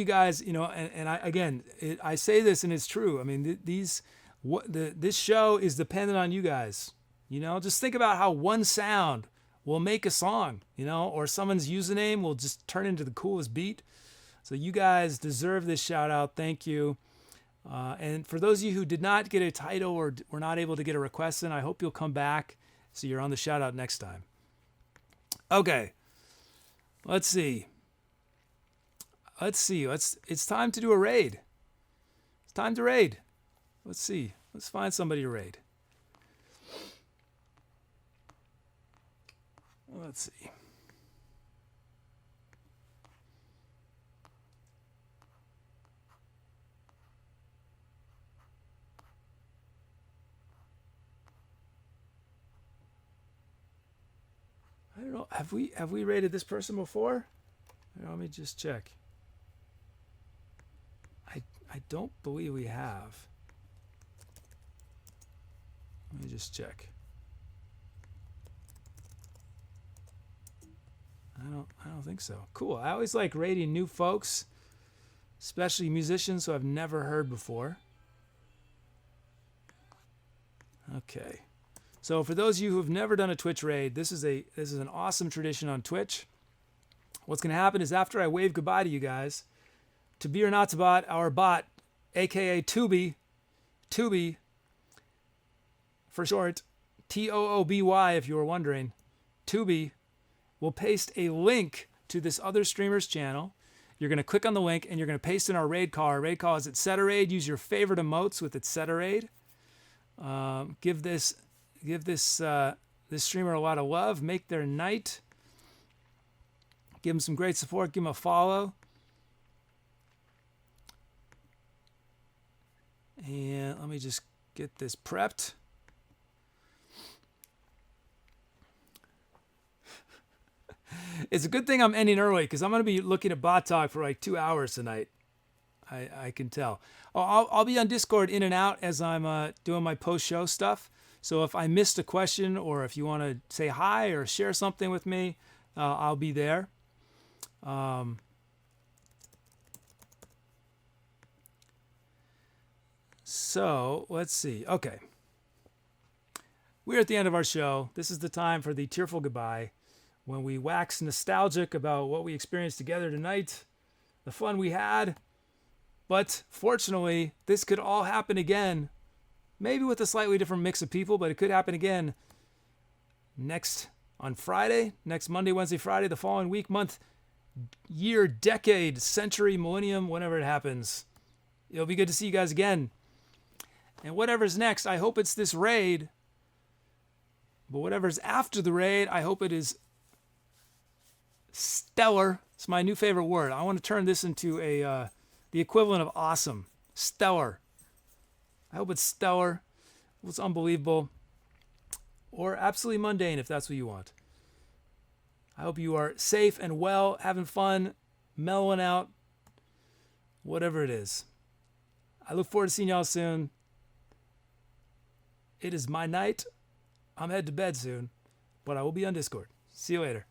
guys. You know, and I say this and it's true. I mean, this show is dependent on you guys. You know, just think about how one sound will make a song, you know, or someone's username will just turn into the coolest beat. So you guys deserve this shout out. Thank you. And for those of you who did not get a title or were not able to get a request in, I hope you'll come back so you're on the shout out next time. Okay. Let's see. It's time to do a raid. It's time to raid. Let's see. Let's find somebody to raid. Let's see. I don't know. Have we rated this person before? Let me just check. I don't believe we have. Let me just check. I don't think so. Cool. I always like rating new folks, especially musicians who I've never heard before. Okay. So for those of you who have never done a Twitch raid, this is an awesome tradition on Twitch. What's going to happen is after I wave goodbye to you guys, to be or not to bot, our bot, aka Tubi for short, Tooby if you were wondering, Tubi will paste a link to this other streamer's channel. You're going to click on the link and you're going to paste in our raid call. Our raid call is Etcetera. Use your favorite emotes with Etcetera. Give this streamer a lot of love. Make their night. Give them some great support. Give them a follow. And let me just get this prepped. It's a good thing I'm ending early because I'm going to be looking at bot talk for like 2 hours tonight. I can tell. I'll be on Discord in and out as I'm doing my post-show stuff. So if I missed a question or if you want to say hi or share something with me, I'll be there. So let's see. Okay. We're at the end of our show. This is the time for the tearful goodbye, when we wax nostalgic about what we experienced together tonight, the fun we had. But fortunately, this could all happen again, maybe with a slightly different mix of people, but it could happen again on Friday, next Monday, Wednesday, Friday, the following week, month, year, decade, century, millennium, whenever it happens. It'll be good to see you guys again. And whatever's next, I hope it's this raid. But whatever's after the raid, I hope it is stellar. It's my new favorite word. I want to turn this into the equivalent of awesome. Stellar. I hope it's stellar. It's unbelievable. Or absolutely mundane if that's what you want. I hope you are safe and well, having fun, mellowing out, whatever it is. I look forward to seeing y'all soon. It is my night. I'm headed to bed soon, but I will be on Discord. See you later.